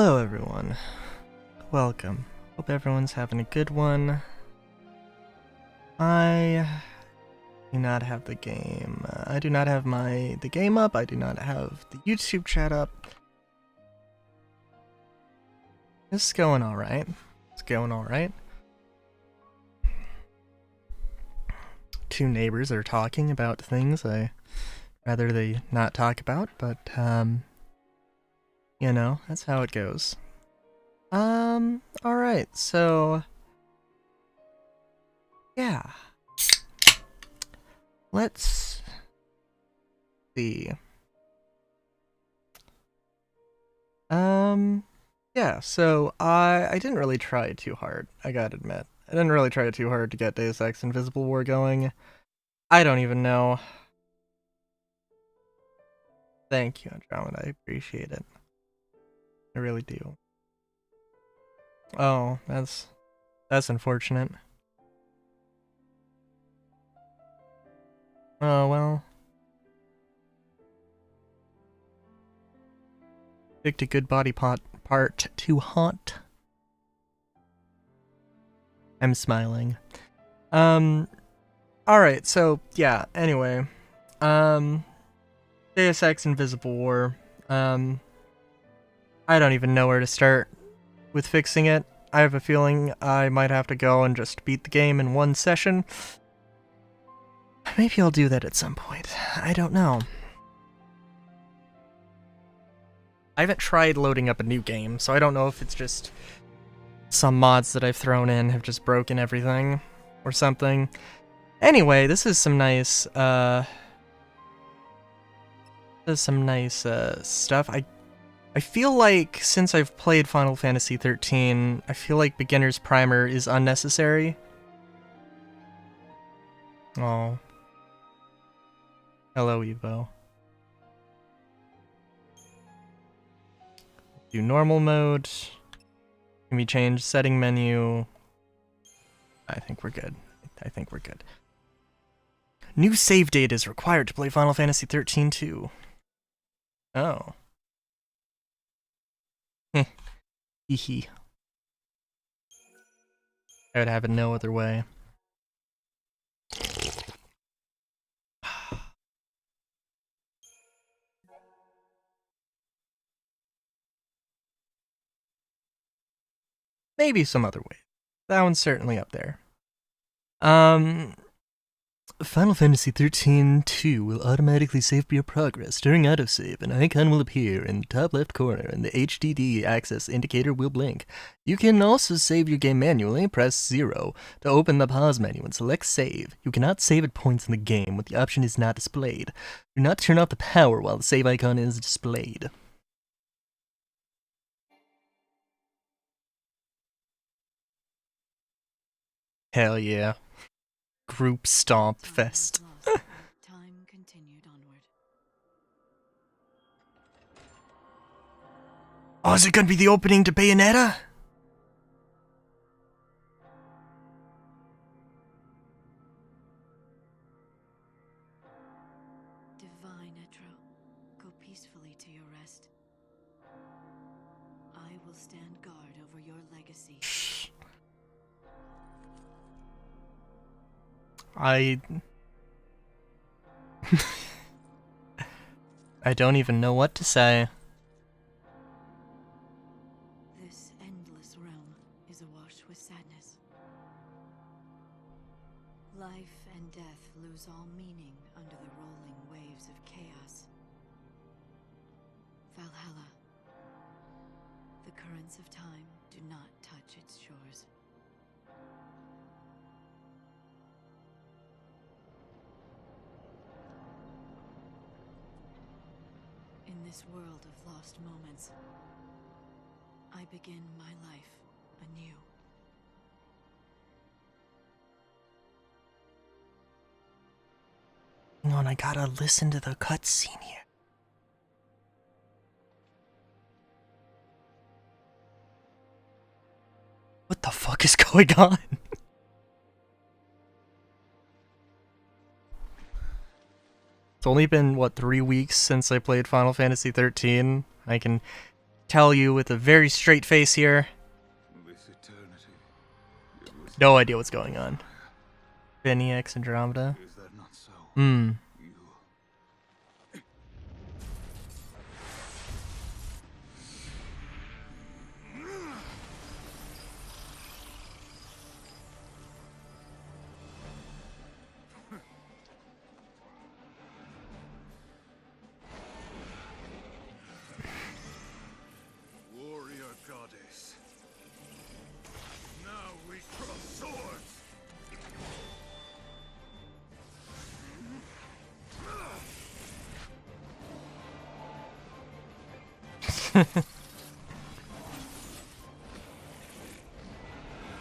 Hello everyone, welcome. Hope everyone's having a good one. I do not have the game. I do not have the game up. I do not have the YouTube chat up. It's going alright. It's going alright. Two neighbors are talking about things I rather they not talk about, but you know, that's how it goes. Alright, so yeah. Let's see. Yeah, so I didn't really try too hard, I gotta admit. I didn't really try too hard to get Deus Ex Invisible War going. I don't even know. Thank you, Andromeda, I appreciate it. I really do. Oh, that's unfortunate. Oh, well. Picked a good body part to haunt. I'm smiling. Alright, so, yeah, anyway. Deus Ex Invisible War. I don't even know where to start with fixing it. I have a feeling I might have to go and just beat the game in one session. Maybe I'll do that at some point. I don't know. I haven't tried loading up a new game, so I don't know if it's just some mods that I've thrown in have just broken everything or something. Anyway, this is some nice stuff. I feel like since I've played Final Fantasy XIII, I feel like Beginner's Primer is unnecessary. Oh. Hello, Evo. Do normal mode. Can we change setting menu? I think we're good. I think we're good. New save date is required to play Final Fantasy XIII-2. Oh. Heh. Hee. I would have it no other way. Maybe some other way. That one's certainly up there. Final Fantasy XIII-2 will automatically save your progress. During autosave, an icon will appear in the top left corner and the HDD access indicator will blink. You can also save your game manually. Press 0 to open the pause menu and select save. You cannot save at points in the game when the option is not displayed. Do not turn off the power while the save icon is displayed. Hell yeah. Group Stomp Fest. Time continued onward. Oh, is it gonna be the opening to Bayonetta? Divine Etro, go peacefully to your rest. I will stand guard over your legacy. I don't even know what to say. This endless realm is awash with sadness. Life and death lose all meaning under the rolling waves of chaos. Valhalla. The currents of time do not touch its shores. In this world of lost moments, I begin my life anew. Hang on, I gotta listen to the cutscene here. What the fuck is going on? It's only been, what, 3 weeks since I played Final Fantasy XIII? I can tell you with a very straight face here. This eternity. It was No idea what's going on. Benny X Andromeda. Is that not so? Hmm. You warrior goddess. Now we cross swords.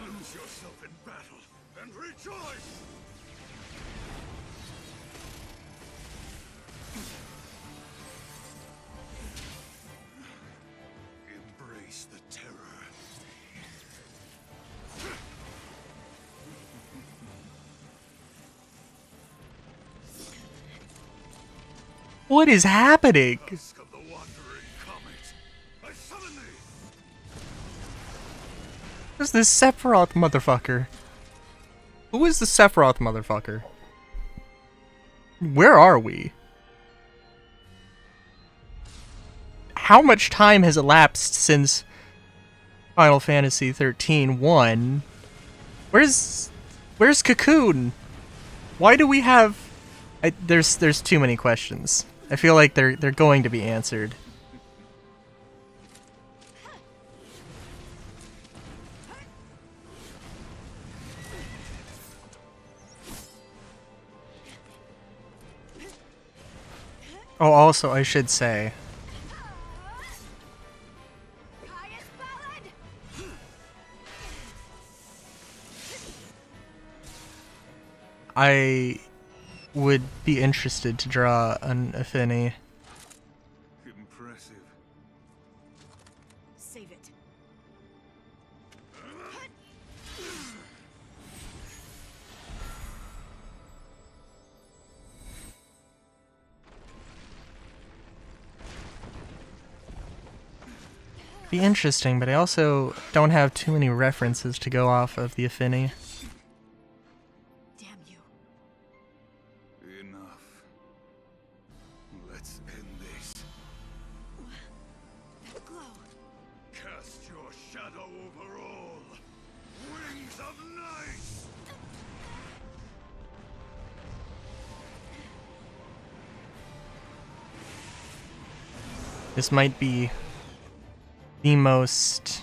Lose yourself in battle and rejoice. Embrace the terror. What is happening? Dusk of the wandering comet. I summon thee. Who's this Sephiroth motherfucker? Who is the Sephiroth motherfucker? Where are we? How much time has elapsed since Final Fantasy XIII-1? Where's Cocoon? Why do we have... there's too many questions. I feel like they're going to be answered. Oh, also, I should say, I would be interested to draw an Affinity. Impressive. Save it. Be interesting, but I also don't have too many references to go off of the Affinity. Damn you. Enough. Let's end this. That glow. Cast your shadow over all. Wings of night. This might be the most...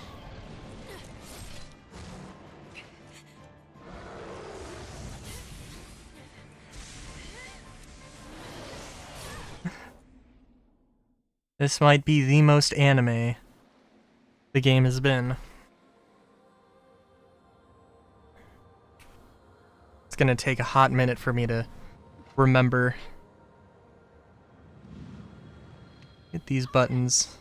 This might be the most anime the game has been. It's gonna take a hot minute for me to remember. Hit these buttons.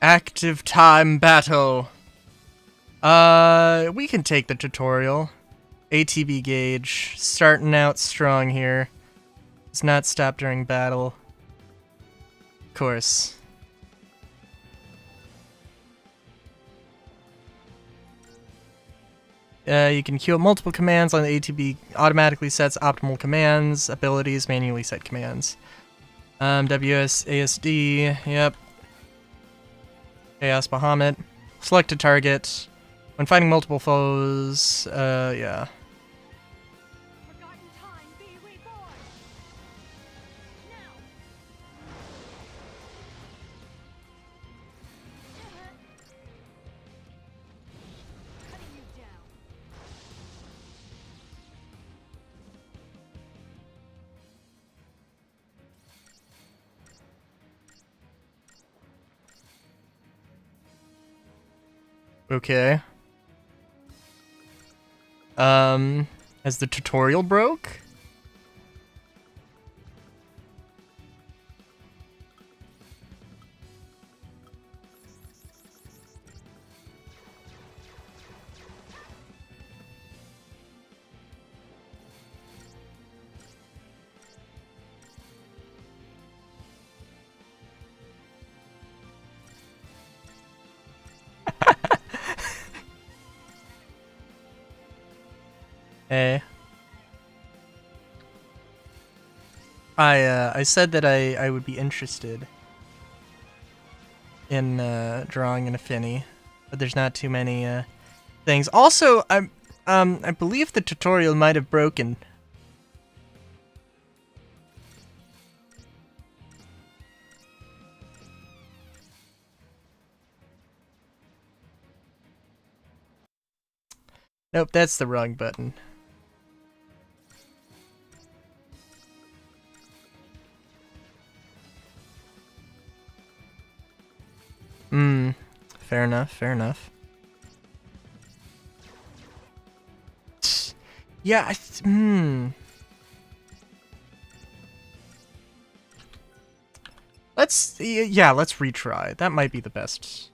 Active time battle. We can take the tutorial. ATB gauge, starting out strong here. Does not stop during battle. Of course. You can queue up multiple commands on the ATB. Automatically sets optimal commands. Abilities manually set commands. WSASD. Yep. Chaos Bahamut. Select a target. When fighting multiple foes, yeah. Forgotten time, be reborn. Now. Cutting you down. Okay. As the tutorial broke? Hey. I said that I would be interested in drawing an affinity, but there's not too many things. Also, I believe the tutorial might have broken. Nope, that's the wrong button. Fair enough, fair enough. Yeah, let's retry. That might be the best.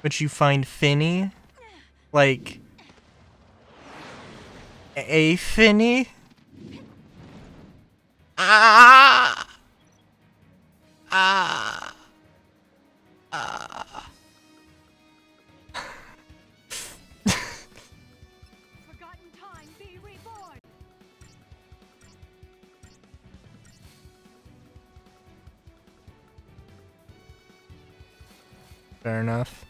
Would you find Finny? Like a Finny? Ah! Ah! Ah! Forgotten time, be reborn. Fair enough.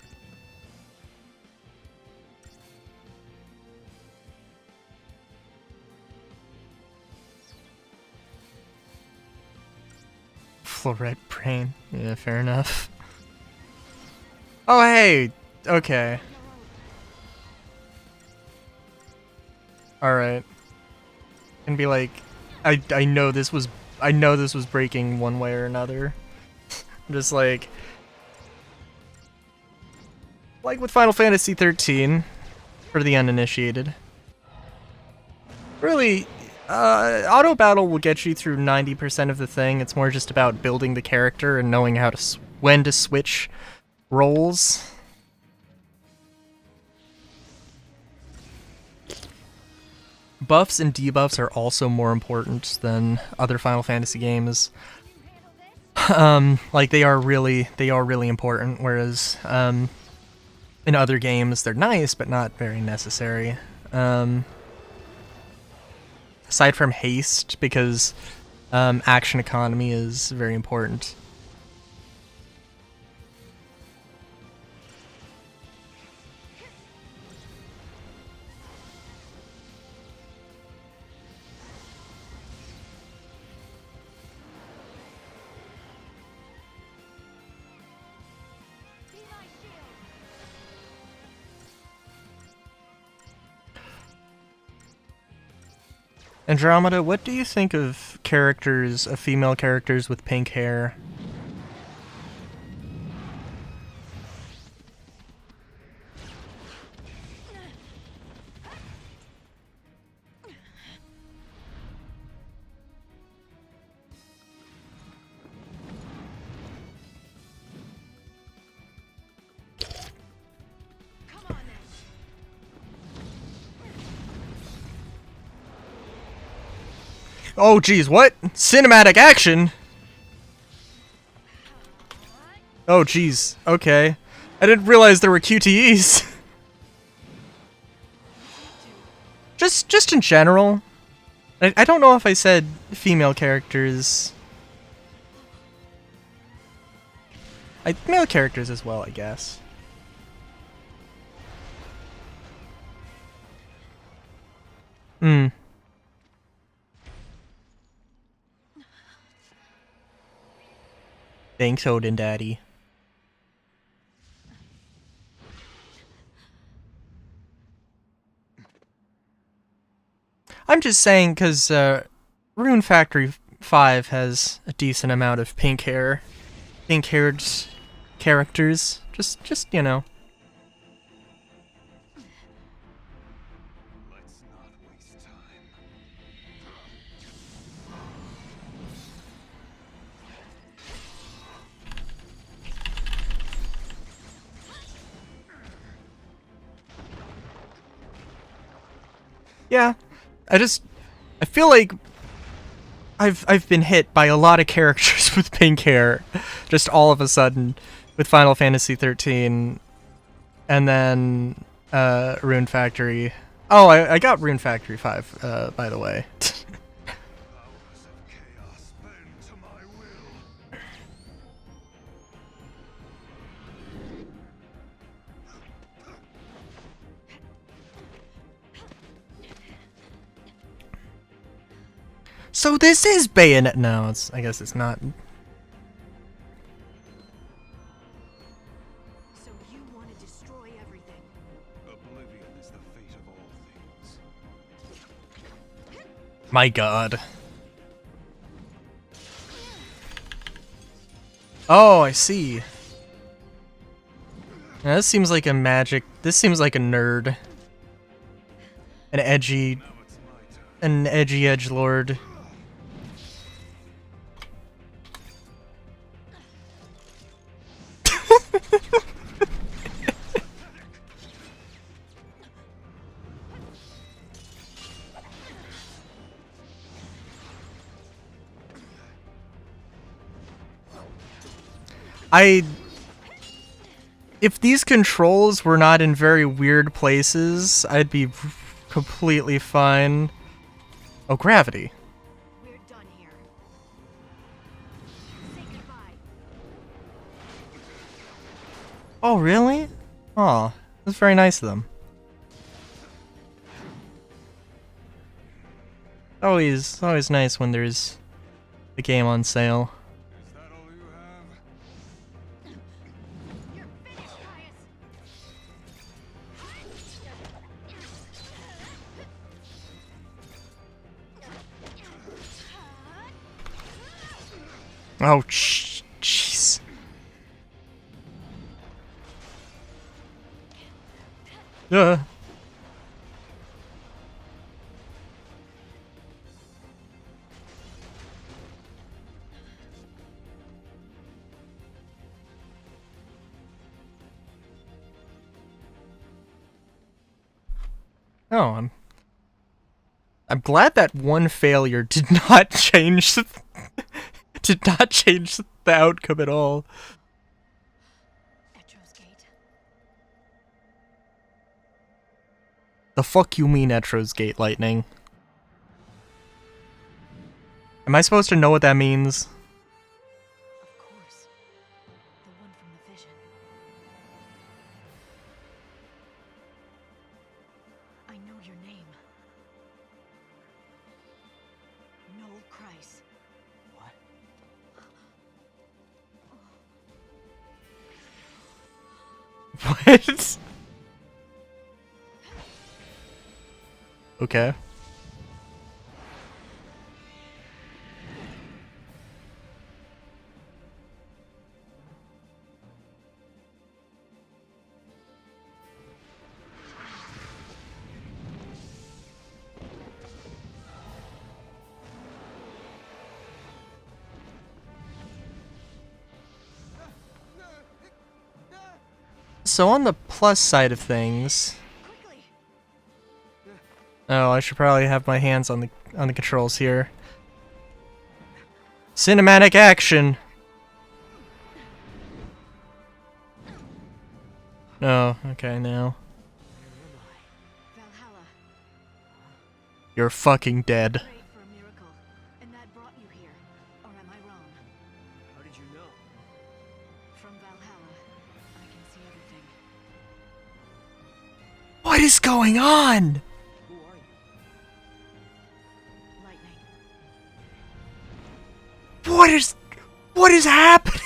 Fluoride brain. Yeah, fair enough. Oh, hey! Okay. Alright. And be like, I know this was breaking one way or another. I'm just like with Final Fantasy XIII, for the uninitiated. Really, auto battle will get you through 90% of the thing. It's more just about building the character and knowing how to when to switch roles. Buffs and debuffs are also more important than other Final Fantasy games. Like they are really important, whereas in other games they're nice but not very necessary. Aside from haste, because action economy is very important. Andromeda, what do you think of female characters with pink hair? Oh geez, what? Cinematic action? Oh geez, okay. I didn't realize there were QTEs. just in general. I don't know if I said female characters. Male characters as well, I guess. Thanks, Odin Daddy. I'm just saying because Rune Factory 5 has a decent amount of pink-haired characters. Just you know. Let's not waste time. Yeah, I feel like I've been hit by a lot of characters with pink hair, just all of a sudden, with Final Fantasy 13, and then Rune Factory. Oh, I got Rune Factory 5, by the way. Powers of chaos bend to my will. So this is Bayonet. No, I guess it's not. So you want to destroy everything? Oblivion is the fate of all things. My god. Oh, I see. Yeah, this seems like a magic. This seems like a nerd. An edgy. Now it's my turn. An edgy edgelord. If these controls were not in very weird places, I'd be completely fine. Oh, gravity. We're done here. Say goodbye. Oh, really? Oh, that's very nice of them. Always nice when there's a game on sale. Is that all you have? You're finished, Caius. Oh, jeez. Oh, I'm glad that one failure did not change did not change the outcome at all. Etro's Gate. The fuck you mean, Etro's Gate, Lightning? Am I supposed to know what that means? Of course. The one from the vision. I know your name. Noel Christ. What? What? Okay. So on the plus side of things, Quickly. oh, I should probably have my hands on the controls here. Cinematic action. Oh, okay, now Valhalla. you're fucking dead. Prayed for a miracle, and that brought you here. Or am I wrong? How did you know? From Valhalla, I can see everything. What is going on? Who are you? Lightning. What is happening?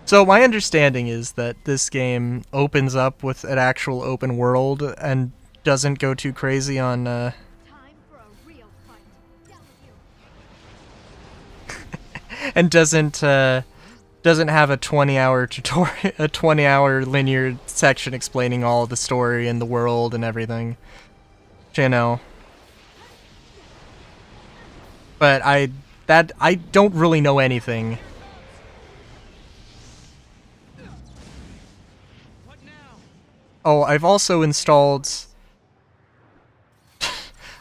So my understanding is that this game opens up with an actual open world and doesn't go too crazy on Time for a real fight. Down with you. and doesn't have a 20-hour tutorial, a 20-hour linear section explaining all of the story and the world and everything. You know. But I don't really know anything. What now? Oh, I've also installed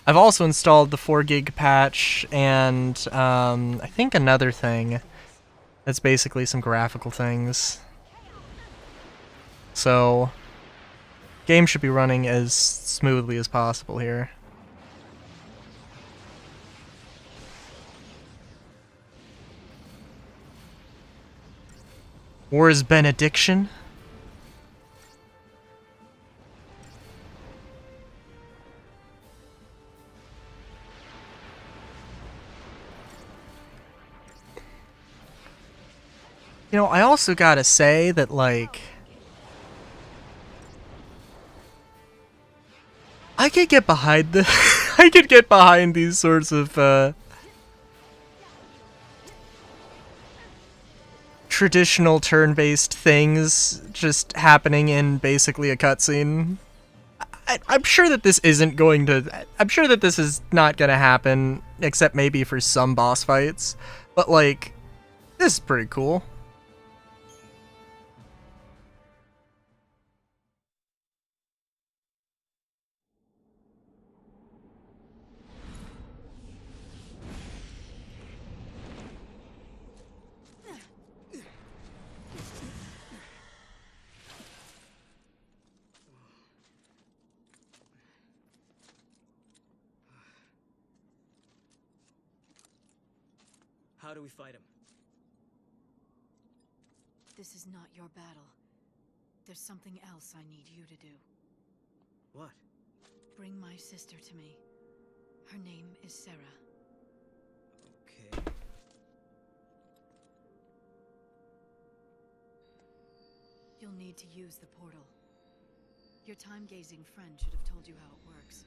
I've also installed the 4 gig patch and I think another thing that's basically some graphical things. So, game should be running as smoothly as possible here. War's benediction? You know, I also gotta say that, like, I could get behind the I could get behind these sorts of traditional turn-based things just happening in basically a cutscene. I'm sure that this isn't going to. I'm sure that this is not gonna happen, except maybe for some boss fights. But like, this is pretty cool. How do we fight him? This is not your battle. There's something else I need you to do. What? Bring my sister to me. Her name is Sarah. Okay. You'll need to use the portal. Your time-gazing friend should have told you how it works.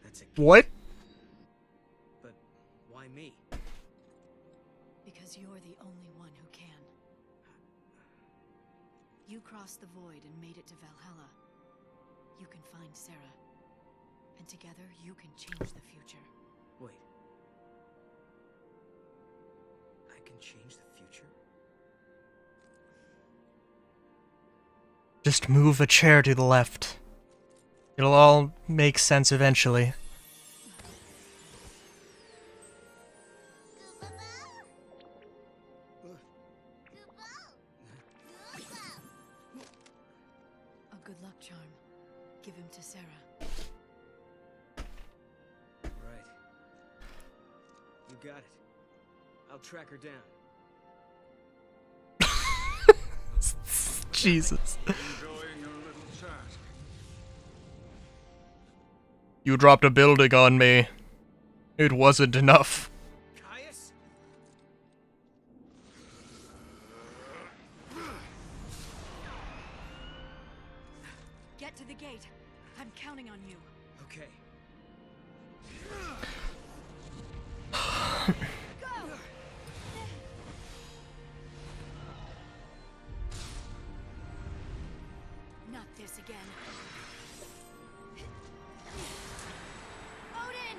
That's a... What? But why me? Because you're the only one who can. You crossed the void and made it to Valhalla. You can find Sarah. And together, you can change the future. Wait. I can change the future? Just move a chair to the left. It'll all make sense eventually. A good luck charm. Give him to Sarah. Right. You got it. I'll track her down. Jesus. Enjoying your little task. You dropped a building on me. It wasn't enough. Caius? Get to the gate. I'm counting on you. Okay. Not this again. Odin!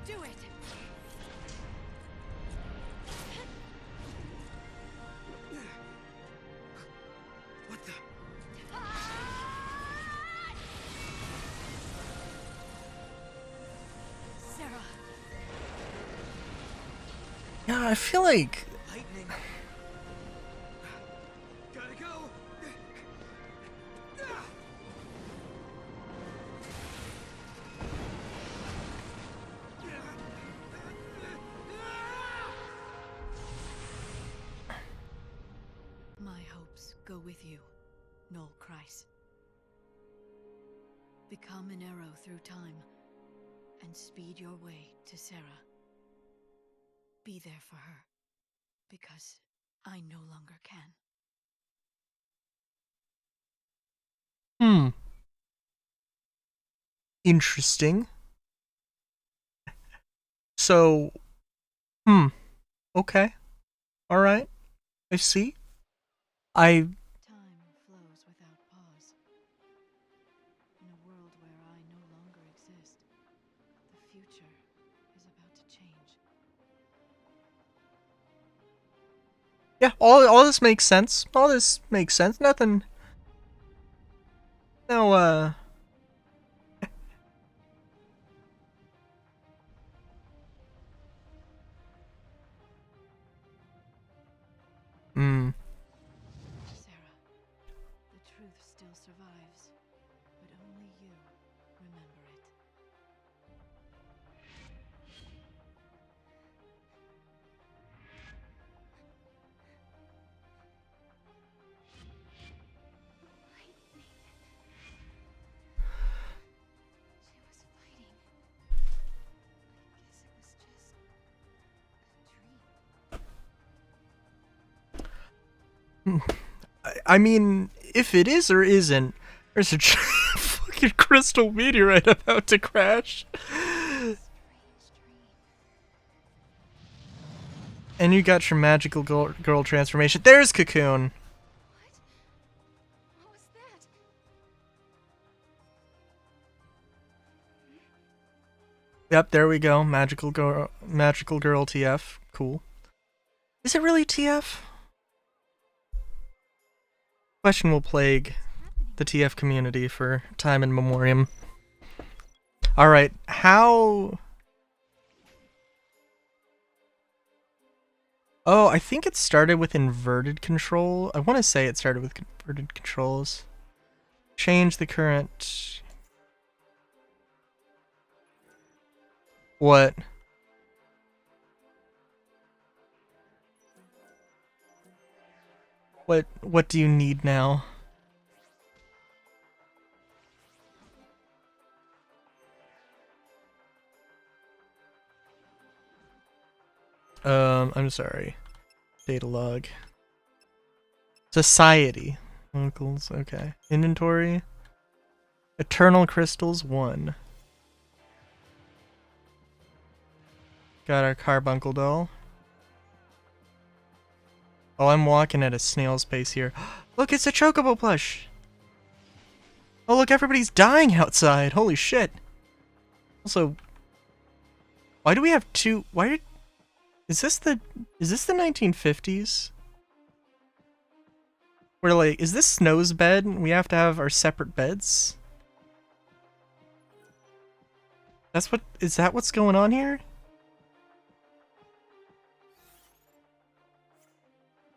Do it! What the? Sarah! Yeah, I feel like Lightning. Gotta go. My hopes go with you, Noel Kreis. Become an arrow through time, and speed your way to Sarah. Be there for her, because I no longer can. Interesting. So, okay. Alright. I see. Time flows without pause. In a world where I no longer exist, the future is about to change. Yeah, all this makes sense. All this makes sense. Nothing. No, Hmm. Sarah, the truth still survives, but only you remember it. Lightning. She was fighting. I guess it was just a dream. I mean, if it is or isn't, there's a fucking crystal meteorite about to crash. Strange dream. And you got your magical girl transformation. There's Cocoon. What? What was that? Yep, there we go. Magical girl TF. Cool. Is it really TF? Question will plague the TF community for time in memoriam. Alright, how... Oh, I think it started with inverted control. I want to say it started with inverted controls. Change the current... What? What do you need now? I'm sorry. Data log. Society. Locals, okay. Inventory. Eternal crystals 1. Got our carbuncle doll. Oh, I'm walking at a snail's pace here. Look, it's a chocobo plush! Oh, look, everybody's dying outside. Holy shit. Also, why do we have two... Is this the 1950s? We're like, is this Snow's bed? We have to have our separate beds? Is that what's going on here?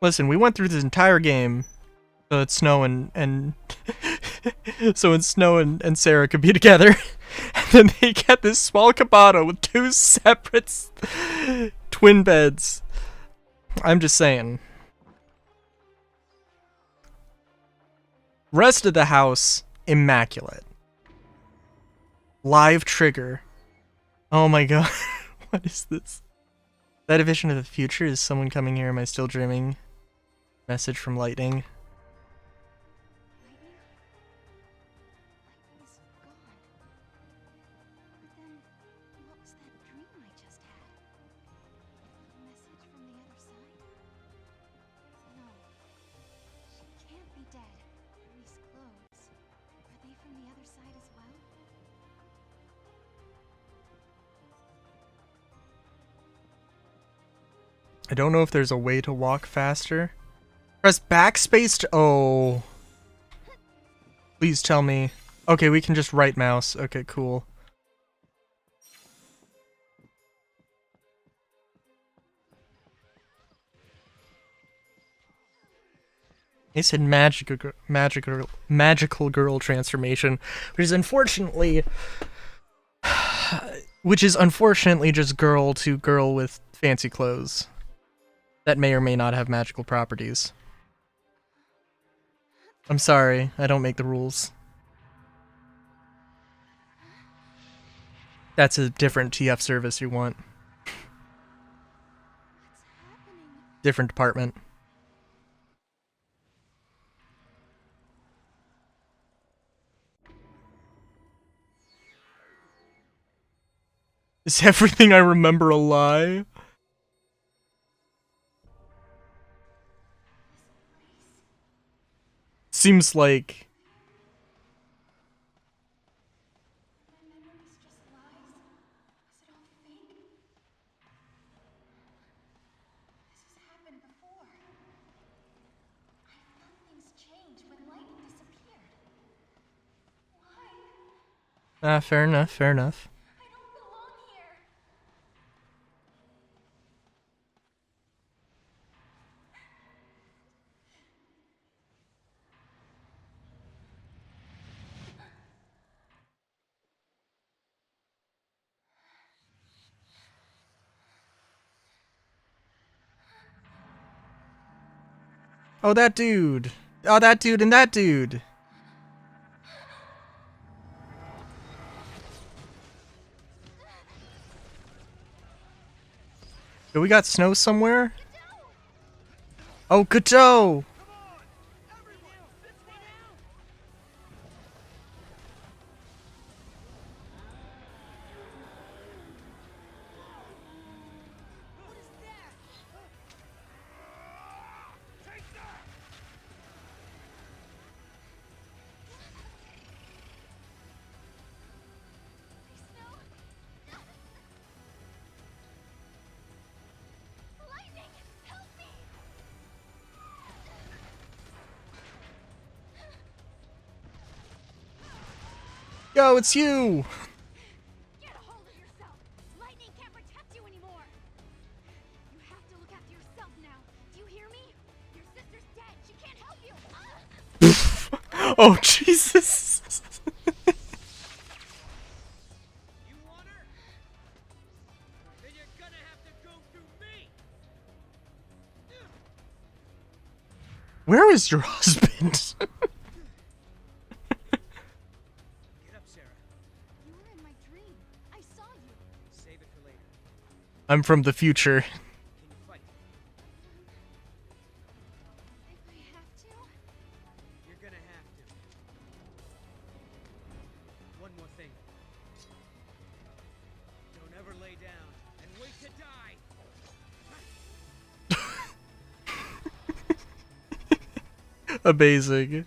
Listen, we went through this entire game so that Snow and Snow and Sarah could be together. And then they get this small cabana with 2 separate twin beds. I'm just saying. Rest of the house, immaculate. Live trigger. Oh my god. What is this? That a vision of the future? Is someone coming here? Am I still dreaming? Message from Lightning. Lightning? Lightning's gone. But then, what was that dream I just had? A message from the other side? No. She can't be dead. These clothes. Are they from the other side as well? I don't know if there's a way to walk faster. Press backspace to... Oh. Please tell me. Okay, we can just right mouse. Okay, cool. They said magical girl transformation, which is unfortunately just girl to girl with fancy clothes that may or may not have magical properties. I'm sorry, I don't make the rules. That's a different TF service you want. What's happening? Different department. Is everything I remember a lie? Seems like... My memories just lies. Was it all fake? This has happened before. I felt things change when lightning disappeared. Why? Fair enough, fair enough. I don't belong here. Oh, that dude. Oh, that dude and that dude. Do we got snow somewhere? Oh, Kato! Lightning, help me! Yo, it's you! Get a hold of yourself! Lightning can't protect you anymore! You have to look after yourself now. Do you hear me? Your sister's dead. She can't help you. Oh, Jesus. You want her? Then you're gonna have to go through me. Where is your husband? Get up, Sarah. You were in my dream. I saw you. Save it for later. I'm from the future. Can you fight? If I have to. You're gonna have to. One more thing. Don't ever lay down and wait to die. Amazing.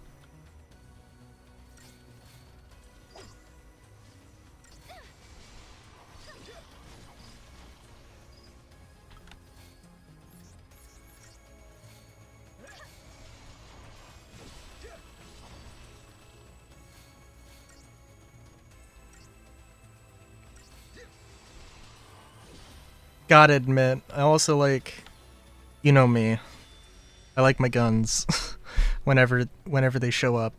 Gotta admit, I also like, you know me, I like my guns whenever they show up.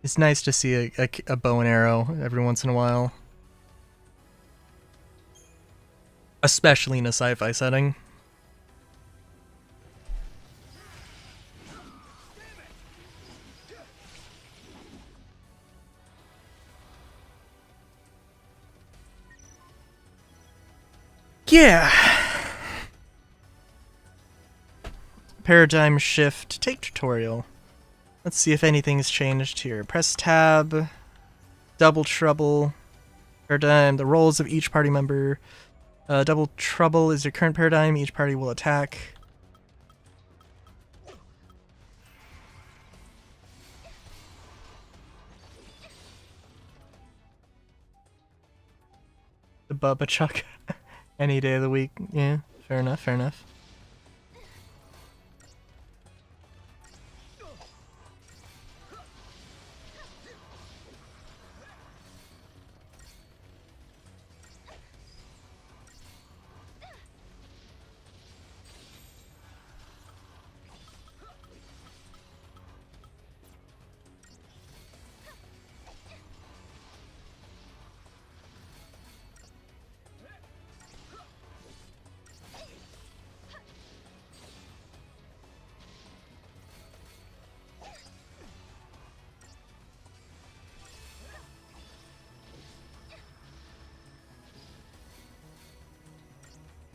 It's nice to see a bow and arrow every once in a while. Especially in a sci-fi setting. Yeah. Paradigm shift. Take tutorial. Let's see if anything's changed here. Press tab. Double trouble. Paradigm. The roles of each party member. Double trouble is your current paradigm. Each party will attack. The Bubba Chuck. Any day of the week. Yeah, fair enough, fair enough.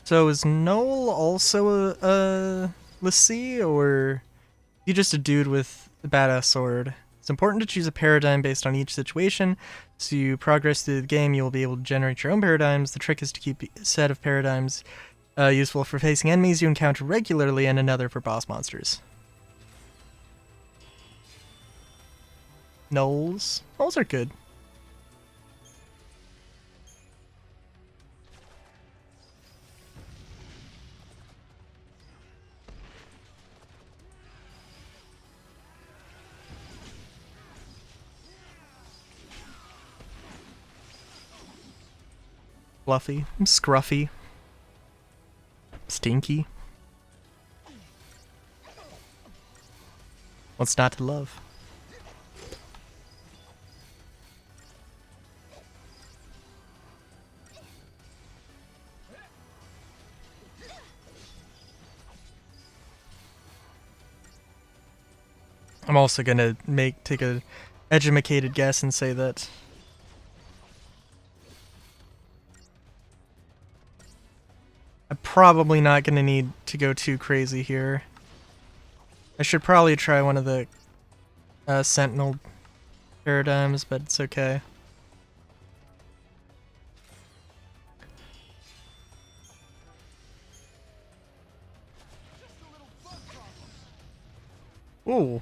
So is Noel also a Lassie, or you just a dude with a badass sword? It's important to choose a paradigm based on each situation. So you progress through the game, you will be able to generate your own paradigms. The trick is to keep a set of paradigms useful for facing enemies you encounter regularly and another for boss monsters. Noels are good. Fluffy, scruffy, stinky. What's not to love? I'm also gonna take a educated guess and say that I'm probably not gonna need to go too crazy here. I should probably try one of the Sentinel paradigms, but it's okay. Ooh.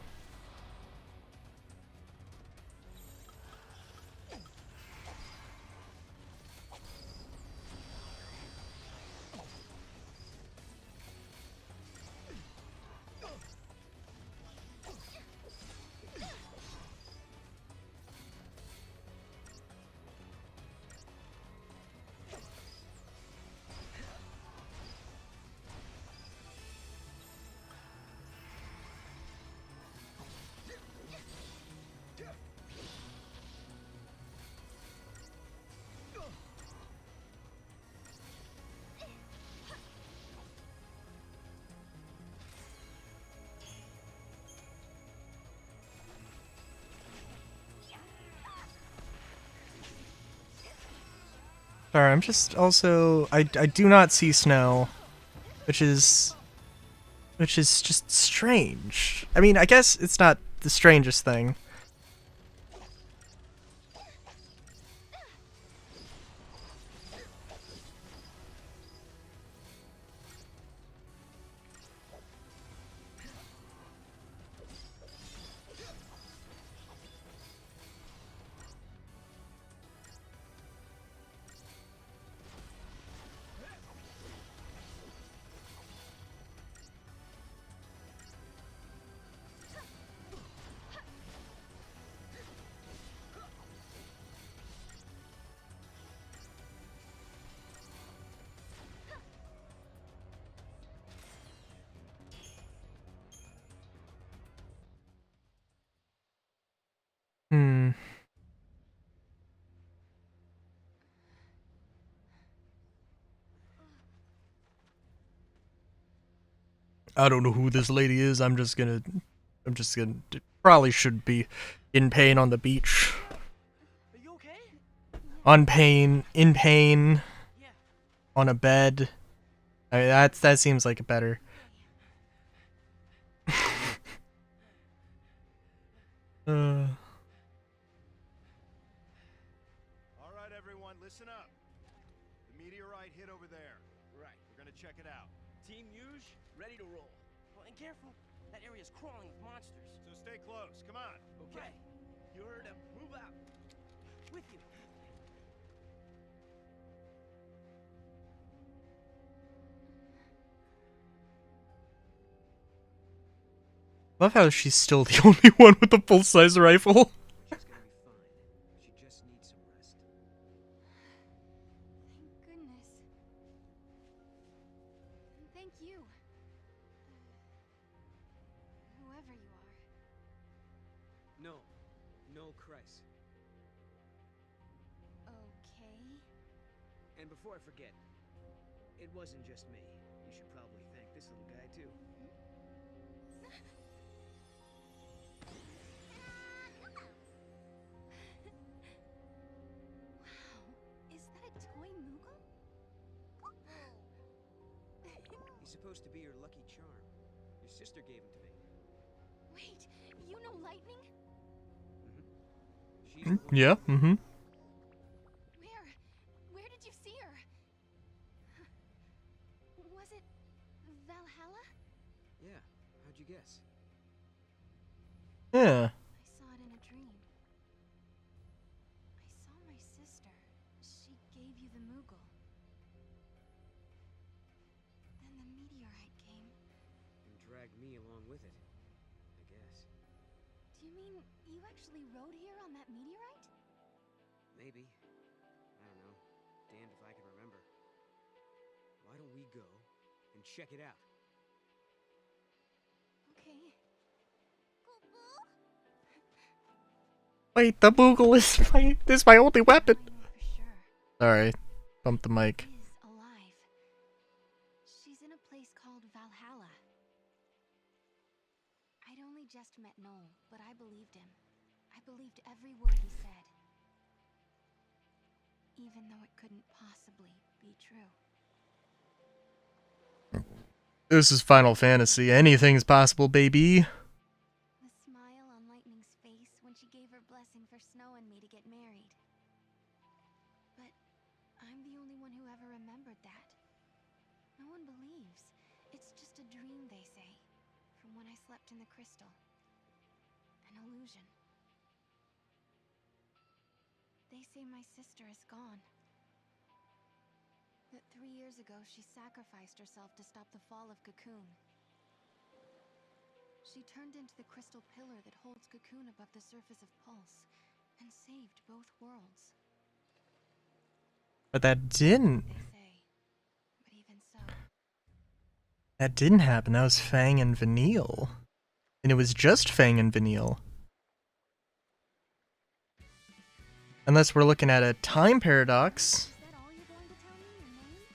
Sorry, I'm just also I do not see snow, which is just strange. I mean, I guess it's not the strangest thing. Hmm. I don't know who this lady is. I'm just gonna probably should be in pain on the beach. Are you okay? In pain, Yeah. on a bed. I mean, that seems like a better. uh, All right, everyone, listen up. The meteorite hit over there. Right. We're gonna check it out. Team Yuge, ready to roll. Well, and careful. That area's crawling with monsters. So stay close. Come on. Okay. You heard him. Move out. With you. love how she's still the only one with a full-size rifle. She's gonna be fine. She just needs some rest. Thank goodness. And thank you. Whoever you are. No. No, Christ. Okay. And before I forget, it wasn't just me. You should probably thank this little guy, too. Wow, is that a toy Moogle? He's supposed to be your lucky charm. Your sister gave him to me. Wait, you know Lightning? She's the one Yeah. Mm-hmm. Where did you see her? Was it Valhalla? Yeah. How'd you guess? Yeah. I saw it in a dream. I saw my sister. She gave you the Moogle. Then the meteorite came. And dragged me along with it. I guess. Do you mean you actually rode here on that meteorite? Maybe. I don't know. Damned if I can remember. Why don't we go and check it out? Okay. Wait, the Moogle is my only weapon. I know for sure. Sorry, bumped the mic. Is alive. She's in a place called Valhalla. I'd only just met Noel. even though it couldn't possibly be true. This is Final Fantasy. Anything's possible, baby. The smile on Lightning's face when she gave her blessing for Snow and me to get married. But I'm the only one who ever remembered that. No one believes. It's just a dream, they say, from when I slept in the crystal. An illusion. They say my sister is gone. That 3 years ago she sacrificed herself to stop the fall of Cocoon. She turned into the crystal pillar that holds Cocoon above the surface of Pulse and saved both worlds. But that didn't. They say. But even so. That didn't happen. That was Fang and Vanille. And it was just Fang and Vanille. Unless we're looking at a time paradox. Is that all you're going to tell me? Your name?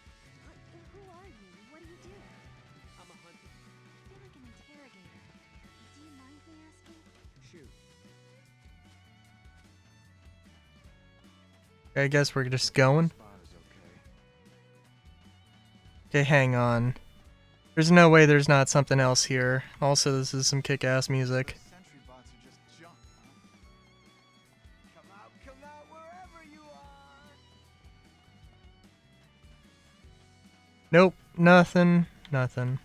Who are you? What do you do? I'm a hunter. I feel like an interrogator. Do you mind me asking? Shoot. I guess we're just going. Spot is okay. Okay, hang on. There's no way there's not something else here. Also, this is some kick-ass music. Sentry bots are just junk, huh? Come out wherever you are! Nope, nothing, nothing.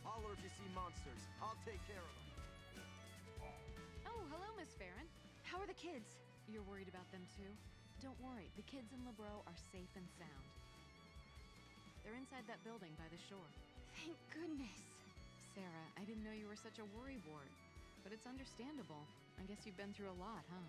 Holler if you see monsters. I'll take care of them. Oh, hello, Miss Farron. How are the kids? You're worried about them too? Don't worry, the kids in Lebreau are safe and sound. They're inside that building by the shore. Thank goodness. Sarah, I didn't know you were such a worrywart. But it's understandable. I guess you've been through a lot, huh?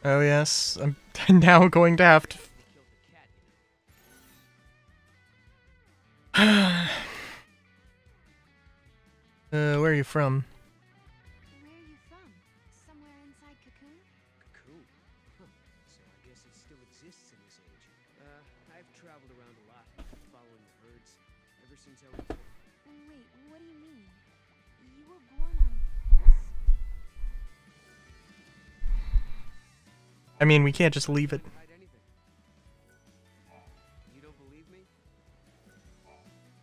Oh yes, I'm now going to have to... They killed the cat, you know. Where are you from? Where are you from? Somewhere inside Cocoon? Cocoon. Huh. So I guess it still exists in this age. I've traveled around a lot, following the herds, ever since I was... Wait, what do you mean? You were born on Pulse? I mean, we can't just leave it. Hide anything. You don't believe me?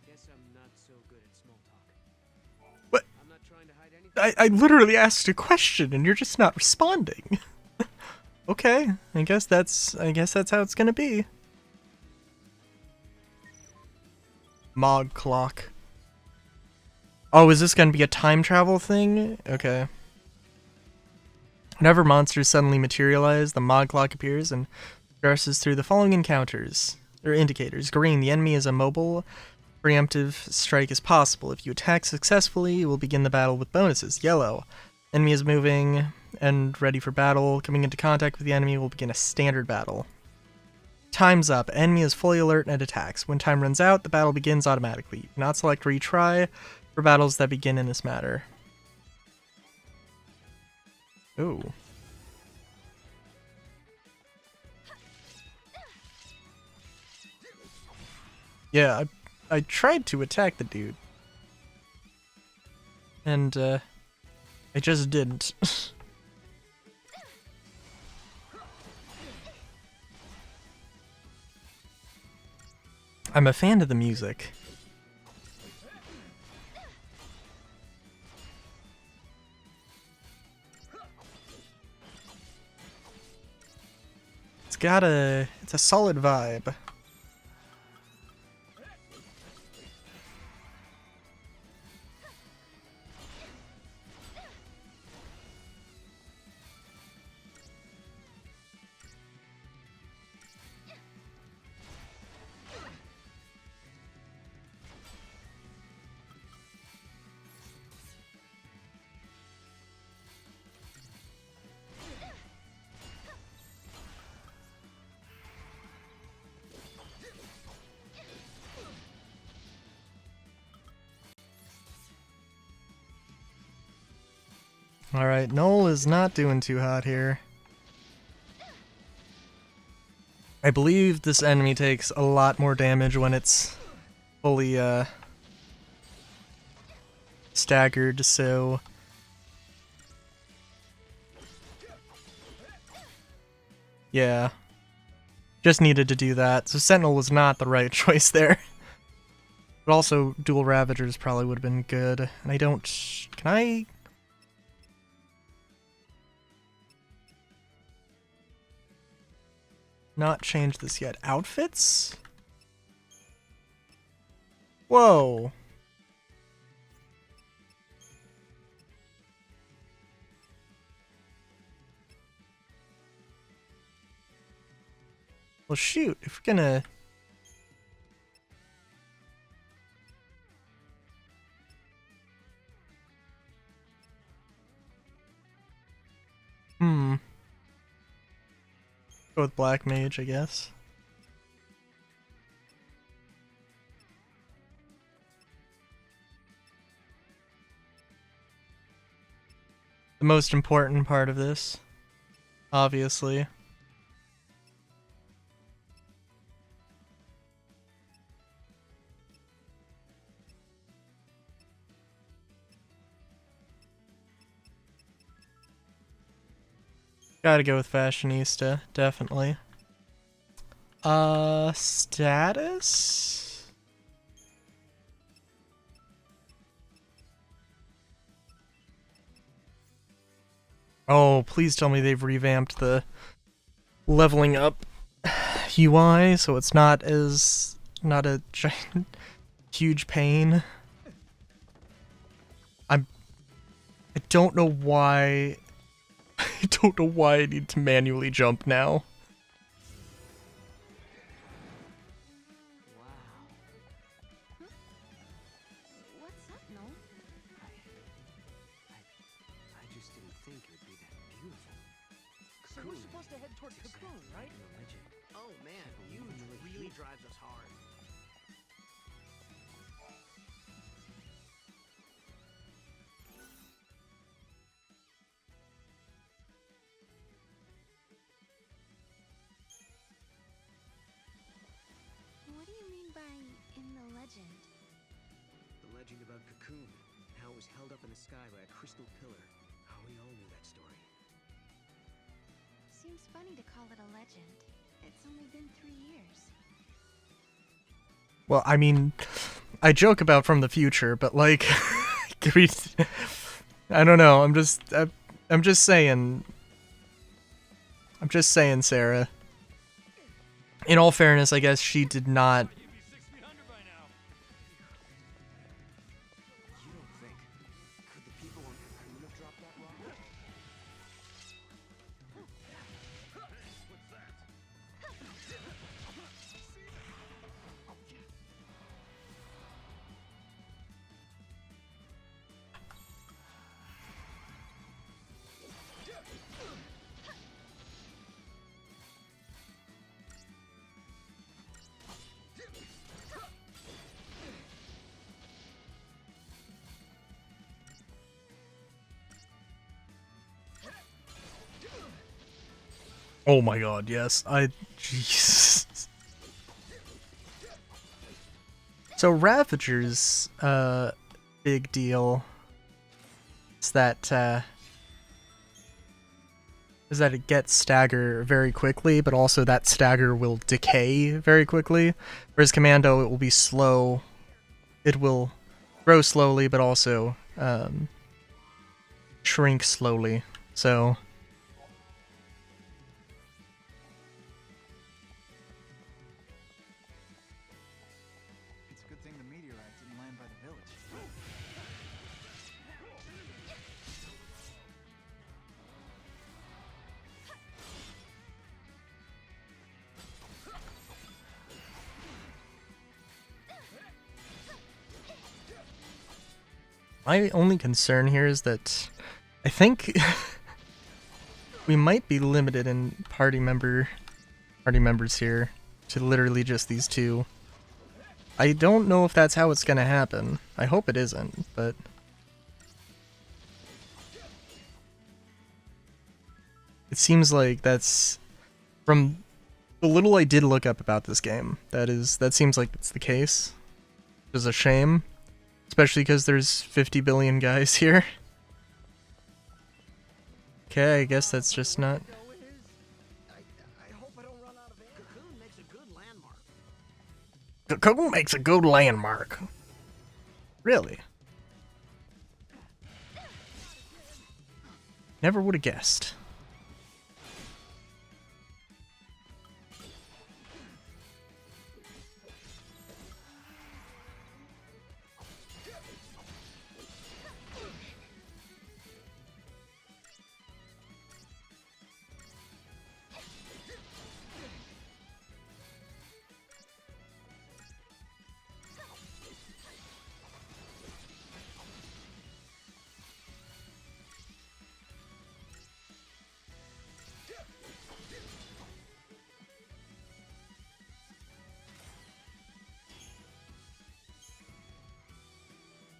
Guess I'm not so good at small talk. What? I'm not trying to hide anything. I literally asked a question and you're just not responding. Okay, I guess that's how it's gonna be. Mog clock. Oh, is this gonna be a time travel thing? Okay. Whenever monsters suddenly materialize, the Mog clock appears and progresses through the following encounters. Or indicators. Green, the enemy is immobile. Preemptive strike is possible. If you attack successfully, you will begin the battle with bonuses. Yellow, enemy is moving and ready for battle. Coming into contact with the enemy will begin a standard battle. Time's up. Enemy is fully alert and attacks. When time runs out, the battle begins automatically. You cannot select retry for battles that begin in this manner. Ooh. Yeah, I tried to attack the dude. And, I just didn't. I'm a fan of the music. It's a solid vibe. Alright, Noel is not doing too hot here. I believe this enemy takes a lot more damage when it's fully staggered, so yeah. Just needed to do that. So Sentinel was not the right choice there. But also dual Ravagers probably would have been good. And I don't... Can I... not change this yet? Outfits? Whoa. Well, shoot, if we're gonna... Go with Black Mage, I guess. The most important part of this, obviously. Gotta go with Fashionista, definitely. Status? Oh, please tell me they've revamped the leveling up UI, so it's not a giant, huge pain. I don't know why... I don't know why I need to manually jump now. What's up, Noel? I just didn't think it would be that beautiful. So we're supposed to head toward Cocoon, right? The legend. Oh man, you really drives us hard. What do you mean by in the legend? The legend about Cocoon, and how it was held up in the sky by a crystal pillar. How we all knew that story. Seems funny to call it a legend. It's only been 3 years. Well, I mean, I joke about from the future, but like, I don't know. I'm just saying. I'm just saying, Sarah. In all fairness, I guess she did not. You'd be 6 feet under by now. You don't think? Could the people on Cocoon have dropped that rock? What's that? Oh my god, yes. Jesus. So Ravagers, big deal. Is that it gets stagger very quickly, but also that stagger will decay very quickly. Whereas Commando, it will be slow. It will grow slowly, but also shrink slowly. So It's a good thing the meteorite didn't land by the village. my only concern here is that I think we might be limited in party members here to literally just these two. I don't know if that's how it's gonna happen. I hope it isn't, but it seems like that's from The little I did look up about this game, that seems like it's the case. Which is a shame. Especially because there's 50 billion guys here. Okay, I guess that's just not... I hope I don't run out of air. Cocoon makes a good landmark. Cocoon makes a good landmark. Really? Never would have guessed.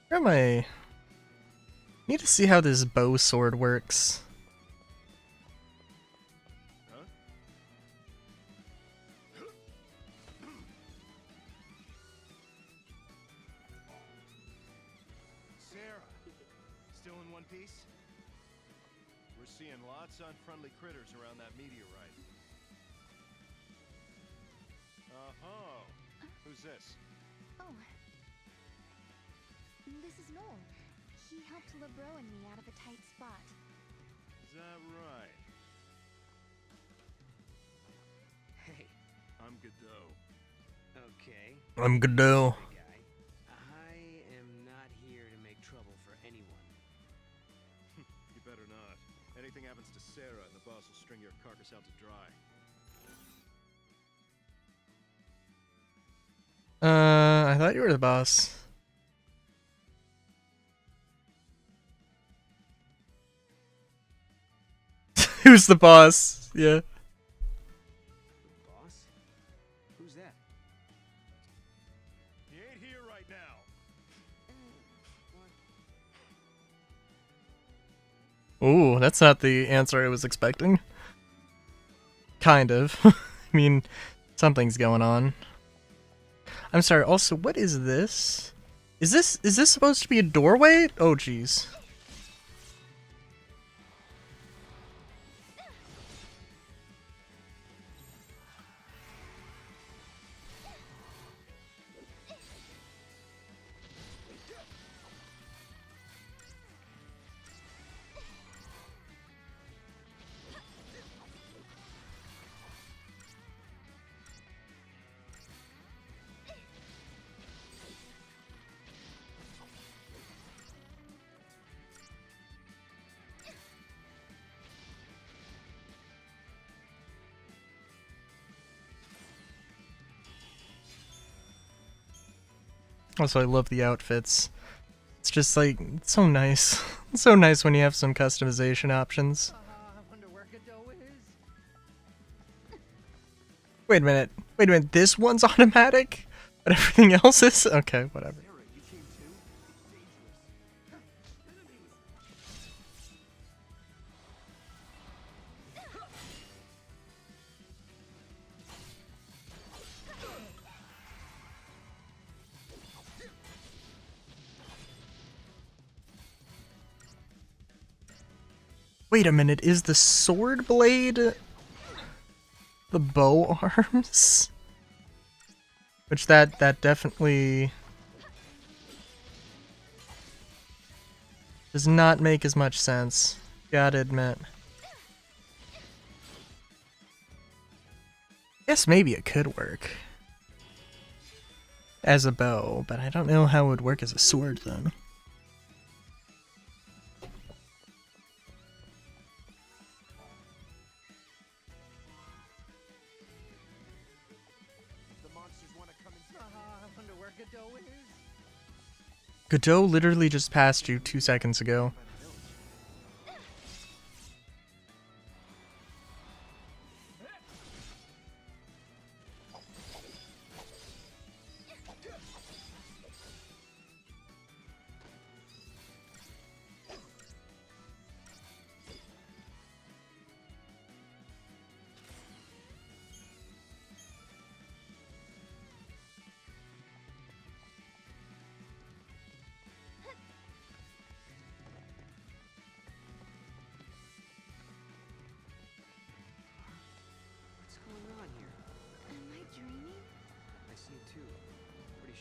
Where am I? Need to see how this bow sword works. Huh? Sarah, still in one piece? We're seeing lots of unfriendly critters around that meteorite. Uh-huh. Who's this? Oh. This is Noel. He helped LeBro and me out of a tight spot. Is that right? Hey, I'm Godot. okay. I'm Godot. Hey, guy. I am not here to make trouble for anyone. You better not. Anything happens to Sarah and the boss will string your carcass out to dry. I thought you were the boss. Who's the boss? Yeah. The boss? Who's that? He ain't here right now. What? Ooh, that's not the answer I was expecting. Kind of. I mean, something's going on. I'm sorry, also, what is this? Is this supposed to be a doorway? Oh, jeez. Also, I love the outfits. It's just like, it's so nice. It's so nice when you have some customization options. I wonder where Godot is. Wait a minute. Wait a minute, this one's automatic? But everything else is? Okay, whatever. Sarah, you came too? It's dangerous. Enemies! Wait a minute, is the sword blade the bow arms? Which that definitely does not make as much sense. Gotta admit. Guess maybe it could work as a bow, but I don't know how it would work as a sword then. The monsters want to come in. I wonder where Godot is. Godot literally just passed you 2 seconds ago.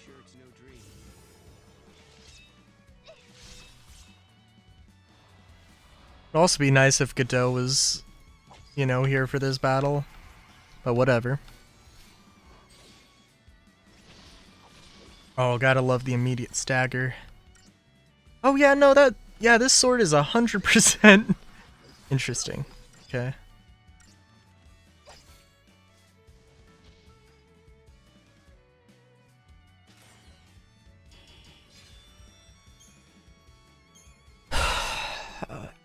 sure it's no dream. It'd also be nice if Godot was, you know, here for this battle. But whatever. Oh, gotta love the immediate stagger. Oh yeah, no, this sword is 100% interesting. Okay.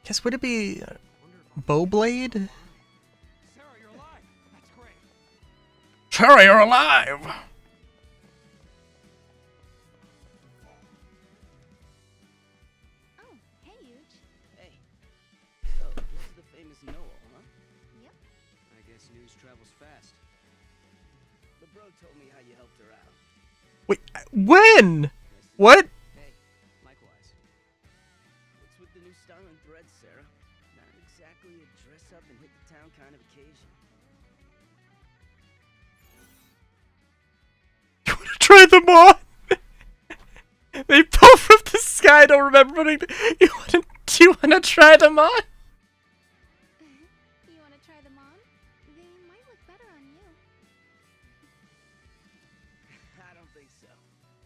Guess would it be Bowblade? Sarah, you're alive. That's great. Sarah, you're alive! Oh, hey, Huge. Hey. So, this is the famous Noel, huh? Yep. I guess news travels fast. The bro told me how you helped her out. Wait, when? Nice to What? Hey, likewise. What's with the new style and threads, Sarah? Not exactly a dress up and hit the town kind of occasion. You wanna try them on? They fell from the sky, I don't remember putting do you wanna try them on? You want to try them on? They might look better on you. I don't think so.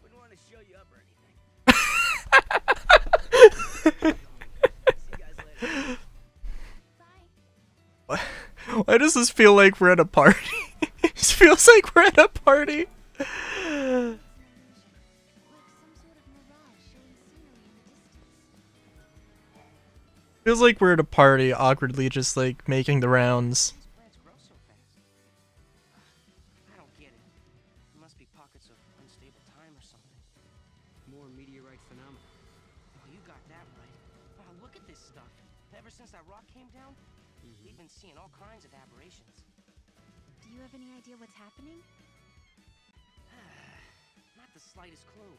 Wouldn't want to show you up or anything. See you guys later. Bye. Why does this feel like we're at a party? It feels like we're at a party. Like some sort of mirage showing scenery in the distance. Feels like we're at a party, awkwardly just like making the rounds. These plants grow so fast. I don't get it. There must be pockets of unstable time or something. More meteorite phenomena. Oh, you got that right. Wow, look at this stuff. Ever since that rock came down, we've been seeing all kinds of aberrations. Do you have any idea what's happening? Not the slightest clue.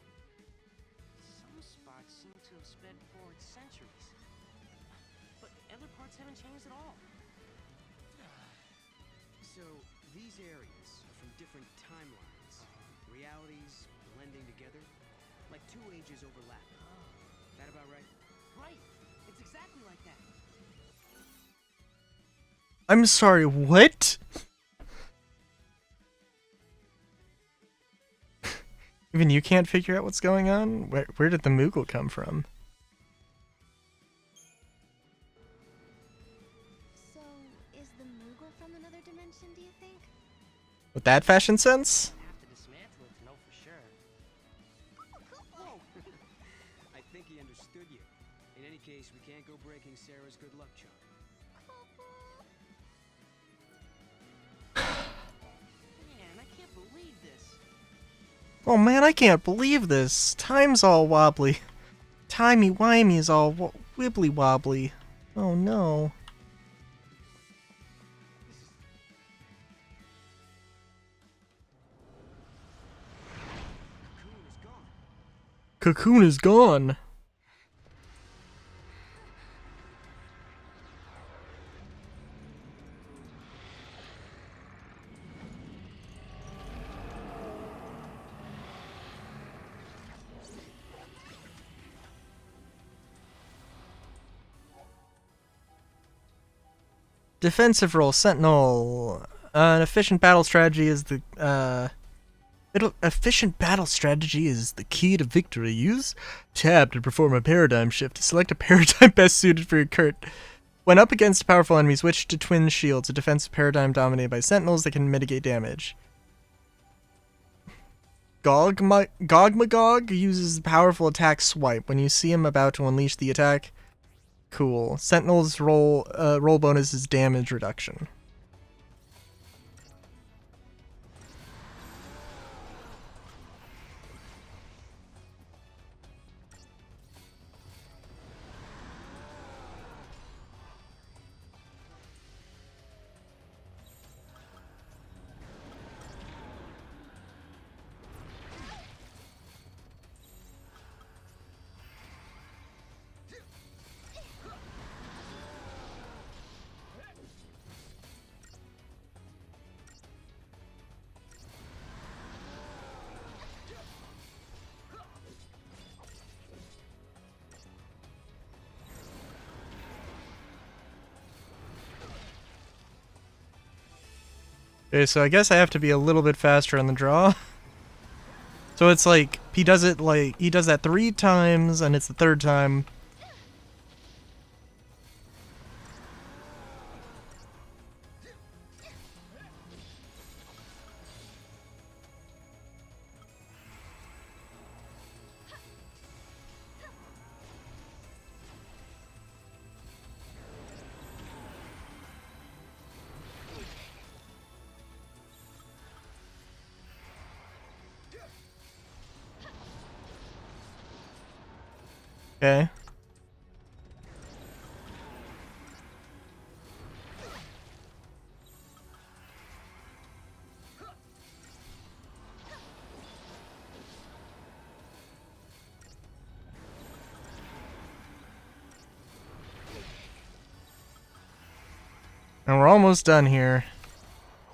Some spots seem to have sped forward centuries. But other parts haven't changed at all. So, these areas are from different timelines. Realities blending together. Like two ages overlapping. That about right? Right! It's exactly like that. I'm sorry, what? Even you can't figure out what's going on? Where did the Moogle come from? So, is the Moogle from another dimension, do you think? With that fashion sense? Have to dismantle it to know for sure. Whoa! I think he understood you. In any case, we can't go breaking Sarah's good luck charm. Man, I can't believe this. Oh man, I can't believe this. Time's all wobbly. Timey-wimey is all wibbly-wobbly. Oh no. Cocoon is gone. Cocoon is gone. Defensive role, Sentinel. An efficient battle strategy is the efficient battle strategy is the key to victory. Use tab to perform a paradigm shift to select a paradigm best suited for your current. When up against a powerful enemy, switch to twin shields, a defensive paradigm dominated by sentinels that can mitigate damage. Gogmagog uses the powerful attack swipe. When you see him about to unleash the attack, cool. Sentinel's roll bonus is damage reduction. Okay, so I guess I have to be a little bit faster on the draw. So it's like, he does that 3 times, and it's the 3rd time. Okay. And we're almost done here.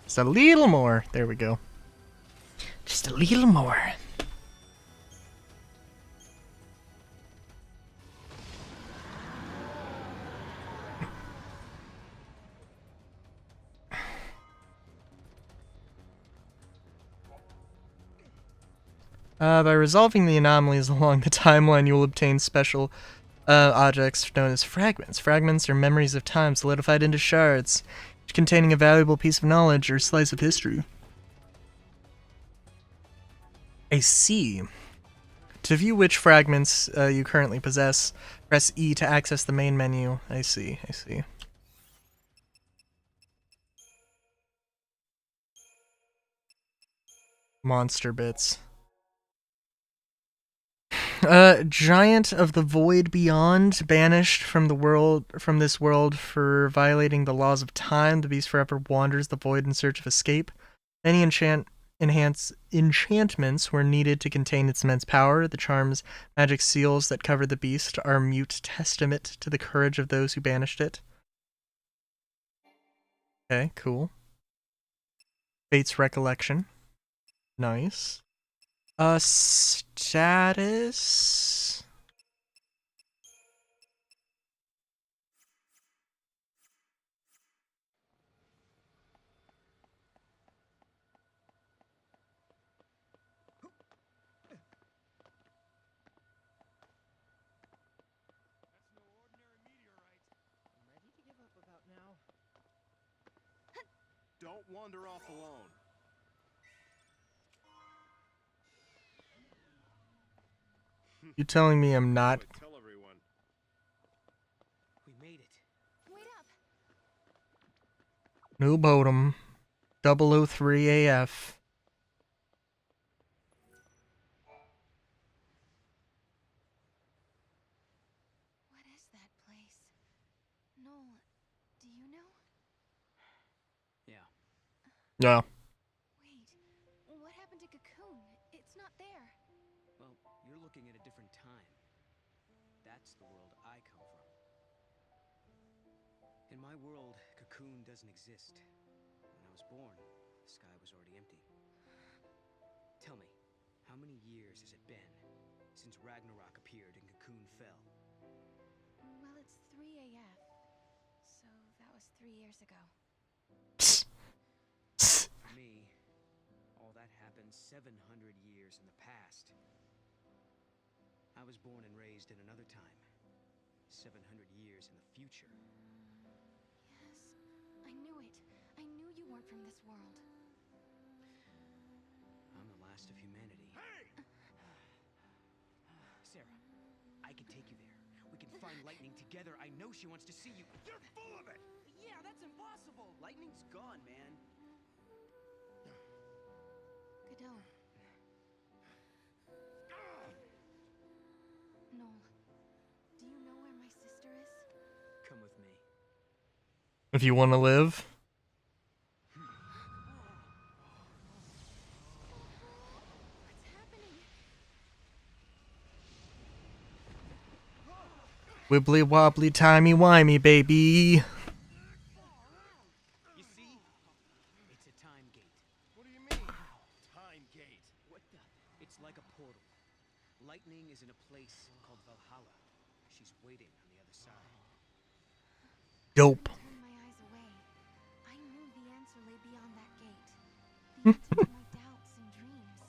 Just a little more. There we go. Just a little more. By resolving the anomalies along the timeline, you will obtain special objects known as fragments. Fragments are memories of time solidified into shards, containing a valuable piece of knowledge or slice of history. I see. To view which fragments you currently possess, press E to access the main menu. I see, I see. Monster bits. Giant of the Void Beyond, banished from this world for violating the laws of time. The beast forever wanders the void in search of escape. Many enchantments were needed to contain its immense power. The charms, magic seals that cover the beast are mute testament to the courage of those who banished it. Okay, cool. Fate's Recollection. Nice. Status. That's no ordinary meteorite. I'm ready to give up about now. Don't wander off alone. You telling me I'm not? Tell everyone. We made it. Wait up! New Bodum. 003 AF. What is that place? Noel, do you know? Yeah. Yeah. Wait, what happened to Cocoon? It's not there. Well, you're looking at a different time. That's the world I come from. In my world, Cocoon doesn't exist. When I was born, the sky was already empty. Tell me, how many years has it been since Ragnarok appeared and Cocoon fell? Well, it's 3 AF. So that was 3 years ago. For me, all that happened 700 years in the past. I was born and raised in another time. 700 years in the future. Yes, I knew it. I knew you weren't from this world. I'm the last of humanity. Hey! Sarah, I can take you there. We can find Lightning together. I know she wants to see you. You're full of it! Yeah, that's impossible. Lightning's gone, man. Godot. Noel, do you know where my sister is? Come with me. If you want to live. What's happening? Wibbly wobbly timey wimey, baby. You see? It's a time gate. What do you mean? Time gate. What the? It's like a portal. Lightning is in a place called Valhalla. She's waiting on the other side. Dope. I turned my eyes away. I knew the answer lay beyond that gate. answers my doubts and dreams.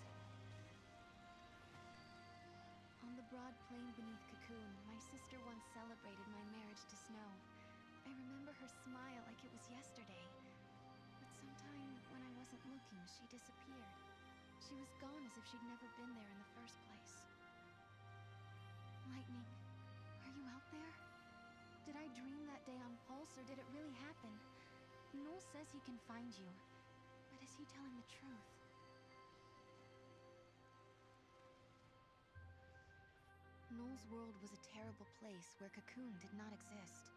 On the broad plain beneath Cocoon, my sister once celebrated my marriage to Snow. I remember her smile like it was yesterday. But sometime when I wasn't looking, she disappeared. She was gone as if she'd never been there in the first place. Lightning, are you out there? Did I dream that day on Pulse, or did it really happen? Noel says he can find you, but is he telling the truth? Noel's world was a terrible place where Cocoon did not exist.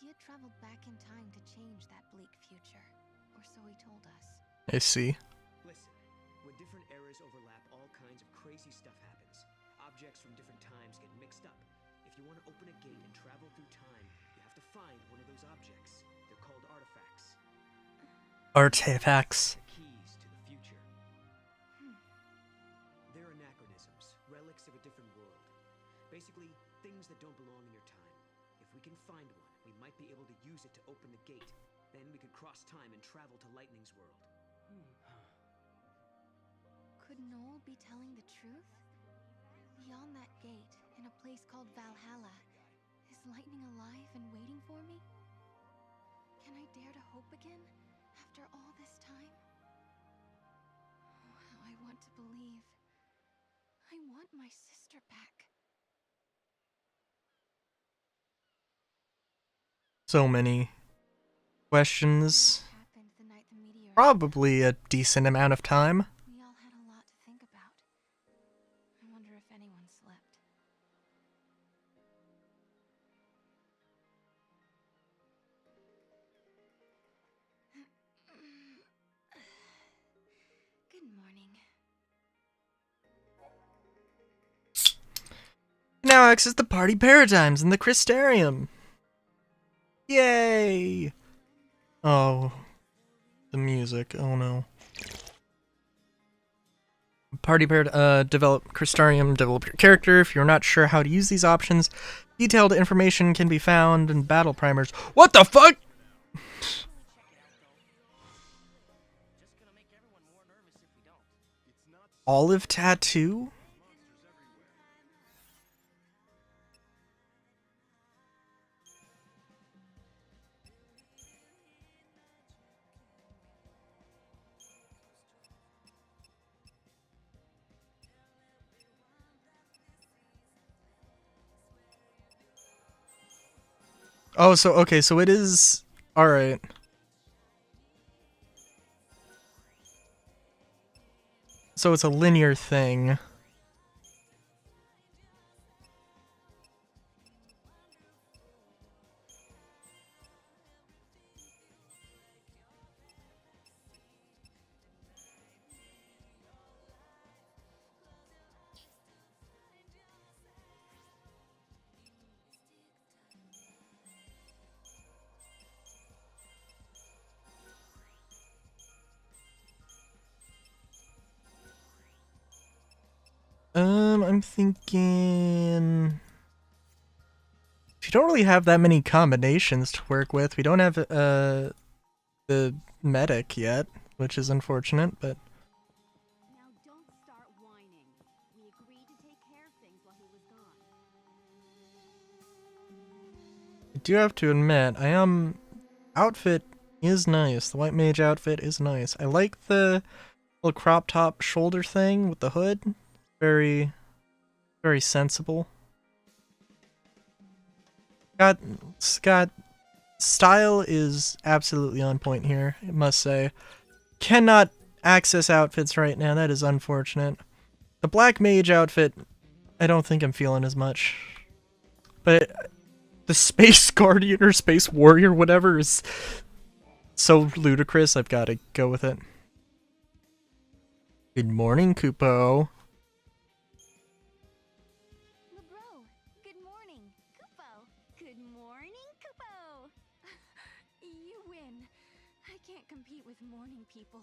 He had traveled back in time to change that bleak future, or so he told us. I see. Listen, when different eras overlap, all kinds of crazy stuff happens. Objects from different times get mixed up. If you want to open a gate and travel through time, you have to find one of those objects. They're called artifacts. Artifacts. The keys to the future. They're anachronisms, relics of a different world. Basically, things that don't belong in your time. If we can find one, we might be able to use it to open the gate. Then we could cross time and travel to Lightning's world. Could Noel be telling the truth? Beyond that gate, in a place called Valhalla, is Lightning alive and waiting for me? Can I dare to hope again, after all this time? Oh, how I want to believe. I want my sister back. So many questions. What happened the night the meteor... Probably a decent amount of time. We all had a lot to think about. I wonder if anyone slept. Good morning. Now access the party paradigms in the Crystarium. Yay! Oh, the music. Oh no. Party develop Crystarium, develop your character. If you're not sure how to use these options, detailed information can be found in battle primers. What the fuck? Just gonna make everyone more nervous if we don't. Olive tattoo? Oh, so, okay, so it is... Alright. So it's a linear thing. I'm thinking... You don't really have that many combinations to work with. We don't have, the medic yet, which is unfortunate, but... Now don't start whining. We agreed to take care of things while he was gone. I do have to admit, outfit is nice. The white mage outfit is nice. I like the little crop top shoulder thing with the hood. Very, very sensible. Scott, style is absolutely on point here, I must say. Cannot access outfits right now, that is unfortunate. The black mage outfit, I don't think I'm feeling as much. But the space guardian or space warrior, whatever, is so ludicrous, I've got to go with it. Good morning, Kupo. LeBro, good morning. Kupo, good morning, Kupo. You win. I can't compete with morning people.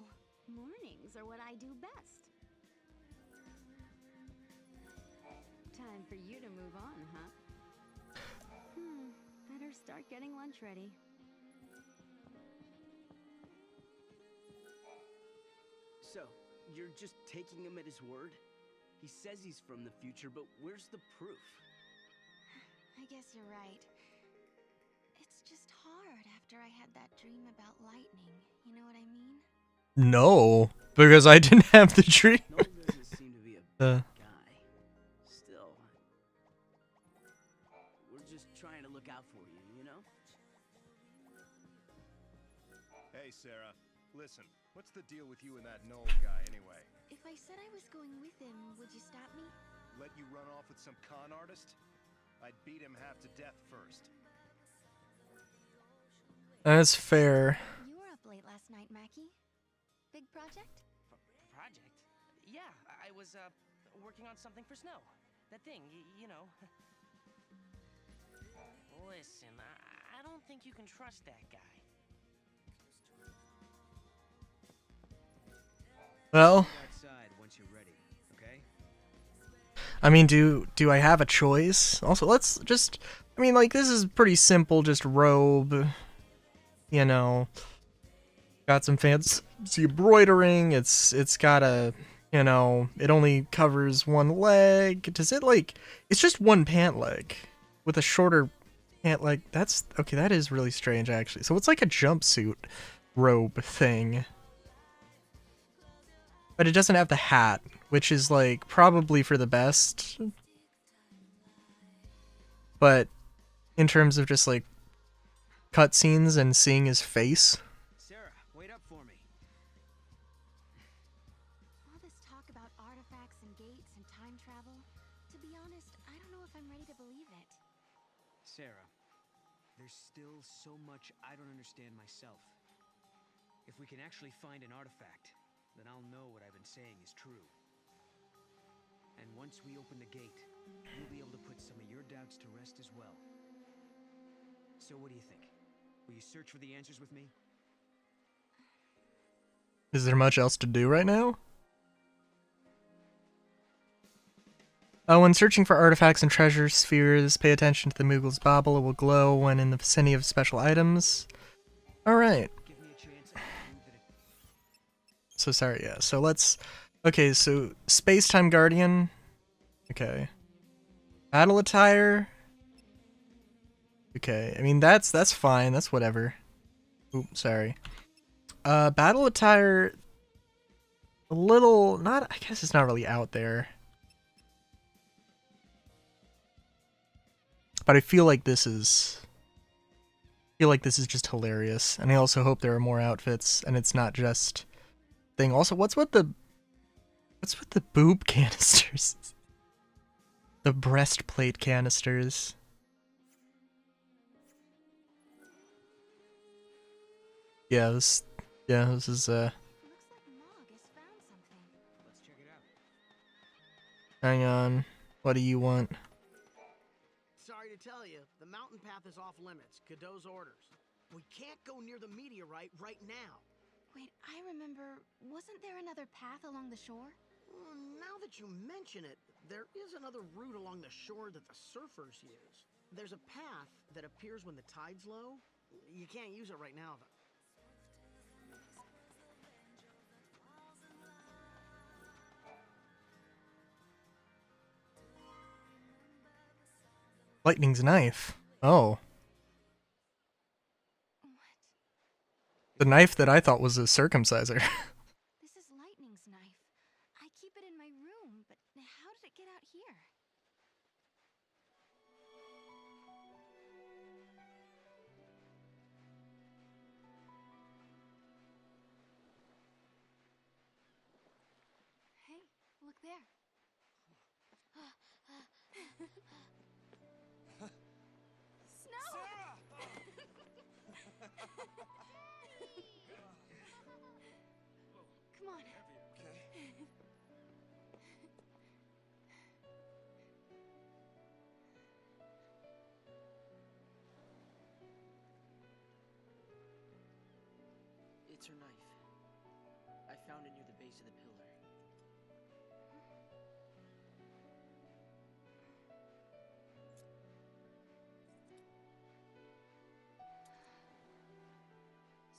Mornings are what I do best. Time for you to move on, huh? Better start getting lunch ready. So, you're just taking him at his word? He says he's from the future, but where's the proof? I guess you're right. It's just hard after I had that dream about lightning. You know what I mean? No, because I didn't have the dream. Noel doesn't seem to be a bad guy. Still, we're just trying to look out for you, you know? Hey, Sarah. Listen, what's the deal with you and that Noel guy, anyway? If I said I was going with him, would you stop me? Let you run off with some con artist? I'd beat him half to death first. That's fair. You were up late last night, Mackie. Big project? Project? Yeah, I was, working on something for Snow. That thing, you know. Listen, I don't think you can trust that guy. Well, Outside once you're ready, okay? I mean, do I have a choice? Also, let's just, I mean, like, this is pretty simple, just robe, you know, got some fancy embroidering, it's got a, you know, it only covers one leg, does it, like, it's just one pant leg, with a shorter pant leg, that's, okay, that is really strange, actually, so it's like a jumpsuit robe thing. But it doesn't have the hat, which is, like, probably for the best. But in terms of just, like, cutscenes and seeing his face. Sarah, wait up for me. All this talk about artifacts and gates and time travel, to be honest, I don't know if I'm ready to believe it. Sarah, there's still so much I don't understand myself. If we can actually find an artifact, then I'll know what I've been saying is true. And once we open the gate, we'll be able to put some of your doubts to rest as well. So what do you think? Will you search for the answers with me? Is there much else to do right now? When searching for artifacts and treasure spheres, pay attention to the Moogle's bauble. It will glow when in the vicinity of special items. Alright. Give me a chance and I'll prove that it... So sorry, yeah. So let's... Okay, so Space-Time Guardian. Okay. Battle attire. Okay, I mean, that's fine. That's whatever. Oop, sorry. Battle attire... A little... Not... I guess it's not really out there. But I feel like this is... just hilarious. And I also hope there are more outfits, and it's not just... thing. Also, what's with the boob canisters? The breastplate canisters. Yeah, this is Looks like Mog has found something. Let's check it out. hang on. What do you want? Sorry to tell you, the mountain path is off limits. Cadeau's orders. We can't go near the meteorite right now. Wait, I remember, wasn't there another path along the shore? Now that you mention it, there is another route along the shore that the surfers use. There's a path that appears when the tide's low. You can't use it right now, though. Lightning's knife. Oh. What? The knife that I thought was a circumciser. This is Lightning's knife. I keep it in my room, but how did it get out here? Hey, look there. Snow! Come on. It's her knife. I found it near the base of the pillar.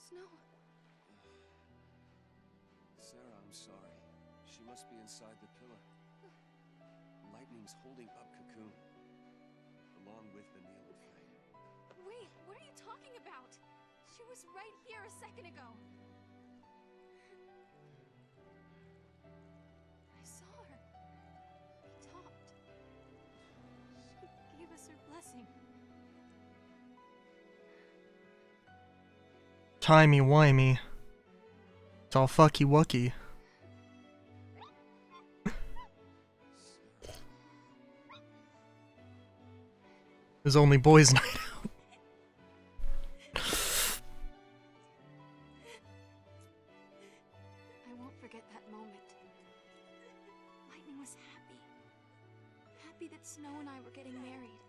Snow. Sarah, I'm sorry. She must be inside the pillar. Lightning's holding up Cocoon, along with Vanille and Faye. Wait, what are you talking about? She was right here a second ago. I saw her. We talked. She gave us her blessing. Timey-wimey. It's all fucky-wucky. There's only boys' night out. I won't forget that moment. Lightning was happy. Happy that Snow and I were getting married.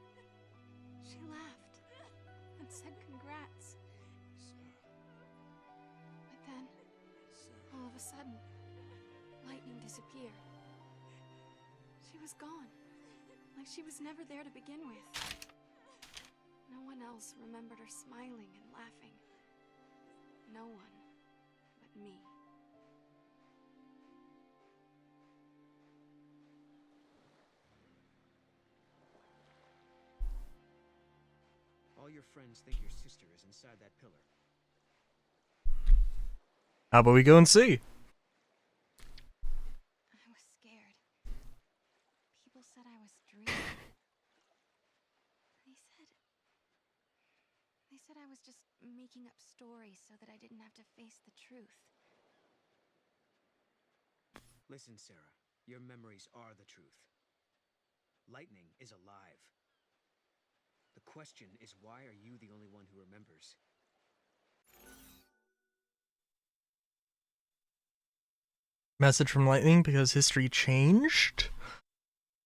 She laughed and said congrats. But then, all of a sudden, Lightning disappeared. She was gone. Like she was never there to begin with. No one else remembered her smiling and laughing. No one but me. All your friends think your sister is inside that pillar. How about we go and see? I was scared. People said I was dreaming. They said I was just making up stories so that I didn't have to face the truth. Listen, Sarah, your memories are the truth. Lightning is alive. The question is, why are you the only one who remembers? Message from Lightning because history changed?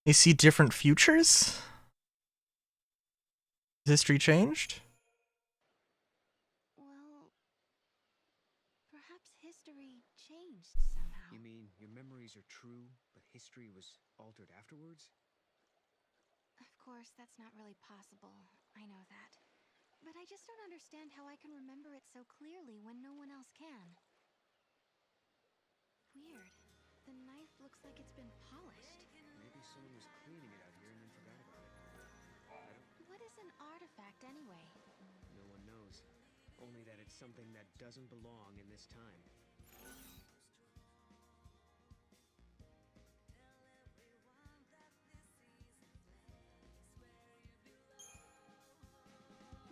They see different futures? History changed? Well, perhaps history changed somehow. You mean your memories are true, but history was altered afterwards? Of course, that's not really possible. I know that. But I just don't understand how I can remember it so clearly when no one else can. Weird. The knife looks like it's been polished. Maybe someone was cleaning it out here and then forgot about it. What is an artifact anyway? No one knows. Only that it's something that doesn't belong in this time.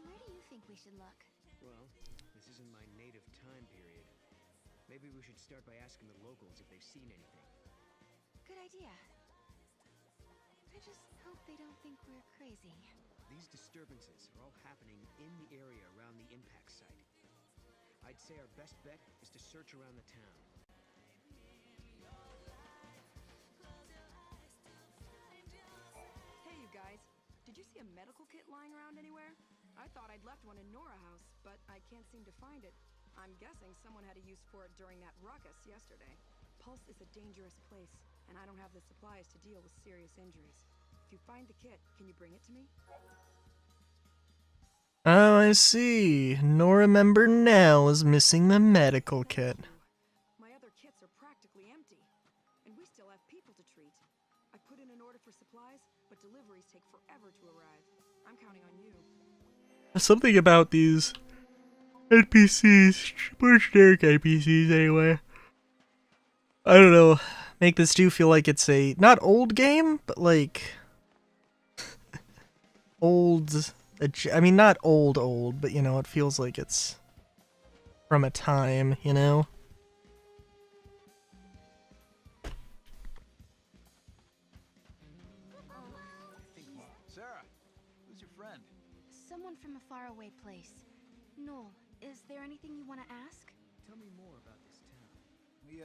Where do you think we should look? Well, this isn't my native time period. Maybe we should start by asking the locals if they've seen anything. Good idea. I just hope they don't think we're crazy. These disturbances are all happening in the area around the impact site. I'd say our best bet is to search around the town. Hey, you guys. Did you see a medical kit lying around anywhere? I thought I'd left one in Nora House, but I can't seem to find it. I'm guessing someone had a use for it during that ruckus yesterday. Pulse is a dangerous place, and I don't have the supplies to deal with serious injuries. If you find the kit, can you bring it to me? Oh, I see. Nora member now is missing the medical kit. My other kits are practically empty, and we still have people to treat. I put in an order for supplies, but deliveries take forever to arrive. I'm counting on you. Something about these NPCs, more generic NPCs anyway. I don't know, make this do feel like it's a, not old game, but like, old, I mean not old, but you know, it feels like it's from a time, you know? Sarah, who's your friend? Someone from a faraway place. Noel, is there anything you want to ask? Tell me more about this town. We,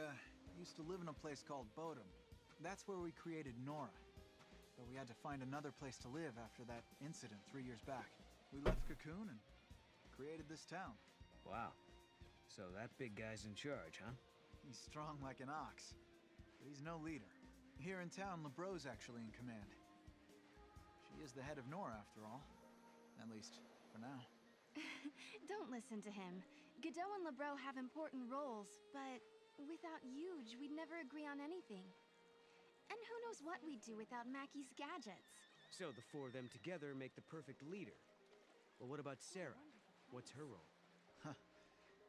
used to live in a place called Bodum. That's where we created Nora. But we had to find another place to live after that incident 3 years back. We left Cocoon and created this town. Wow. So that big guy's in charge, huh? He's strong like an ox, but he's no leader. Here in town, LeBro's actually in command. She is the head of Nora, after all. At least, for now. Don't listen to him. Godot and LeBro have important roles, but without you, village, we'd never agree on anything. And who knows what we'd do without Mackie's gadgets. So the four of them together make the perfect leader. Well, what about Sarah? What's her role?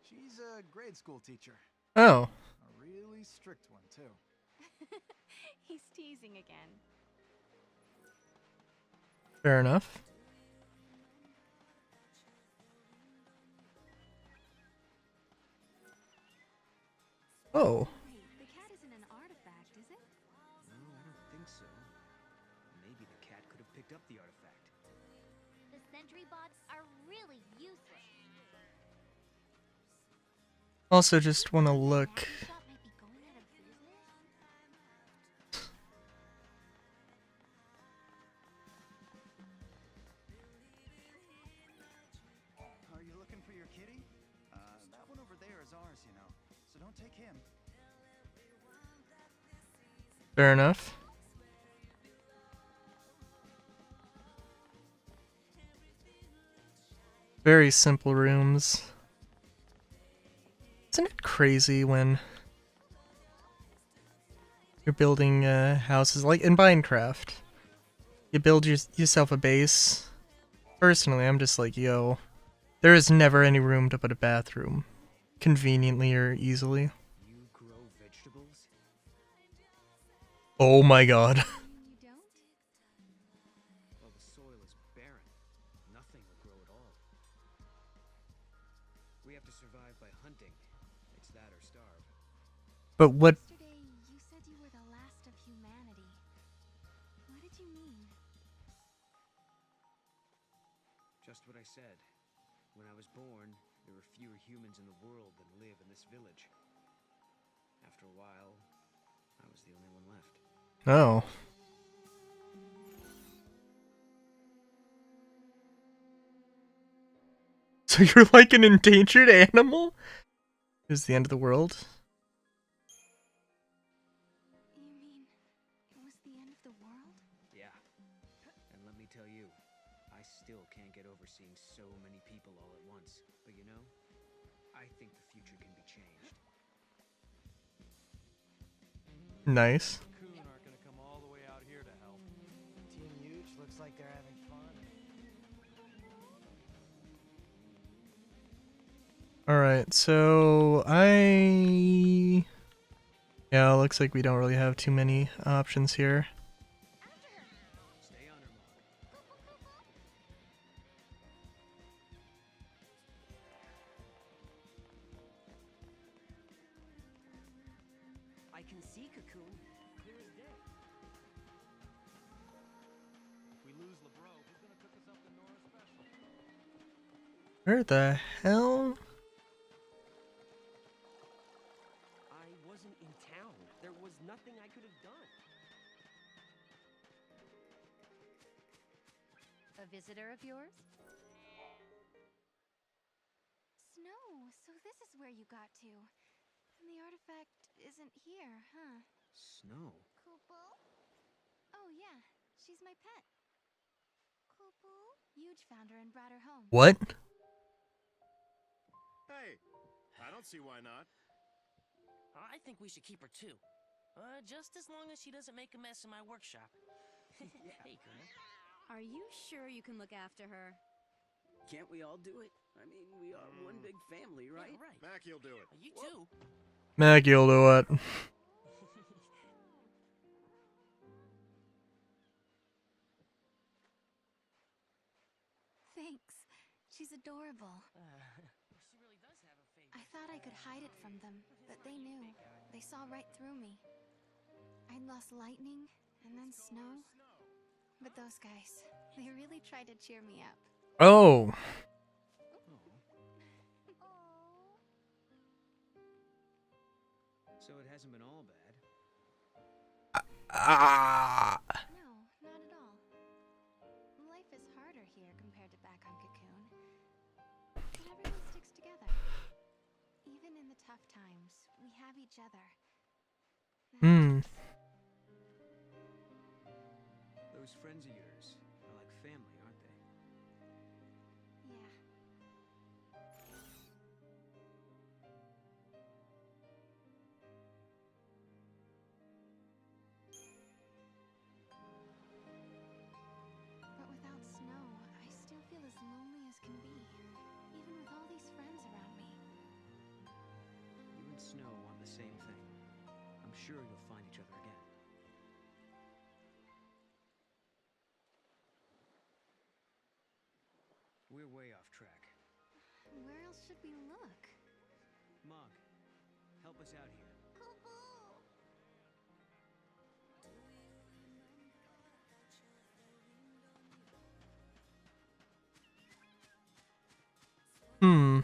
She's a grade school teacher. Oh, A really strict one, too. He's teasing again. fair enough. Oh, Wait, the cat isn't an artifact, is it? No, I don't think so. Maybe the cat could have picked up the artifact. The sentry bots are really useless. also just want to look. That shop might be going out of business. Are you looking for your kitty? That one over there is ours, you know. So don't take him. Fair enough. Very simple rooms. Isn't it crazy when you're building houses like in Minecraft? You build yourself a base. Personally, I'm just like, yo, there is never any room to put a bathroom conveniently or easily. You grow vegetables? Oh my god. You don't? Well, the soil is barren. Nothing will grow at all. We have to survive by hunting. It's that or starve. But what? Yesterday, you said you were the last of humanity. What did you mean? Just what I said. When I was born, there were fewer humans in the world than live in this village. After a while, I was the only one left. Oh. So you're like an endangered animal? Is the end of the world? You mean it was the end of the world? Yeah. And let me tell you, I still can't get over seeing so many people all at once. But you know, I think the future can be changed. Nice. Coon aren't gonna come all the way out here to help. Team Huge looks like they're having fun. Alright, so yeah, looks like we don't really have too many options here. Stay on her, Mog. I can see Cocoon. Clear as day. If we lose LeBro, who's gonna cook us up the Nora special? Where the hell? I wasn't in town. There was nothing I could have done. A visitor of yours? Snow, so this is where you got to. And the artifact isn't here, huh? Snow. Kupo? Oh yeah, she's my pet. Kupo? Huge found her and brought her home. What? Hey, I don't see why not. I think we should keep her too. Just as long as she doesn't make a mess in my workshop. Hey, girl. Are you sure you can look after her? Can't we all do it? I mean, we are one big family, right? Yeah, right. Mackie'll do it. You too. Maggie'll do it. Thanks. She's adorable. She really does have a favorite. I thought I could hide it from them, but they knew. They saw right through me. I'd lost lightning, and then snow. But those guys, they really tried to cheer me up. Oh. So it hasn't been all bad. Ah. No, not at all. Life is harder here compared to back on Cocoon. But everyone sticks together. Even in the tough times, we have each other. Hmm. Those friends of yours are like family, aren't they? Yeah. sure you'll find each other again. We're way off track. Where else should we look? Mog, help us out here. Hmm.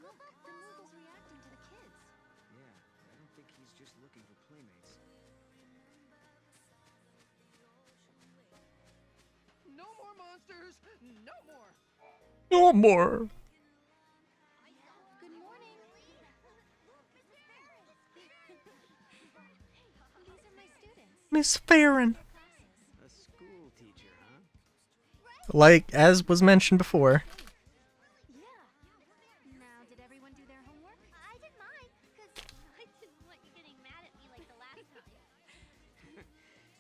Look, the Moogle's reacting to the kids. Yeah, I don't think he's just looking for playmates. No more monsters! No more! No more. Good morning. These are my students. Miss Farron. A school teacher, huh? Like, as was mentioned before. Yeah. Now, did everyone do their homework? I did mine, because I didn't want you getting mad at me like the last time.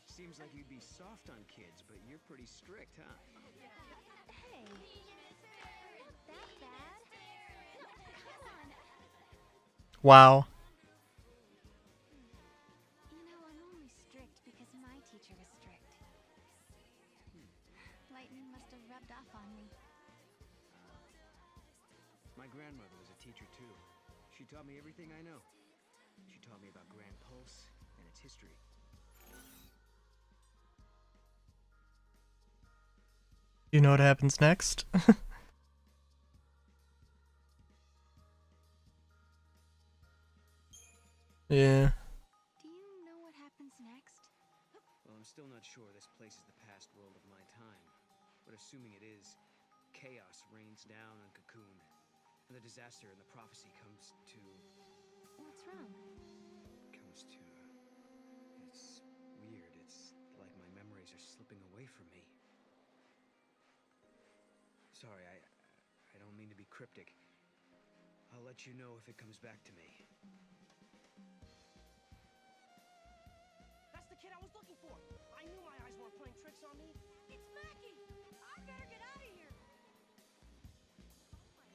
Seems like you'd be soft on kids, but you're pretty strict, huh? Hey. Not that bad. Come on. Wow. You know, I'm only strict because my teacher was strict. Lightning must have rubbed off on me. My grandmother was a teacher, too. She taught me everything I know. She taught me about Grand Pulse and its history. You know what happens next? Yeah. Do you know what happens next? Well, I'm still not sure this place is the past world of my time. But assuming it is, chaos rains down on Cocoon. And the disaster in the prophecy comes to... What's wrong? It's weird. It's like my memories are slipping away from me. Sorry, I don't mean to be cryptic. I'll let you know if it comes back to me. That's the kid I was looking for! I knew my eyes weren't playing tricks on me! It's Mackie! I better get out of here!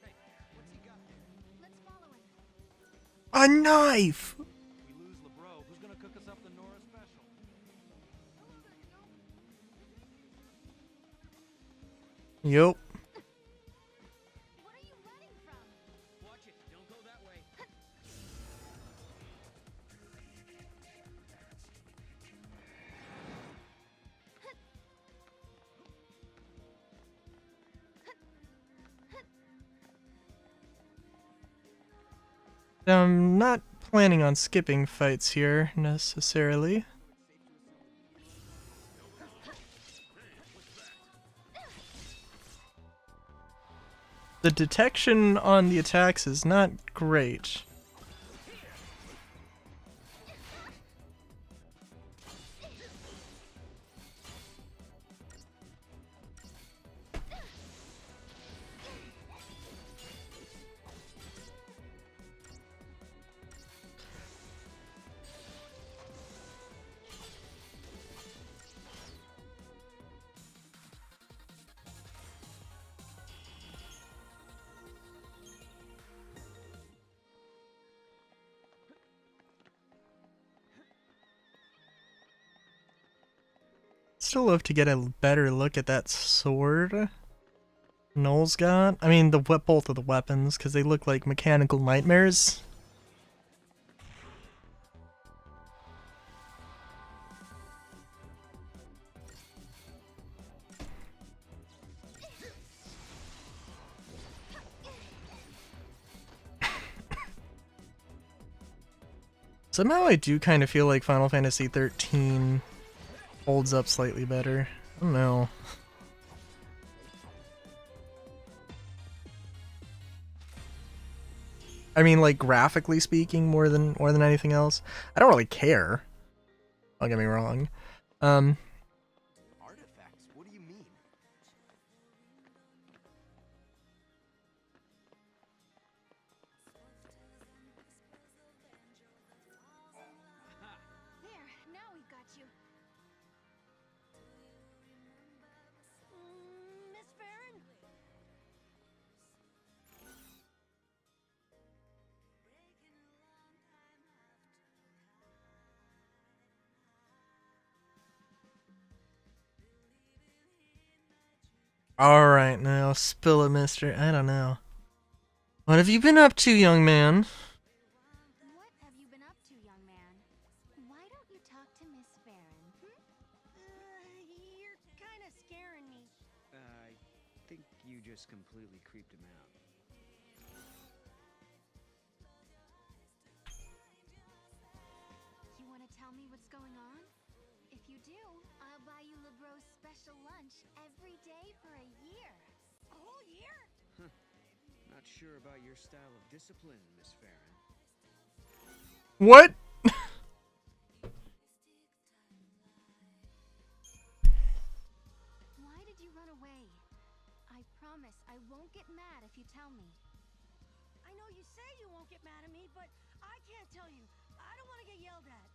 Hey, what's he got there? Let's follow him. A knife! We lose LeBro. Who's gonna cook us up the Nora special? Yup. What are you running from? Watch it, don't go that way. I'm not planning on skipping fights here, necessarily. The detection on the attacks is not great. Still love to get a better look at that sword Noel's got. I mean, both of the weapons, because they look like mechanical nightmares. Somehow I do kind of feel like Final Fantasy XIII holds up slightly better. I don't know. I mean, like, graphically speaking, more than anything else. I don't really care. Don't get me wrong. Artifacts? What do you mean? There, now we've got you. Miss Farron? Alright, now, spill it, mister. I don't know. What have you been up to, young man? What have you been up to, young man? Why don't you talk to Miss Farron, You're kind of scaring me. I think you just completely creeped him out. You want to tell me what's going on? If you do, I'll buy you LeBro's special lunch every day for a year. A whole year? Not sure about your style of discipline, Miss Farron. What? Why did you run away? I promise I won't get mad if you tell me. I know you say you won't get mad at me, but I can't tell you. I don't want to get yelled at.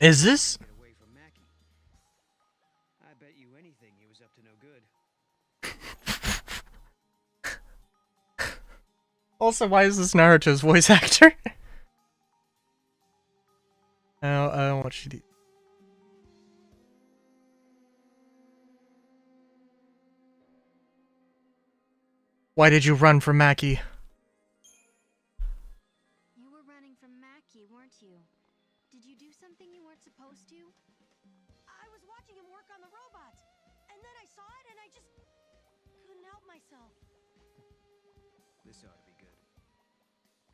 Is this? Get away from Mackie. I bet you anything he was up to no good. Also, why is this Naruto's voice actor? I don't want you to. Why did you run from Mackie? You were running from Mackie, weren't you? Did you do something you weren't supposed to? I was watching him work on the robots, and then I saw it and I just couldn't help myself. This ought to be good.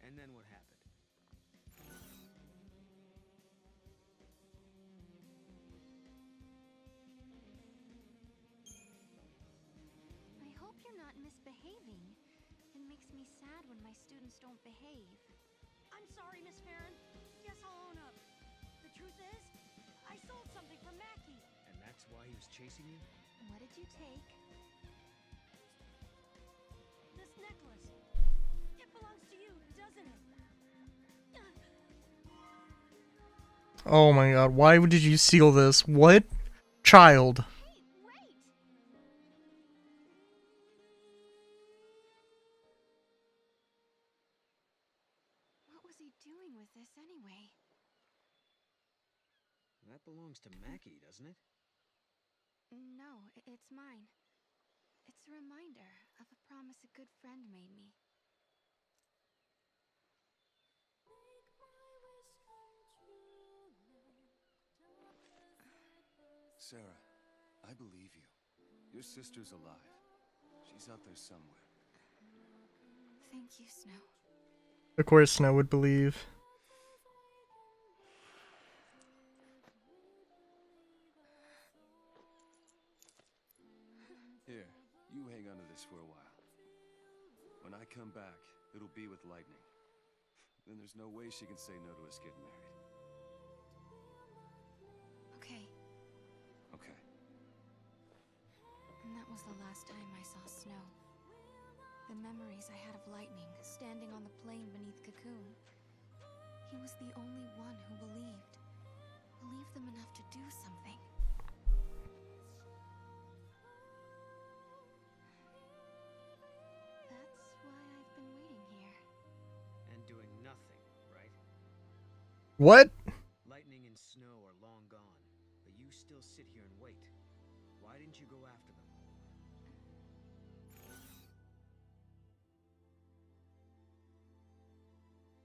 And then what happened? I hope you're not misbehaving. It makes me sad when my students don't behave. I'm sorry, Miss Farron. Guess I'll own up. The truth is, I sold something for Mackie. And that's why he was chasing you? What did you take? This necklace. It belongs to you, doesn't it? Oh my god, why did you steal this? What child? Hey, wait! What was he doing with this anyway? That belongs to Mackie, doesn't it? No, it's mine. It's a reminder of a promise a good friend made me. Sarah, I believe you. Your sister's alive. She's out there somewhere. Thank you, Snow. Of course, Snow would believe. Here, you hang on to this for a while. When I come back, it'll be with Lightning. Then there's no way she can say no to us getting married. Okay. Okay. And that was the last time I saw Snow. The memories I had of Lightning standing on the plain beneath Cocoon. He was the only one who believed. Believed them enough to do something. That's why I've been waiting here. And doing nothing, right? What? Lightning and Snow are long gone, but you still sit here and wait. Why didn't you go after them?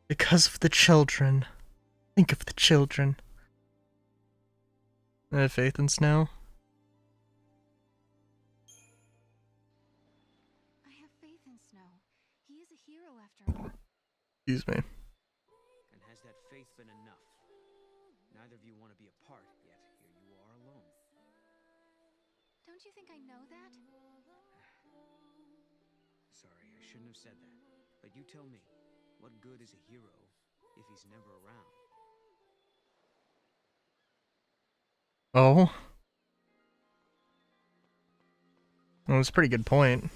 Because of the children. Think of the children. I have faith in Snow. I have faith in Snow. He is a hero after all. Excuse me. And has that faith been enough? Neither of you want to be apart, yet here you are alone. Don't you think I know that? Sorry, I shouldn't have said that. But you tell me, what good is a hero if he's never around? Oh? Well, that's a pretty good point.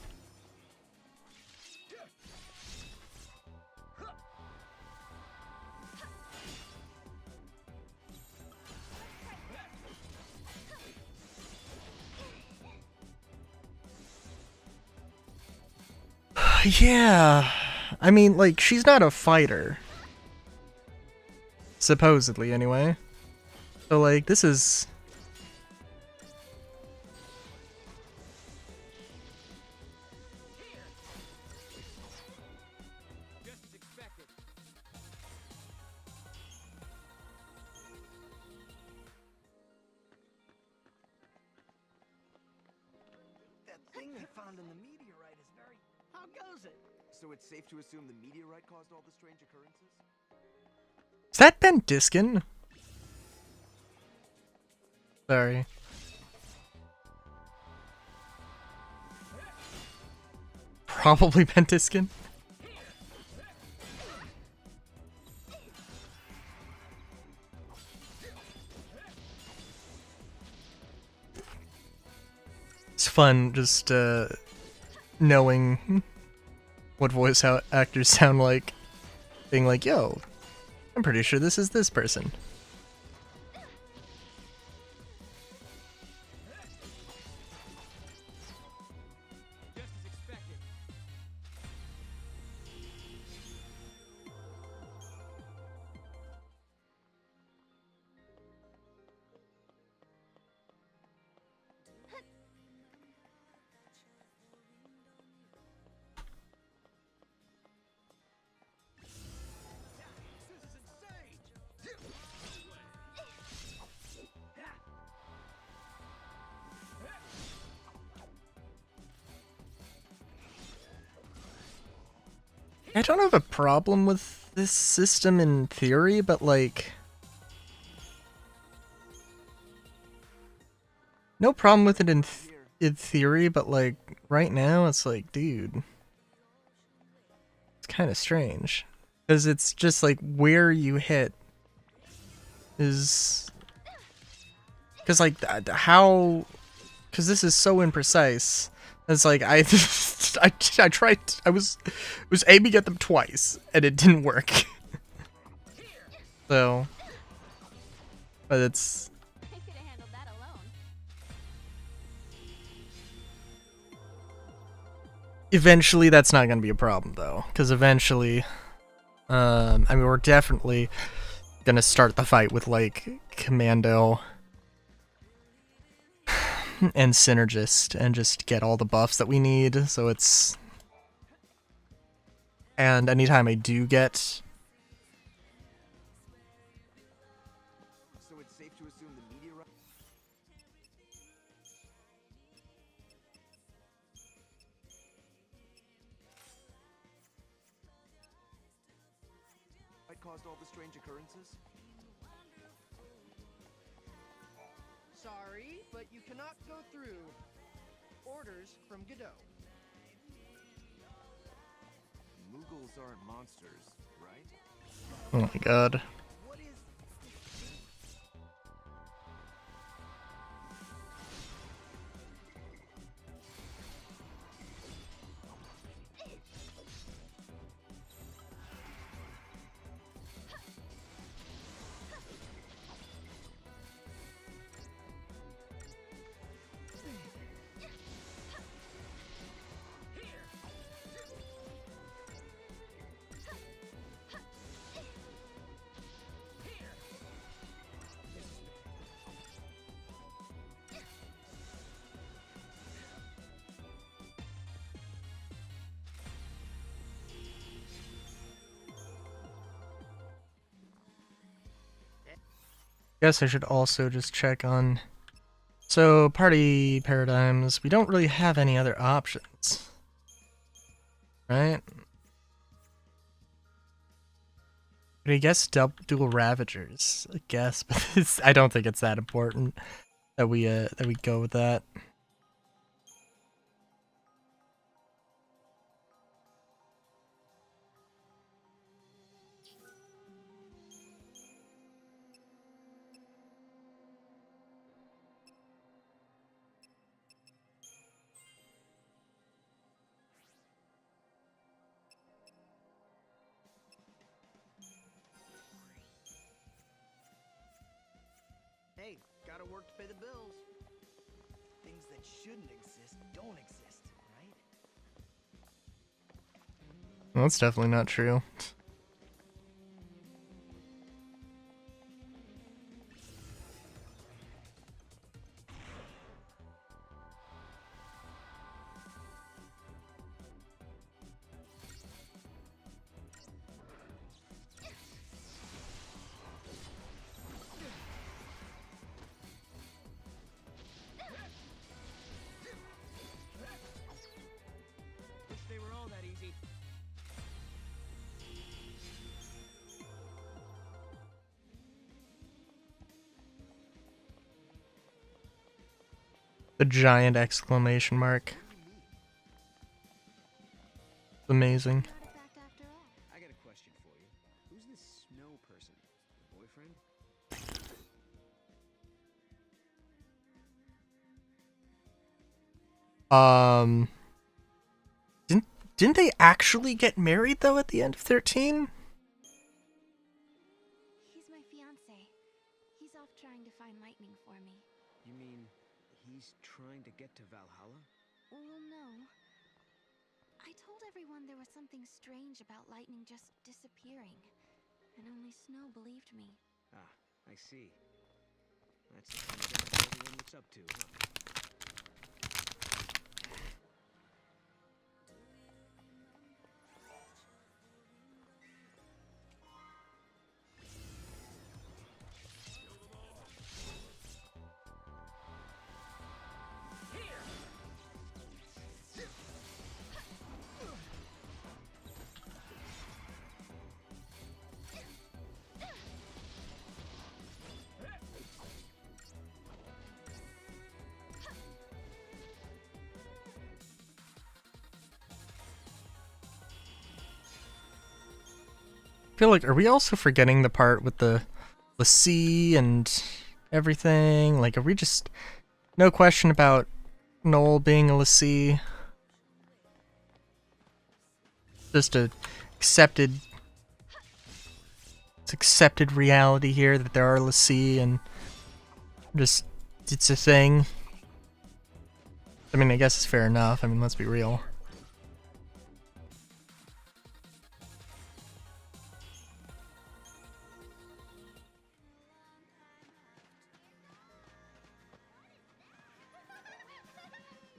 Yeah. I mean, like, she's not a fighter. Supposedly, anyway. So, like, this is... thing they found in the meteorite is very... How goes it? So it's safe to assume the meteorite caused all the strange occurrences? Is that Ben Diskin? Sorry. Probably Ben Diskin. It's fun just knowing what voice actors sound like, being like, yo, I'm pretty sure this is this person. Just as expected. I don't have a problem with this system in theory, but like... No problem with it in theory, but like, right now it's like, dude... It's kind of strange. Because it's just like, where you hit is... Because like, how... Because this is so imprecise. It's like, I tried, I was aiming at them twice, and it didn't work. So... But it's... I could have handled that alone. Eventually, that's not going to be a problem, though. Because eventually... I mean, we're definitely going to start the fight with, like, Commando... and Synergist, and just get all the buffs that we need, so it's... And anytime I do get... So it's safe to assume the meteorite caused all the strange occurrences? Sorry, but you cannot go through. Orders from Godot. Moogles aren't monsters, right? Oh my god. Guess I should also just check on... So, party paradigms, we don't really have any other options. Right? I guess dual Ravagers, I guess, but I don't think it's that important that we go with that. Hey, gotta work to pay the bills. Things that shouldn't exist don't exist, right? Well, that's definitely not true. The giant exclamation mark. Amazing. I got a question for you. Who's this snow person? Boyfriend? Didn't they actually get married though at the end of 13? He's my fiance. He's off trying to find lightning for me. You mean he's trying to get to Valhalla? Well, no. I told everyone there was something strange about lightning just disappearing, and only Snow believed me. Ah, I see. That's the kind of guy everyone looks up to, huh? I feel like, are we also forgetting the part with the sea and everything? Like, are we just... No question about Noel being a Lassie. Just a accepted... It's accepted reality here that there are Lassie and... Just... It's a thing. I mean, I guess it's fair enough. I mean, let's be real.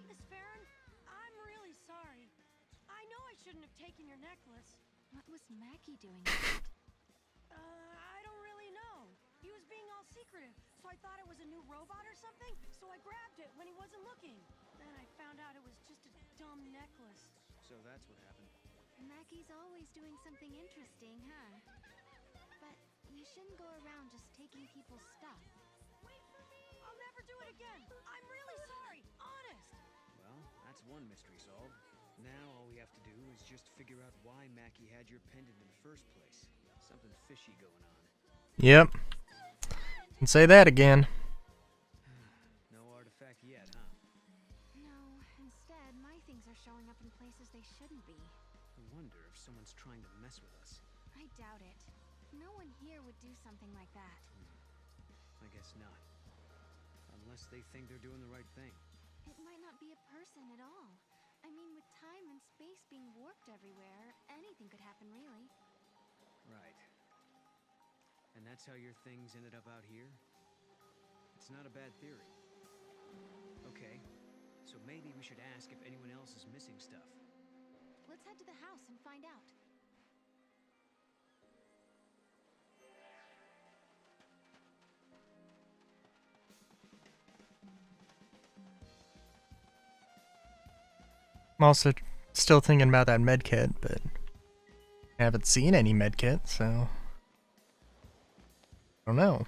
Miss Farron, I'm really sorry. I know I shouldn't have taken your necklace. What was Mackie doing? I don't really know. He was being all secretive, so I thought it was a new robot or something, so I grabbed it when he wasn't looking. Then I found out it was just a dumb necklace. So that's what happened. Mackie's always doing something interesting, huh? But you shouldn't go around just taking people's stuff. Wait for me! I'll never do it again! I'm really sorry! Honest! Well, that's one mystery solved. Now all we have to do is just figure out why Mackie had your pendant in the first place. Something fishy going on. Yep. And say that again. No artifact yet, huh? No, instead, my things are showing up in places they shouldn't be. I wonder if someone's trying to mess with us. I doubt it. No one here would do something like that. I guess not. Unless they think they're doing the right thing. It might not be a person at all. I mean, with time and space being warped everywhere, anything could happen, really. Right. And that's how your things ended up out here? It's not a bad theory. Okay, so maybe we should ask if anyone else is missing stuff. Let's head to the house and find out. I'm also still thinking about that medkit, but I haven't seen any medkit, so I don't know.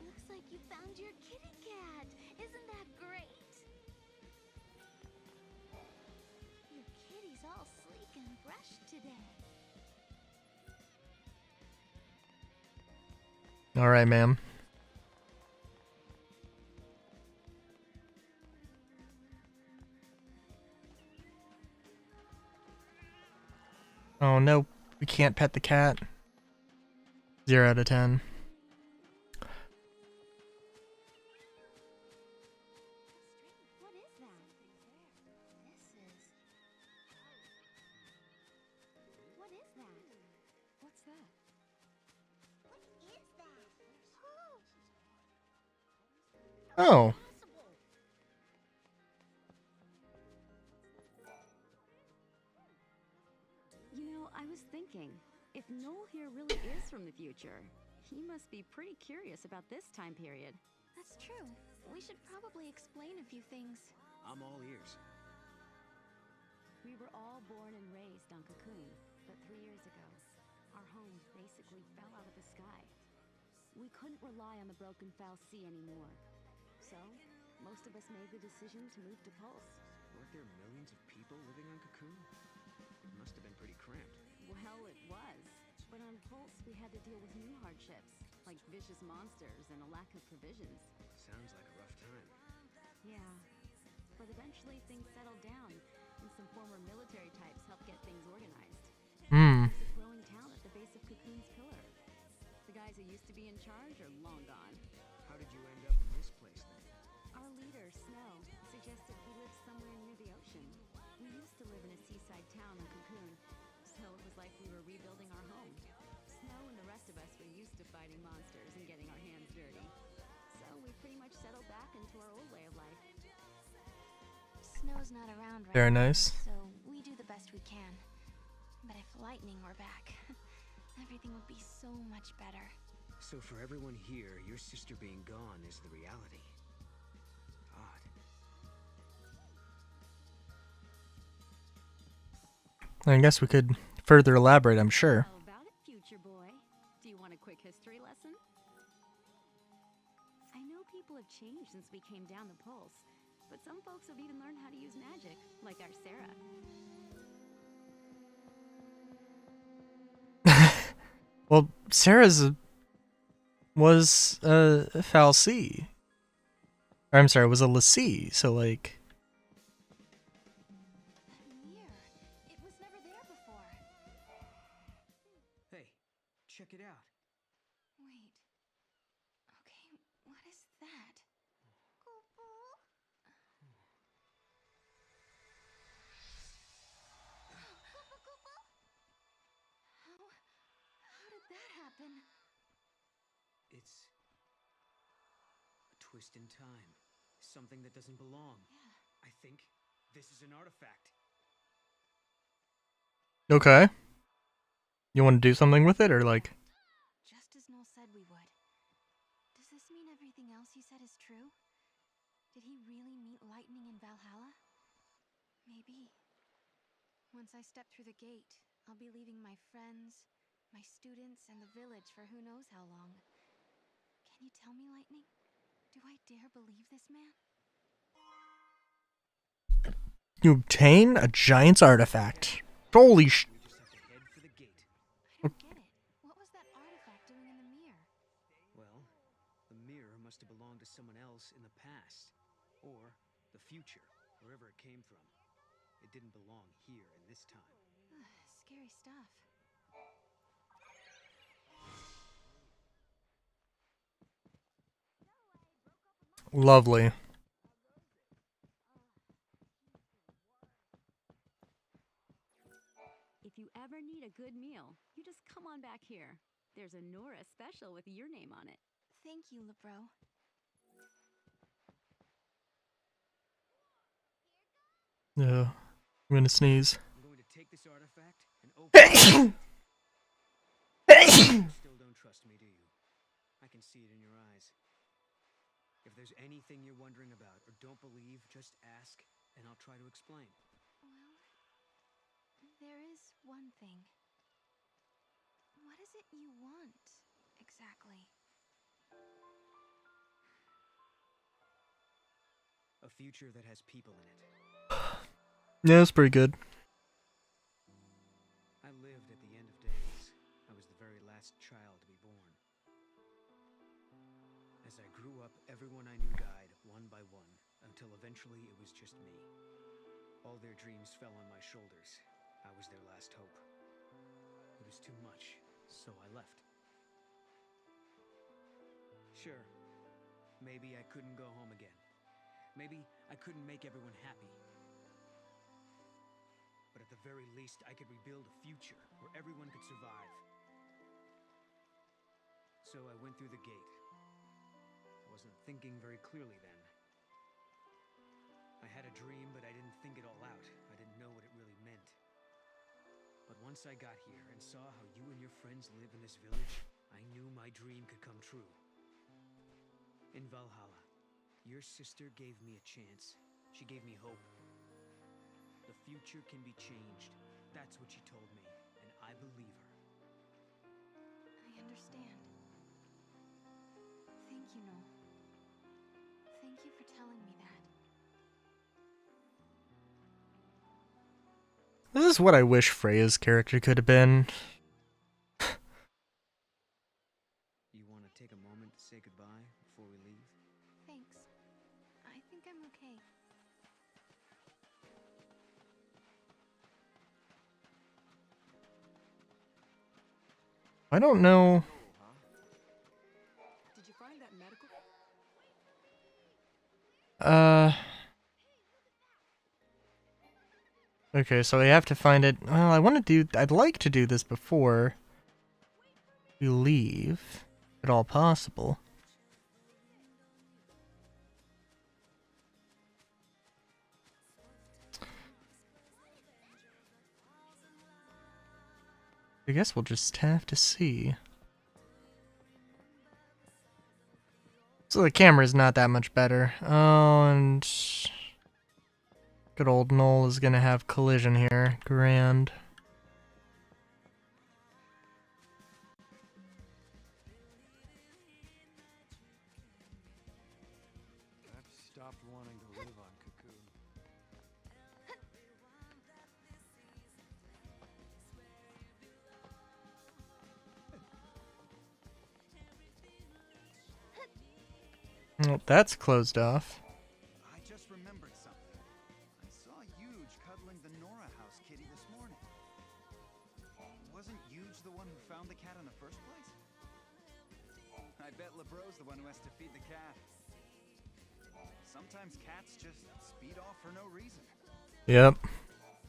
Looks like you found your kitty cat. Isn't that great? Your kitty's all sleek and brushed today. All right, ma'am. Oh no, we can't pet the cat. 0 out of 10. What is that? This is... What is that? What's that? What is that? Oh. You know, I was thinking, if Noel here really is from the future, he must be pretty curious about this time period. That's true. We should probably explain a few things. I'm all ears. We were all born and raised on Cocoon. But 3 years ago, our home basically fell out of the sky. We couldn't rely on the broken Foul Sea anymore. So, most of us made the decision to move to Pulse. Weren't there millions of people living on Cocoon? It must have been pretty cramped. Well, it was. But on Pulse, we had to deal with new hardships, like vicious monsters and a lack of provisions. Sounds like a rough time. Yeah. But eventually things settled down, and some former military types helped get things organized. Hmm. There's a growing town at the base of Cocoon's pillar. The guys who used to be in charge are long gone. How did you end up in this place, then? Our leader, Snow, suggested we live somewhere near the ocean. We used to live in a seaside town on Cocoon, so it was like we were rebuilding our home. Snow and the rest of us were used to fighting monsters and getting our hands dirty. So we pretty much settled back into our old way of life. Snow's not around right Very now, nice. so we do the best we can. But if Lightning were back, everything would be so much better. So for everyone here, your sister being gone is the reality. Odd. I guess we could further elaborate, I'm sure. How about it, future boy? Do you want a quick history lesson? I know people have changed since we came down the Pulse, but some folks have even learned how to use magic, like our Sarah. Well, Sarah's was a Foul Sea. Or, I'm sorry, was a Lassie, so like... It was never there before. Hey, check it out. Wait. Okay, what is that? How did that happen? It's a twist in time. Something that doesn't belong. Yeah. I think this is an artifact. Okay. You want to do something with it, or like... Just as Noel said we would. Does this mean everything else you said is true? Did he really meet Lightning in Valhalla? Maybe. Once I step through the gate, I'll be leaving my friends, my students, and the village for who knows how long. Can you tell me, Lightning? Do I dare believe this man? You obtain a giant's artifact. Holy sh... We just have to head for the gate. I don't get it. What was that artifact doing in the mirror? Well, the mirror must have belonged to someone else in the past. Or the future, wherever it came from. It didn't belong here in this time. Scary stuff. Lovely. If you ever need a good meal, you just come on back here. There's a Nora special with your name on it. Thank you, Lebro. I'm gonna sneeze. I'm going to take this artifact and open it. Still don't trust me, do you? I can see it in your eyes. If there's anything you're wondering about or don't believe, just ask, and I'll try to explain. Well, there is one thing. What is it you want, exactly? A future that has people in it. Yeah, that's pretty good. I lived at the end of days. I was the very last child to be born. As I grew up, everyone I knew died, one by one, until eventually it was just me. All their dreams fell on my shoulders. I was their last hope. It was too much, so I left. Sure, maybe I couldn't go home again. Maybe I couldn't make everyone happy. But at the very least, I could rebuild a future where everyone could survive. So I went through the gate. I wasn't thinking very clearly then. I had a dream, but I didn't think it all out. I didn't know what it really meant. But once I got here and saw how you and your friends live in this village, I knew my dream could come true. In Valhalla, your sister gave me a chance. She gave me hope. The future can be changed. That's what she told me, and I believe her. I understand. Thank you, Noel. Thank you for telling me that. This is what I wish Freya's character could have been. You want to take a moment to say goodbye before we leave? Thanks. I think I'm okay. I don't know. Did you find that medical? Okay, so I have to find it. Well, I'd like to do this before we leave, if at all possible. I guess we'll just have to see. So the camera's not that much better. Oh, and good old Noel is gonna have collision here. Grand. I've stopped wanting to live on Cocoon. Oh, that's closed off. I just remembered something. I saw Huge cuddling the Nora house kitty this morning. Wasn't Huge the one who found the cat in the first place? I bet LeBro's the one who has to feed the cat. Sometimes cats just speed off for no reason. Yep.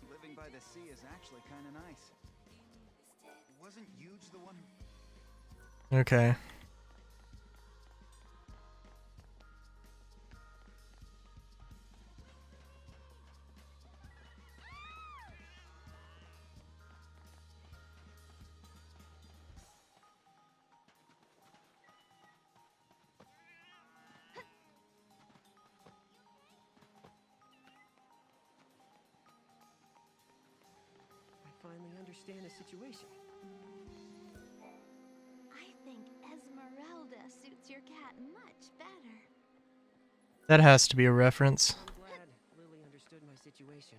Living by the sea is actually kind of nice. Wasn't Huge the one who... Okay. I finally understand the situation. I think Esmeralda suits your cat much better. That has to be a reference. I'm glad Lily understood my situation.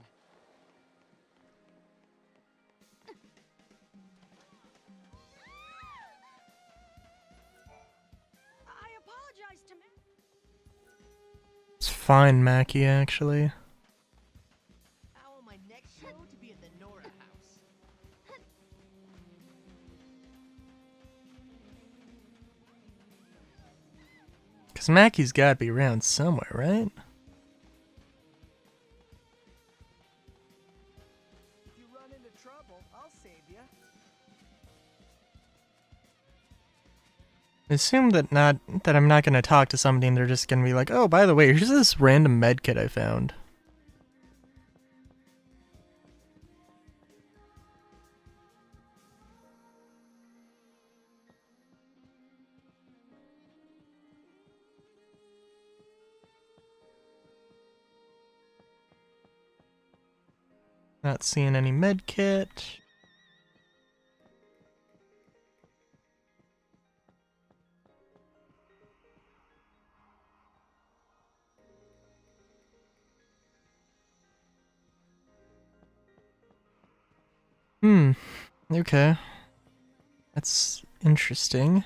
I apologize to me. It's fine, Mackie, actually. I want my next show to be at the Nora house. Because Mackie's got to be around somewhere, right? If you run into trouble, I'll save you. Assume that I'm not going to talk to somebody and they're just going to be like, oh, by the way, here's this random med kit I found. Not seeing any med kit. Okay. That's interesting.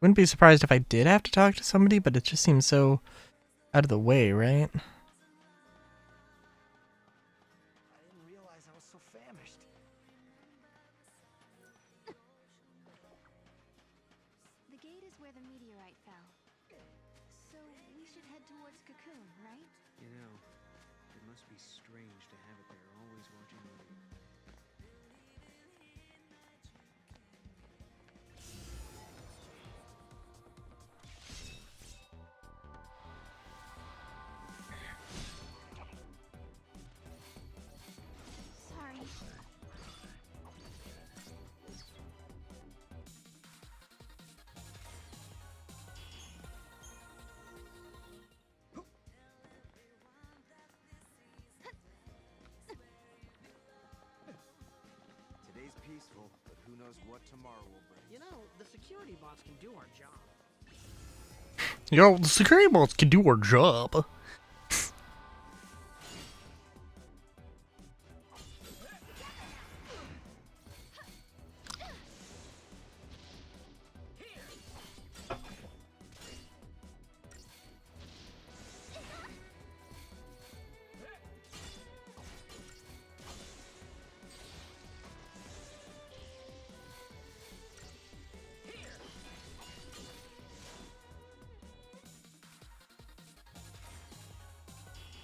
Wouldn't be surprised if I did have to talk to somebody, but it just seems so out of the way, right? I didn't realize I was so famished. The gate is where the meteorite fell. So we should head towards Cocoon, right? You know, it must be strange to have it there, always watching over you. Sorry. peaceful, but who knows what tomorrow will bring. You know, the security bots can do our job. Yo, the security bots can do our job.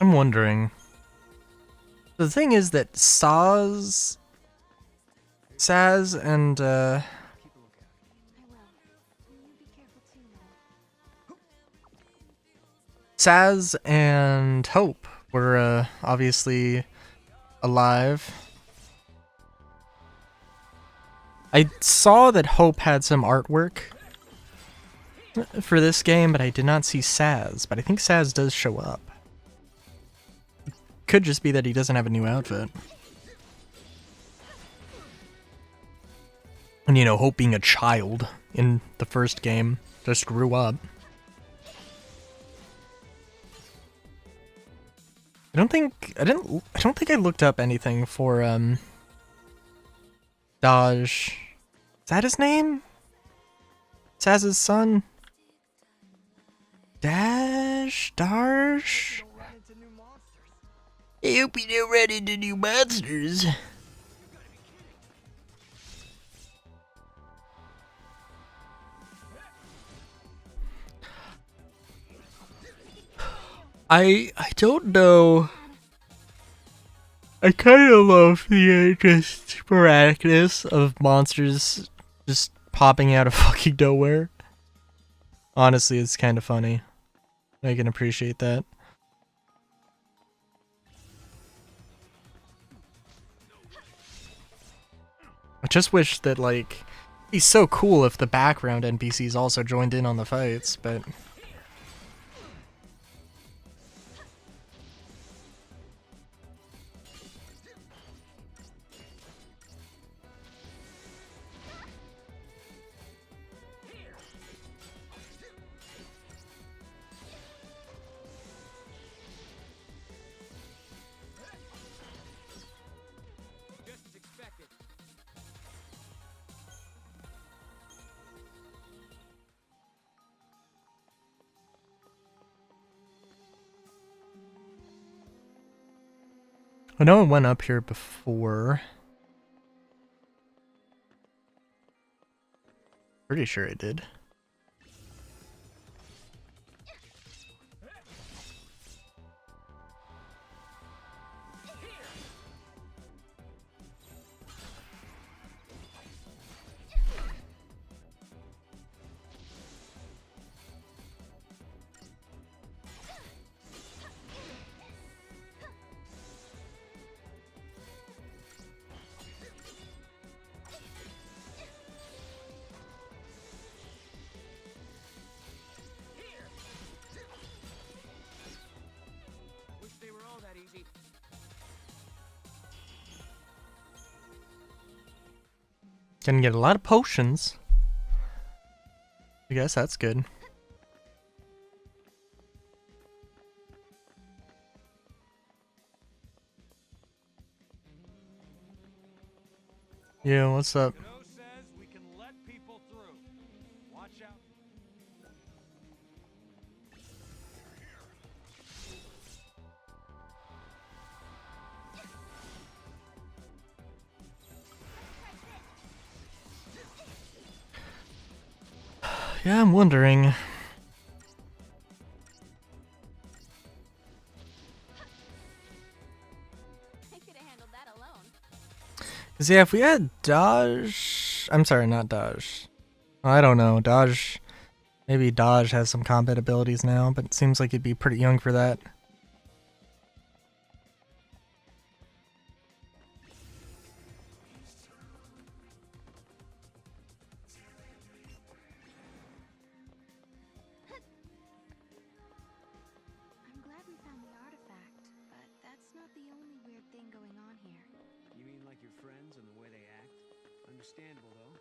I'm wondering. The thing is that Saz and Saz and Hope were obviously alive. I saw that Hope had some artwork for this game, but I did not see Saz. But I think Saz does show up. Could just be that he doesn't have a new outfit. And you know, Hope being a child in the first game just grew up. I don't think I looked up anything for Daj. Is that his name? Saz's son? Darsh? I hope you don't run into new monsters. I don't know. I kind of love the just sporadicness of monsters just popping out of fucking nowhere. Honestly, it's kind of funny. I can appreciate that. I just wish that, like, it'd be so cool if the background NPCs also joined in on the fights, but... I know I went up here before. Pretty sure I did. Can get a lot of potions. I guess that's good. Yeah, what's up? Says we can let people through. Watch out. Yeah, I'm wondering. I could have handled that alone. Cause yeah, if we had Dodge, I'm sorry, not Dodge. I don't know, Dodge. Maybe Dodge has some combat abilities now, but it seems like he'd be pretty young for that. I'm glad we found the artifact, but that's not the only weird thing going on here. You mean like your friends and the way they act? Understandable, though.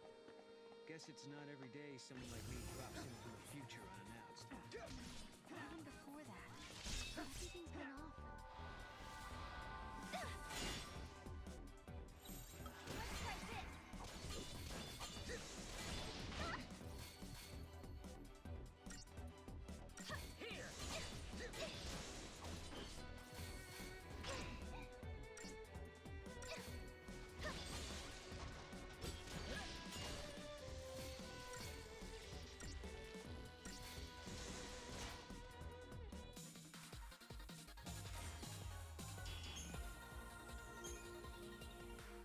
Guess it's not every day someone like me drops in from the future unannounced. Even before that, everything's been off. Let's try this.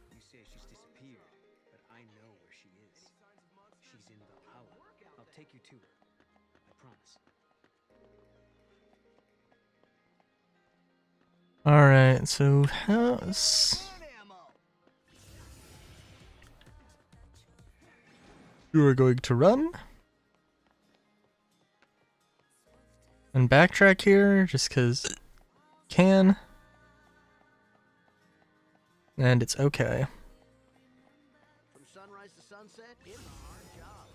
You say she's disappeared, but I know where she is. She's in Valhalla. I'll take you to her. I promise. Alright, so how's... You are going to run? And backtrack here, just cause can. And it's okay. From sunrise to sunset, it's a hard job.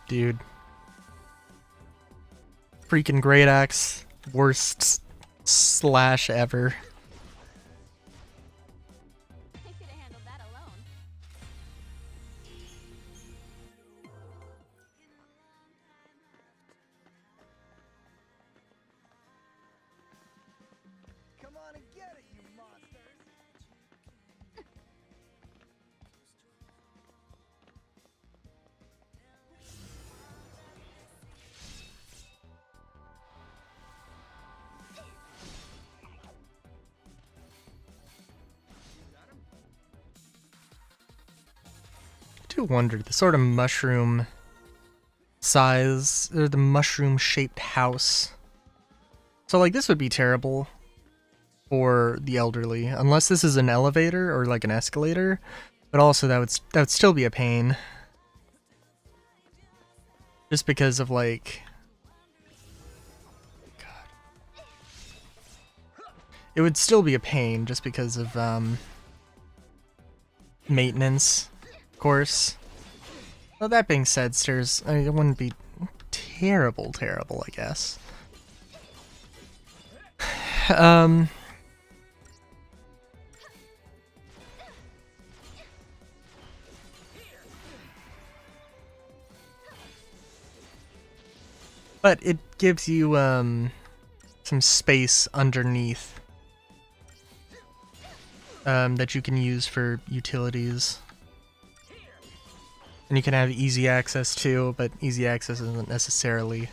Dude. Freaking great axe. Worst slash ever. I could have handled that alone. Come on and get it, you monsters! I do wonder the sort of mushroom size, or the mushroom shaped house. So like this would be terrible for the elderly, unless this is an elevator or like an escalator, but also that would still be a pain. Just because of like, God. It would still be a pain just because of maintenance, of course. Well, that being said, stairs, I mean, it wouldn't be terrible, I guess. But it gives you some space underneath that you can use for utilities. And you can have easy access too, but easy access isn't necessarily...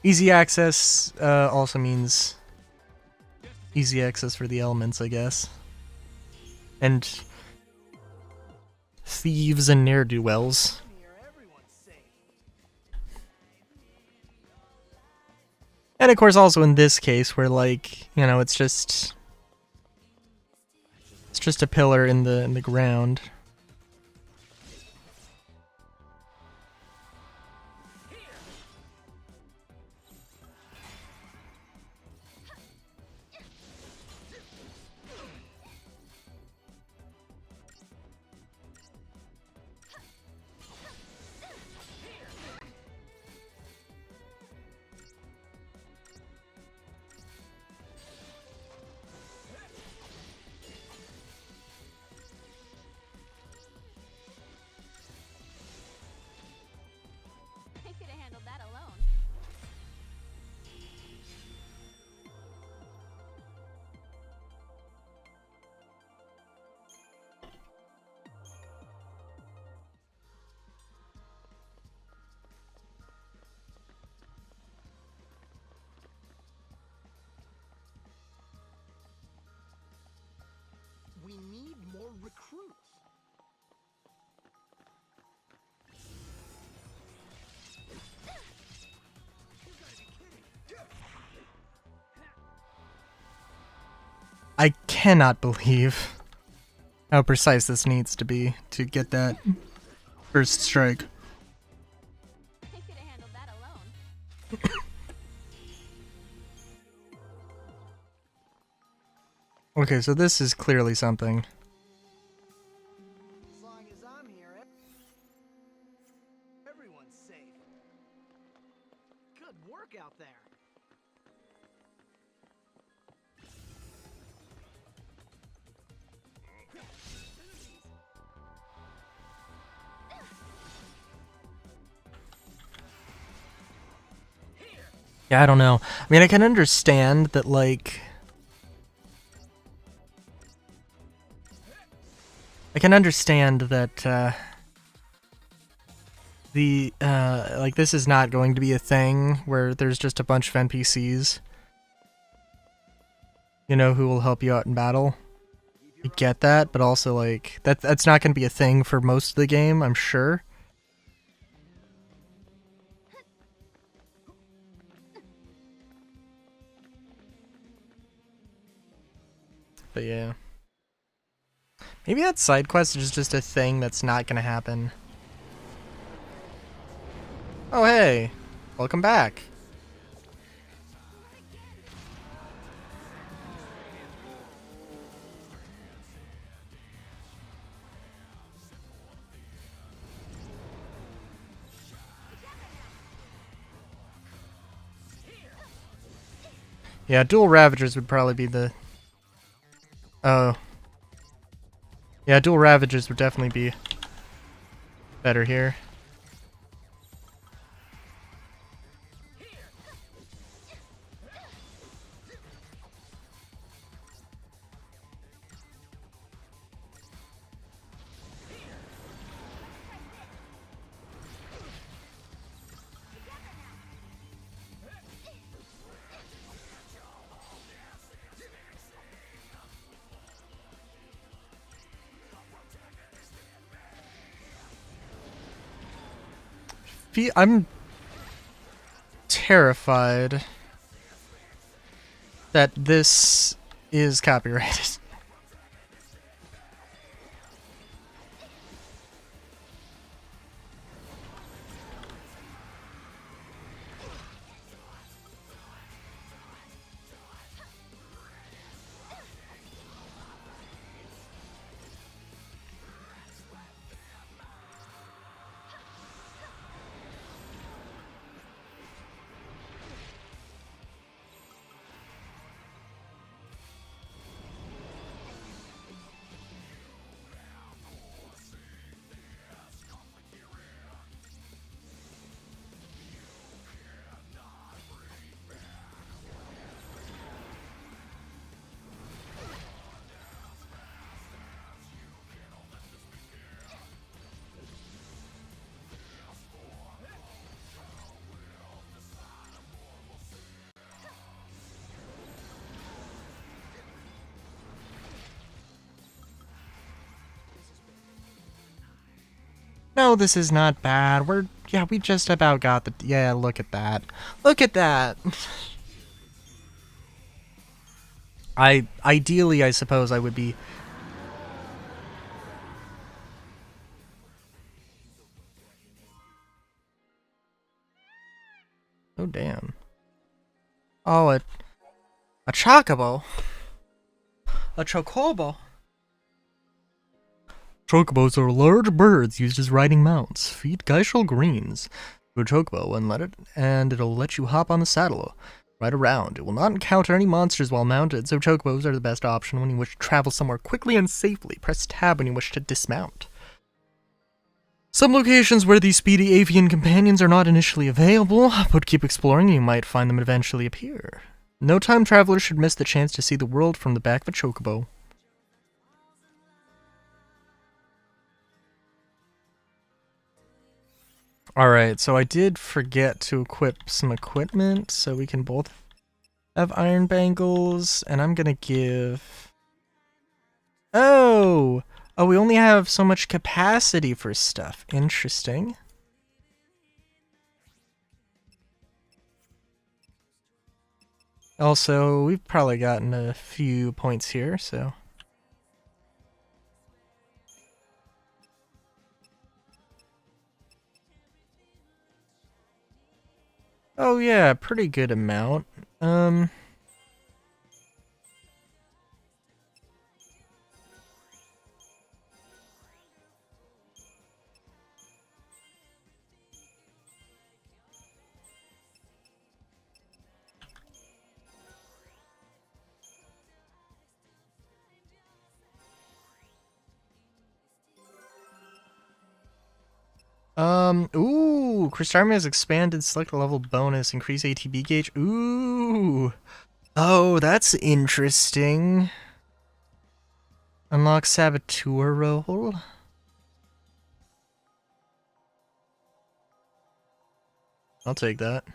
Easy access also means easy access for the elements, I guess. And thieves and ne'er-do-wells. And of course also in this case where like, you know, it's just a pillar in the ground. I could have handled that alone. We need more recruits. I cannot believe how precise this needs to be to get that first strike. I could have handled that alone. Okay, so this is clearly something. As long as I'm here, everyone's safe. Good work out there. Yeah, I don't know. I mean, I can understand that, like... I can understand that, like, this is not going to be a thing where there's just a bunch of NPCs, you know, who will help you out in battle. I get that, but also, like, that's not going to be a thing for most of the game, I'm sure. But yeah. Maybe that side quest is just a thing that's not gonna happen. Oh hey! Welcome back! Yeah, dual Ravagers would probably be the... Oh. Yeah, dual Ravagers would definitely be better here. I'm terrified that this is copyrighted. No, this is not bad. We just about got the... Yeah, look at that. Look at that! Ideally, I suppose I would be... Oh, damn. Oh, a chocobo? A chocobo? Chocobos are large birds used as riding mounts. Feed Geishel greens to a chocobo and it'll let you hop on the saddle. Ride around. It will not encounter any monsters while mounted, so chocobos are the best option when you wish to travel somewhere quickly and safely. Press tab when you wish to dismount. Some locations where these speedy avian companions are not initially available, but keep exploring and you might find them eventually appear. No time travelers should miss the chance to see the world from the back of a chocobo. Alright, so I did forget to equip some equipment, so we can both have iron bangles, and I'm gonna give... Oh! Oh, we only have so much capacity for stuff. Interesting. Also, we've probably gotten a few points here, so... Oh yeah, pretty good amount. Ooh, Crystarmy has expanded select level bonus, increase ATB gauge. Ooh. Oh, that's interesting. Unlock Saboteur role. I'll take that.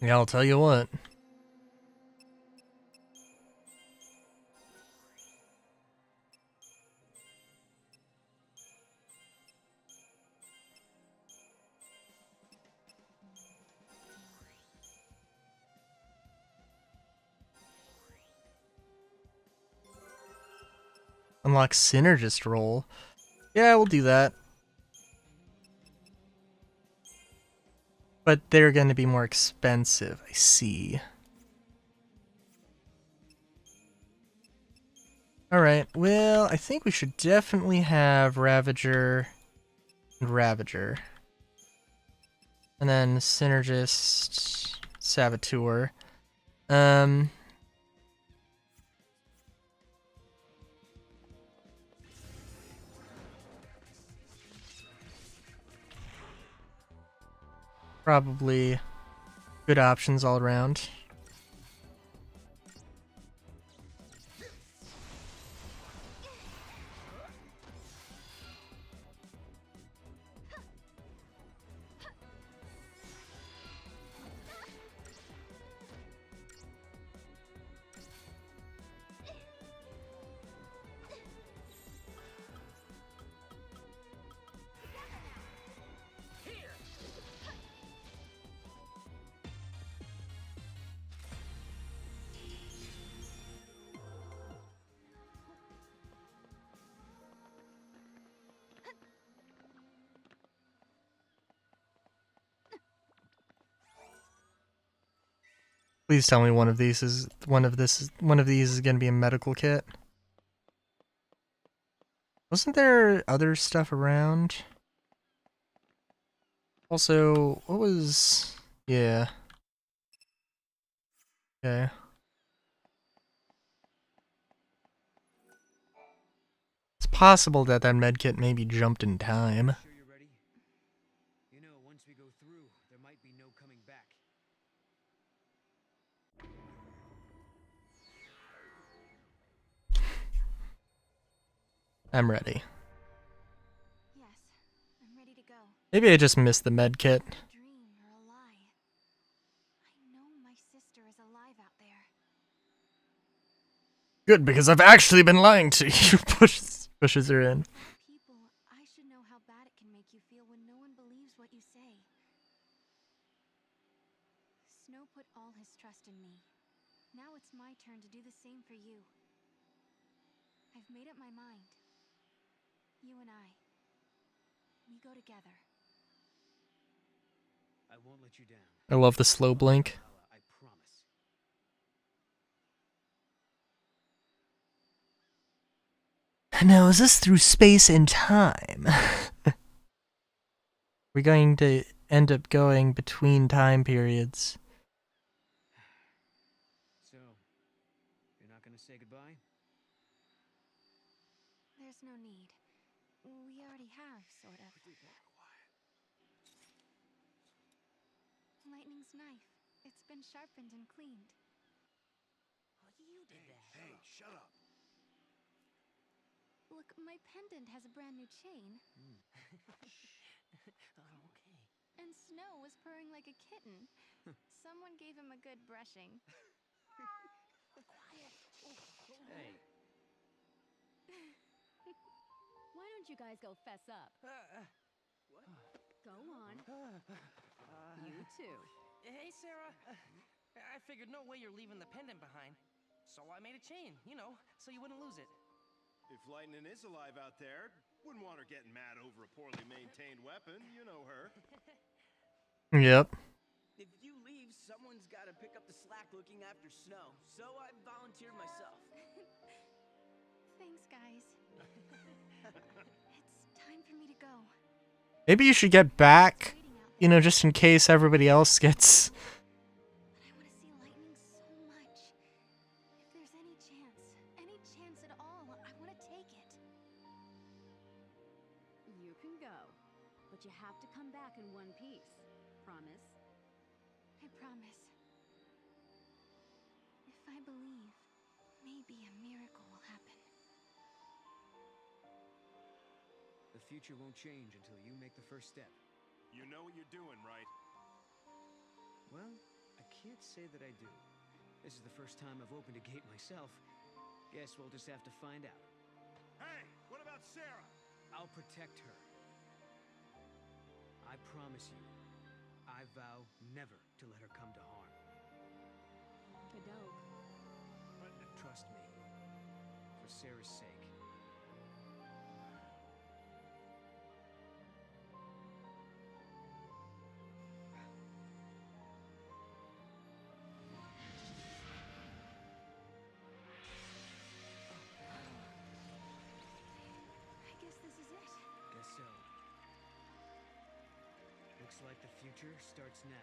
Yeah, I'll tell you what. Unlock Synergist role. Yeah, we'll do that. But they're going to be more expensive, I see. Alright, well, I think we should definitely have Ravager and Ravager. And then Synergist, Saboteur. Probably good options all around. Please tell me one of these is going to be a medical kit. Wasn't there other stuff around? Also, what was... Yeah. Okay. It's possible that that medkit maybe jumped in time. Sure you're ready? You know, once we go through, there might be no coming back. I'm ready. Yes, I'm ready to go. Maybe I just missed the medkit. Dream or a lie. I know my sister is alive out there. Good, because I've actually been lying to you. Pushes her in. People, I should know how bad it can make you feel when no one believes what you say. Snow put all his trust in me. Now it's my turn to do the same for you. I've made up my mind. You and I. We go together. I won't let you down. I love the slow blink. I promise. Now, is this through space and time? We're going to end up going between time periods. So, you're not gonna say goodbye? There's no need. We already have, sort of. Lightning's knife. It's been sharpened and cleaned. You did that. Hey, shut up. Look, my pendant has a brand new chain. Okay. And Snow was purring like a kitten. Someone gave him a good brushing. Quiet. Hey. Why don't you guys go fess up? What? Go on. You too. Hey, Sarah. I figured no way you're leaving the pendant behind. So I made a chain, you know, so you wouldn't lose it. If Lightning is alive out there, wouldn't want her getting mad over a poorly maintained weapon. You know her. Yep. If you leave, someone's got to pick up the slack looking after Snow. So I volunteered myself. Thanks, guys. It's time for me to go. Maybe you should get back, you know, just in case everybody else gets... But I want to see Lightning Any chance at all, I want to take it. You can go, but you have to come back in one piece. Promise? I promise. If I believe, maybe a miracle will happen. The future won't change until you make the first step. You know what you're doing, right? Well, I can't say that I do. This is the first time I've opened a gate myself. Guess we'll just have to find out. Hey, what about Sarah? I'll protect her. I promise you. I vow never to let her come to harm. Kadoke. But trust me, for Sarah's sake. I guess this is it. Guess so. Looks like the future starts now.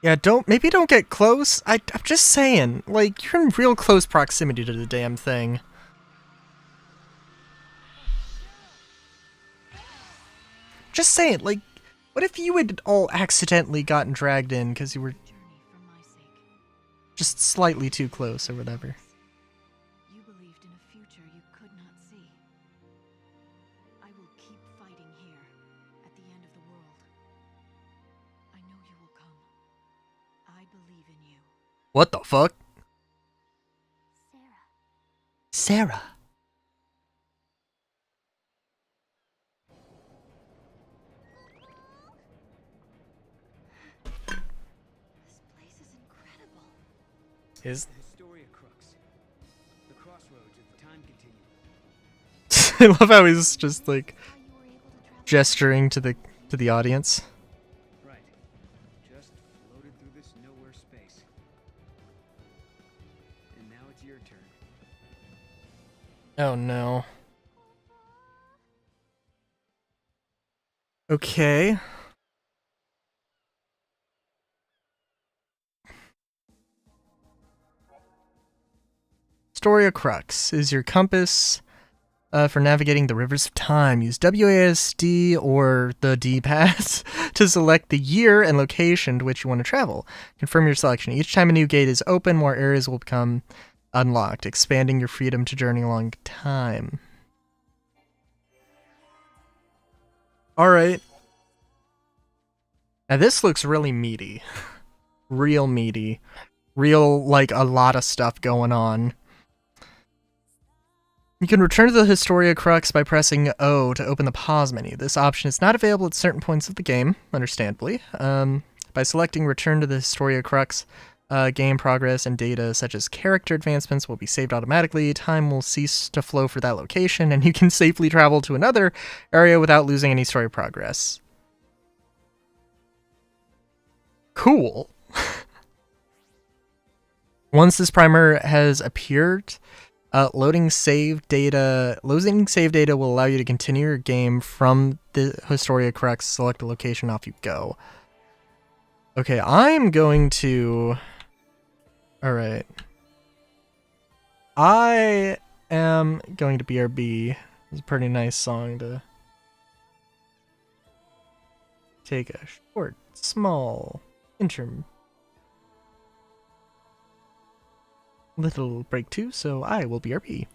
Yeah, maybe don't get close. I'm just saying, like, you're in real close proximity to the damn thing. Just saying, like, what if you had all accidentally gotten dragged in because you were just slightly too close or whatever? You believed in a future you could not see. I will keep fighting here, at the end of the world. I know you will come. I believe in you. What the fuck? Sarah. Sarah. This place is incredible. Is The Historia Crux. The crossroads of time continuum. I love how he's just like gesturing to the audience. Right. Just floated through this nowhere space. And now it's your turn. Oh no. Okay. Historia Crux is your compass for navigating the rivers of time. Use WASD or the D-pad to select the year and location to which you want to travel. Confirm your selection. Each time a new gate is open, more areas will become unlocked, expanding your freedom to journey along time. Alright. Now this looks really meaty. Real meaty. Real, like, a lot of stuff going on. You can return to the Historia Crux by pressing O to open the pause menu. This option is not available at certain points of the game, understandably. By selecting Return to the Historia Crux, game progress and data such as character advancements will be saved automatically, time will cease to flow for that location, and you can safely travel to another area without losing any story progress. Cool. Once this primer has appeared, loading save data will allow you to continue your game from the Historia Crux. Select a location, off you go. Okay, I'm going to... Alright. I am going to BRB. It's a pretty nice song to take a short, small, little break too, so I will BRB.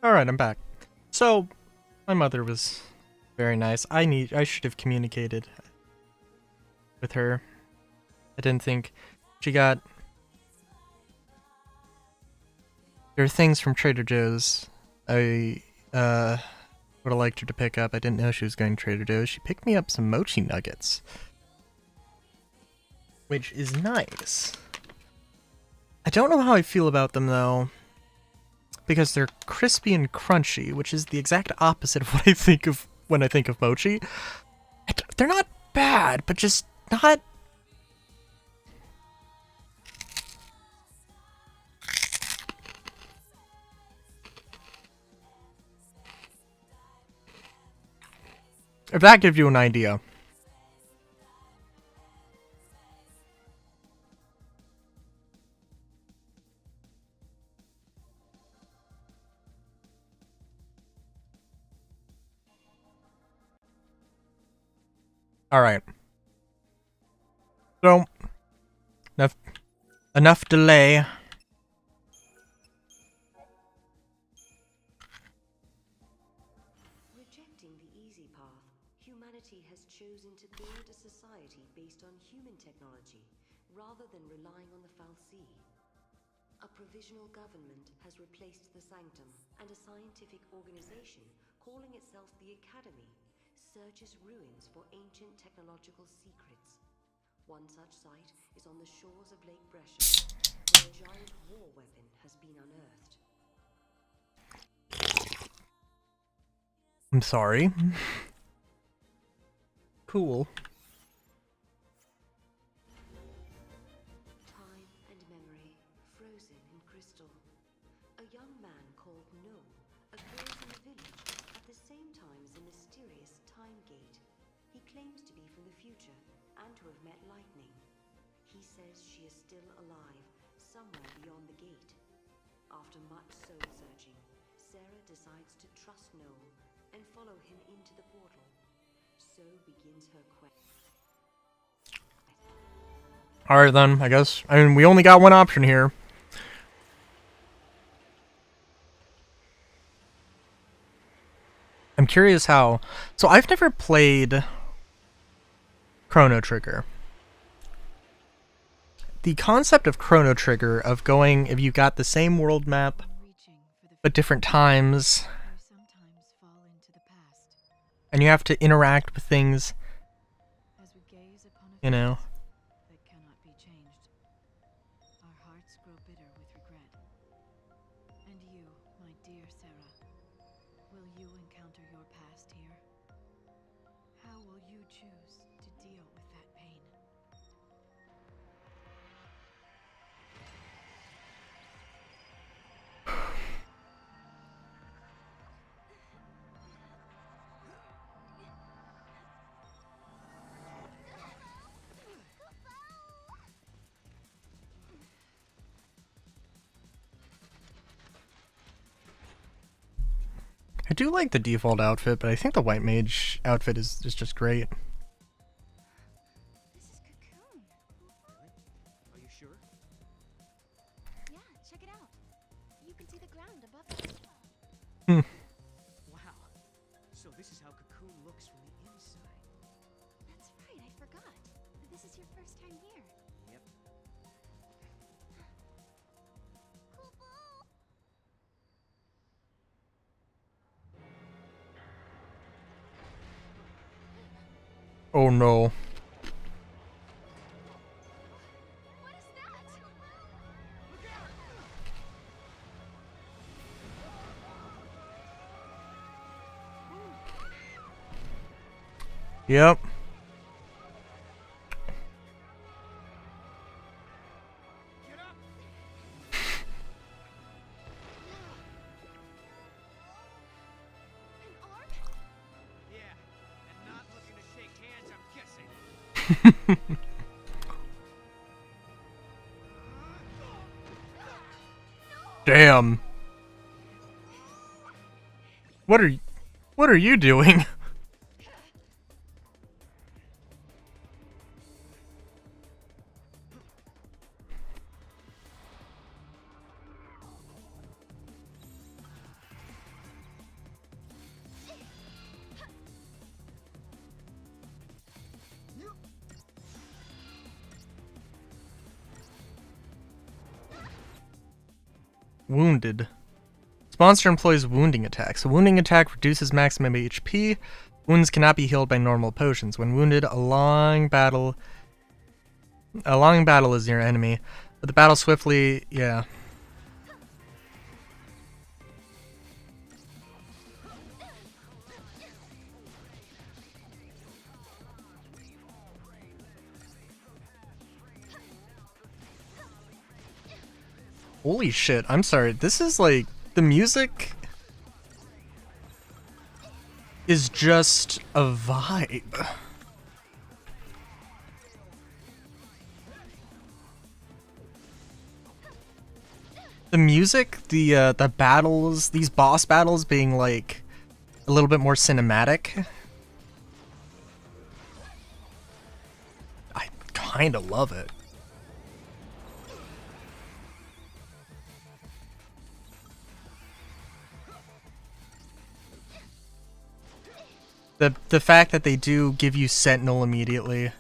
Alright, I'm back. So, my mother was very nice. I should have communicated with her. I didn't think she got... There are things from Trader Joe's I would have liked her to pick up. I didn't know she was going to Trader Joe's. She picked me up some mochi nuggets, which is nice. I don't know how I feel about them, though, because they're crispy and crunchy, which is the exact opposite of what I think of when I think of mochi. They're not bad, but just not... If that gives you an idea. Alright. So, enough delay. Rejecting the easy path, humanity has chosen to build a society based on human technology, rather than relying on the Fal'Cie. A provisional government has replaced the Sanctum, and a scientific organization, calling itself the Academy, searches ruins for ancient technological secrets. One such site is on the shores of Lake Brescia, where a giant war weapon has been unearthed. I'm sorry. Cool. Time and memory, frozen in crystal. A young man called No occurs in the village at the same time as a mysterious time gate. He claims to be from the future and to have met Lightning. He says she is still alive, somewhere beyond the gate. After much soul searching, Sarah decides to trust Noel and follow him into the portal. So begins her quest. Alright then, I guess. I mean, we only got one option here. I'm curious how... So I've never played Chrono Trigger. The concept of Chrono Trigger, of going, if you got the same world map, but different times, and you have to interact with things, you know. That cannot be changed. Our hearts grow bitter with regret. And you, my dear Sarah, will you encounter your past here? How will you choose to deal with that pain? I do like the default outfit, but I think the White Mage outfit is just great. This is Cocoon. Are you sure? Yeah, check it out. You can see the ground above us. Wow. So this is how Cocoon looks from the inside. That's right, I forgot. This is your first time here. Yep. Oh no. Yep. Yeah, and not looking to shake hands, I'm guessing. Damn. What are you doing? Wounded. This monster employs wounding attacks. A wounding attack reduces maximum HP. Wounds cannot be healed by normal potions. When wounded, a long battle is near enemy. But the battle swiftly, yeah. Holy shit, I'm sorry. This is like, the music is just a vibe. The music, the battles, these boss battles being like a little bit more cinematic. I kinda love it. The fact that they do give you Sentinel immediately.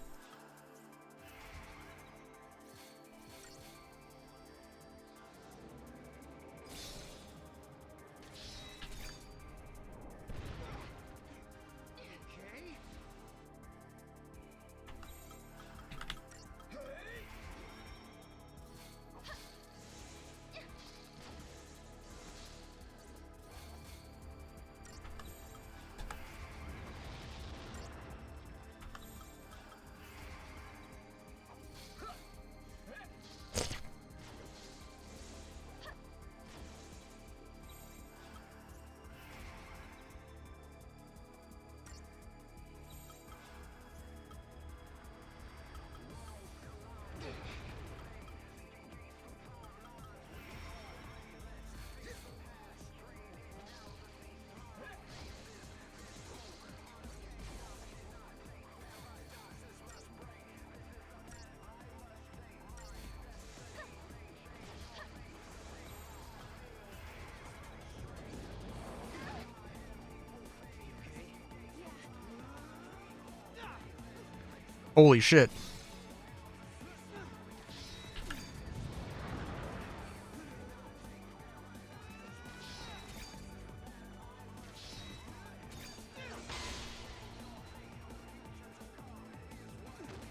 Holy shit.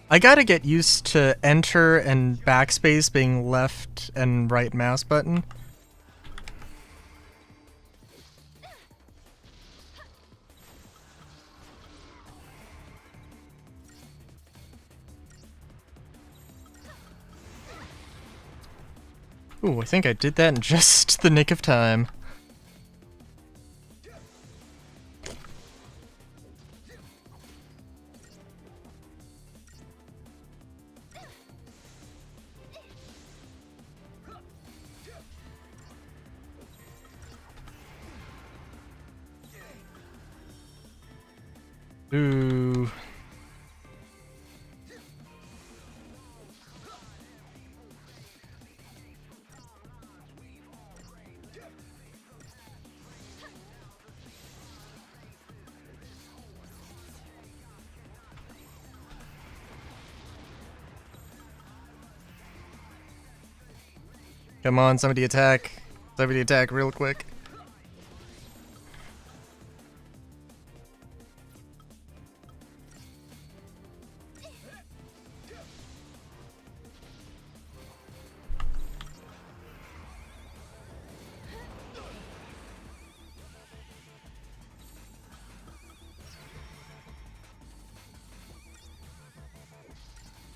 I gotta get used to enter and backspace being left and right mouse button. Ooh, I think I did that in just the nick of time. Ooh. Come on, somebody attack. Somebody attack real quick.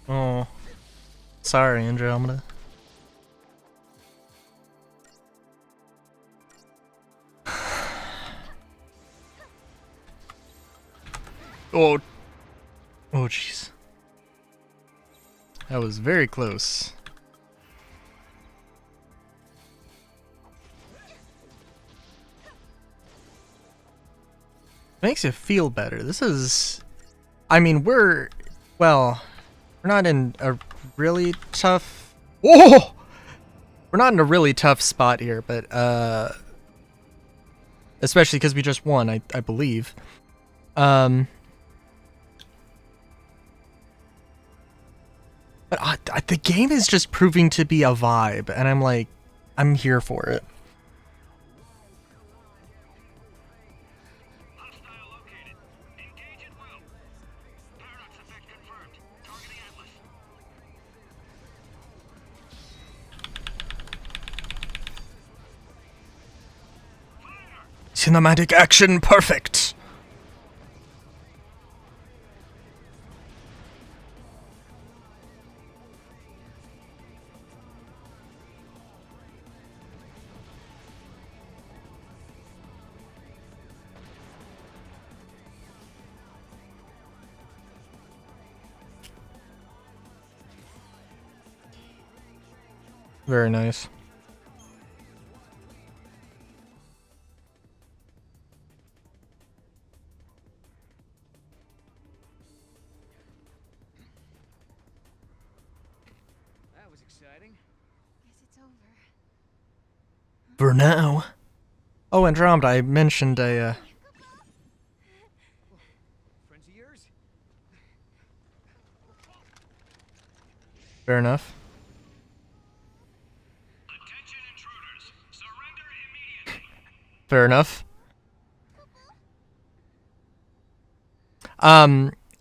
Oh. Sorry, Andromeda. Oh. Oh, jeez. That was very close. Makes you feel better. This is... I mean, we're not in a really tough... Oh! We're not in a really tough spot here, but, especially because we just won, I believe. But the game is just proving to be a vibe, and I'm like, I'm here for it. Cinematic action perfect. Very nice. That was exciting. Guess it's over. For now. Oh, Andromeda, I mentioned a, Friends of yours? fair enough. Fair enough.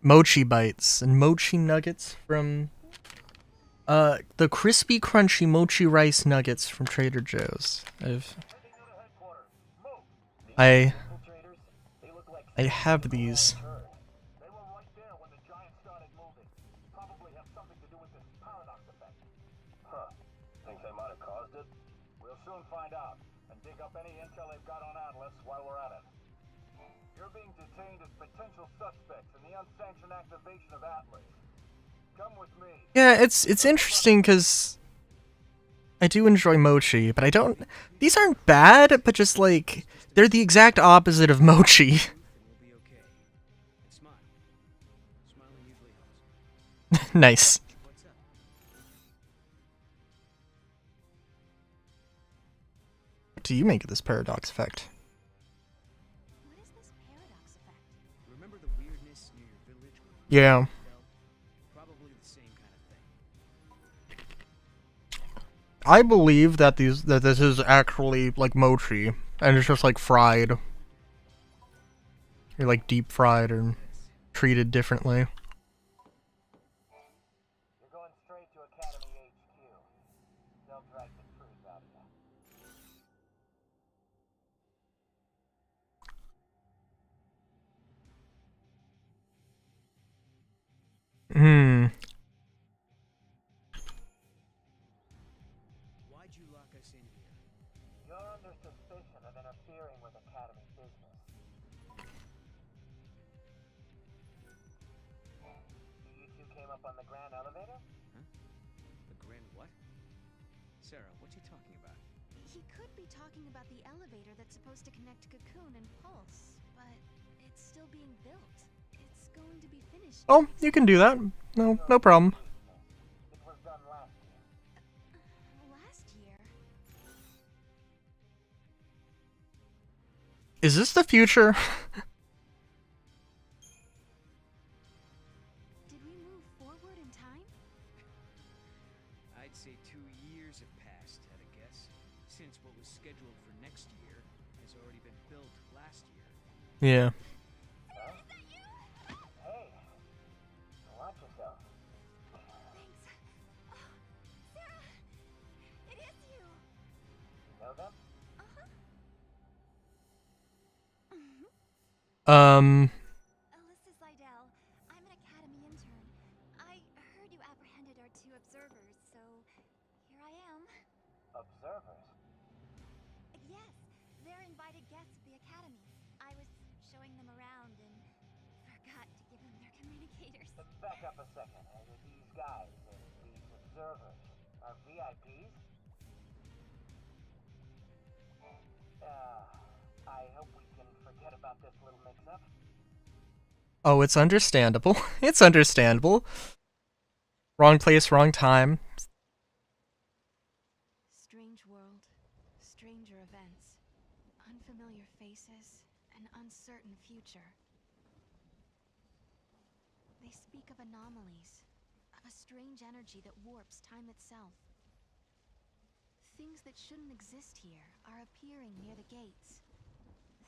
Mochi bites and mochi nuggets from the crispy crunchy mochi rice nuggets from Trader Joe's. I have these. Think they might have caused it? We'll soon find out, and dig up any intel they've got on Atlas while we're at it. You're being detained as potential suspects in the unsanctioned activation of Atlas. Come with me. Yeah, it's interesting because I do enjoy mochi, but I don't. These aren't bad, but just like they're the exact opposite of mochi. Nice. What do you make of this paradox effect? What is this paradox effect? Remember the weirdness near your village? Yeah. Probably the same kind of thing. I believe that this is actually like mochi, and it's just like fried. You're like deep fried and treated differently. You're going straight to Academy HQ. They'll drag the truth out of you. Why'd you lock us in here? You're under suspicion of interfering with Academy business. You two came up on the Grand Elevator? Huh? The grand what? Sarah, what's he talking about? He could be talking about the elevator that's supposed to connect Cocoon and Pulse, but it's still being built. It's going to be finished. Oh, you can do that. No problem. It was done last year. Last year? Is this the future? Did we move forward in time? I'd say 2 years have passed, at a guess, since what was scheduled for next year has already been built last year. Yeah. Hey, watch yourself. Thanks. Oh, Sarah! It is you! You know them? Alyssa Seidel. I'm an Academy intern. I heard you apprehended our 2 observers, so here I am. Observers? Yes, they're invited guests of the Academy. I was showing them around and forgot to give them their communicators. Back up a second. These guys, these observers, are VIPs? I hope we can forget about this little mix-up. Oh, it's understandable. It's understandable. Wrong place, wrong time. Strange world, stranger events, unfamiliar faces, an uncertain future. They speak of anomalies, of a strange energy that warps time itself. Things that shouldn't exist here are appearing near the gates.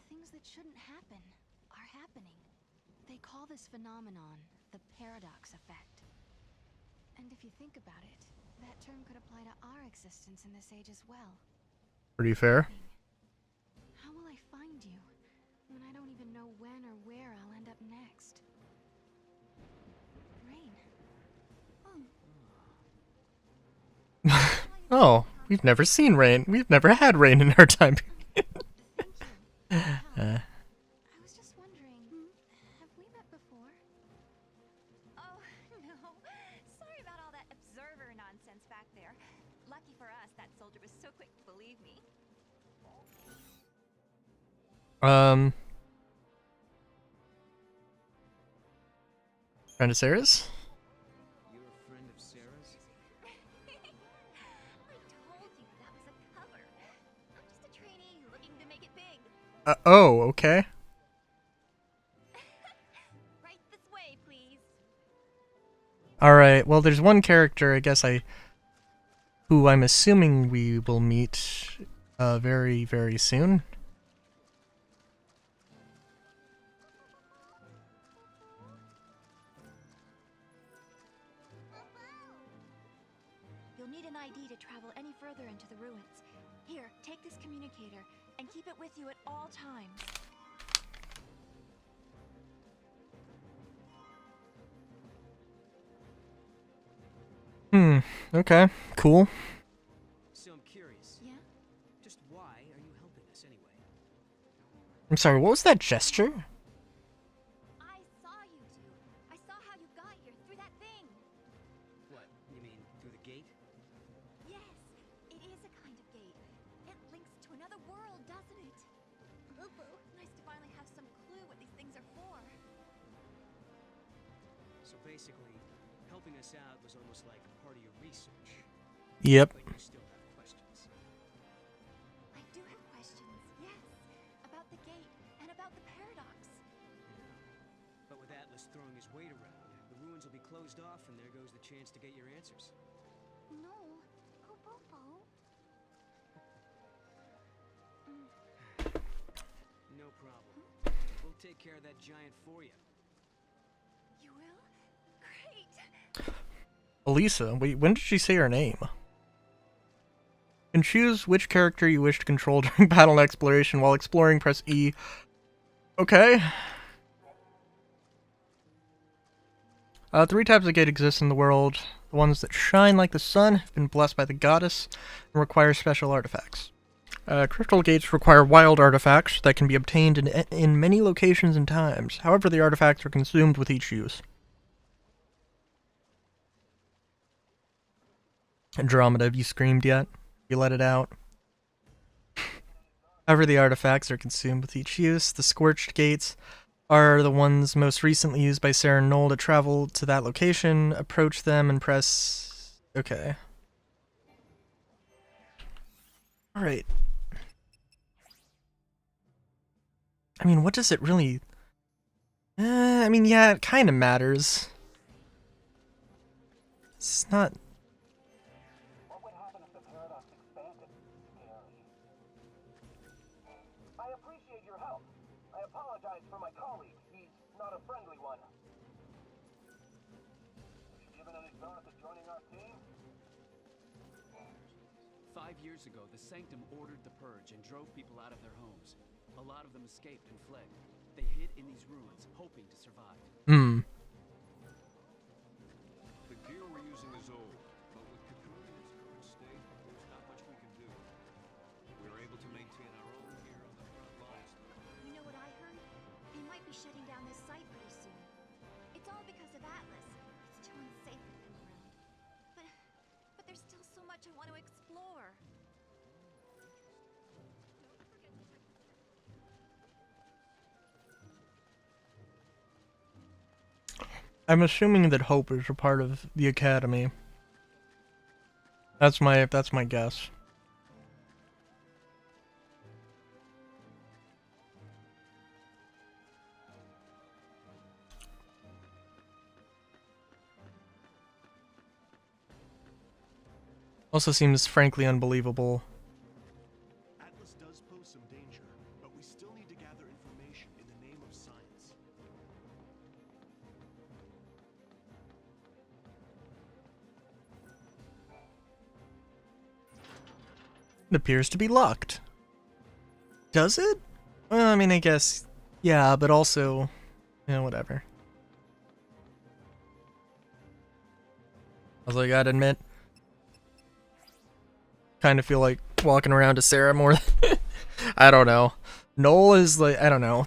Things that shouldn't happen are happening. They call this phenomenon the paradox effect. And if you think about it, that term could apply to our existence in this age as well. Pretty fair. How will I find you when I don't even know when or where I'll end up next? Rain. Oh, we've never seen rain. We've never had rain in our time period. I was just wondering, have we met before? Oh, no. Sorry about all that observer nonsense back there. Lucky for us, that soldier was so quick to believe me. Friend of Sarah's? You're a friend of Sarah's? I told you that was a cover. I'm just a trainee looking to make it big. Oh, okay. Right this way, please. Alright, well there's one character, I guess who I'm assuming we will meet, very, very soon. You'll need an ID to travel any further into the ruins. Here, take this communicator and keep it with you at all times. Okay, cool. So I'm curious. Yeah? Just why are you helping us anyway? I'm sorry, what was that gesture? I saw you two. I saw how you got here through that thing. What, you mean through the gate? Yes, it is a kind of gate. It links to another world, doesn't it? Boo-boo. Nice to finally have some clue what these things are for. So basically, helping us out was almost like part of your research. Yep. But you still have questions. I do have questions, yes. About the gate and about the paradox. But with Atlas throwing his weight around, the ruins will be closed off and there goes the chance to get your answers. No. Popo. No problem. We'll take care of that giant for you. You will? Great. Elisa, wait, when did she say her name? You can choose which character you wish to control during battle and exploration. While exploring, press E. Okay. 3 types of gate exist in the world. The ones that shine like the sun have been blessed by the goddess and require special artifacts. Crystal gates require wild artifacts that can be obtained in many locations and times. However, the artifacts are consumed with each use. Andromeda, have you screamed yet? You let it out? However, the artifacts are consumed with each use. The Scorched Gates are the ones most recently used by Sarah and Noel to travel to that location. Approach them and press... Okay. Alright. I mean, what does it really... I mean, yeah, it kind of matters. It's not... What would happen if the paradox expanded? Scary. I appreciate your help. I apologize for my colleague. He's not a friendly one. Have you given any thought to joining our team? 5 years ago, the Sanctum ordered the Purge and drove people out of their homes. A lot of them escaped and fled. They hid in these ruins, hoping to survive. The gear we're using is old, but with Cocoon in its current state, there's not much we can do. We're able to maintain our own here on the front lines, though. You know what I heard? They might be shutting down this site pretty soon. It's all because of Atlas. It's too unsafe with him around. But there's still so much I want to explore. I'm assuming that Hope is a part of the Academy. That's my guess. Also seems frankly unbelievable. Atlas does pose some danger, but we still need to gather information in the name of science. It appears to be locked. Does it? Well, I mean, I guess, yeah, but also, whatever. Although I gotta admit, kind of feel like walking around to Sarah more. I don't know. Noel is like, I don't know.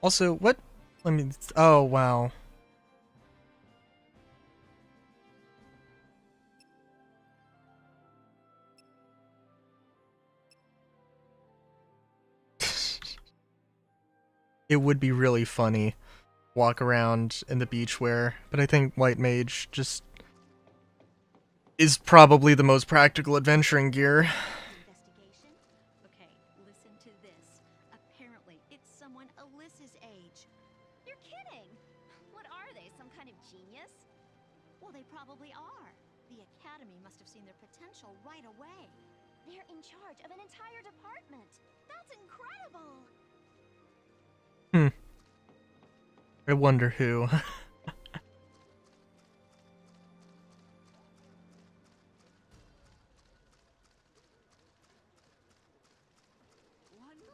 Also, what? Let me. Oh, wow. It would be really funny. Walk around in the beachwear, but I think White Mage just is probably the most practical adventuring gear. Investigation? Okay, listen to this. Apparently, it's someone Alyssa's age. You're kidding! What are they, some kind of genius? Well, they probably are. The Academy must have seen their potential right away. They're in charge of an entire department. That's incredible! I wonder who. One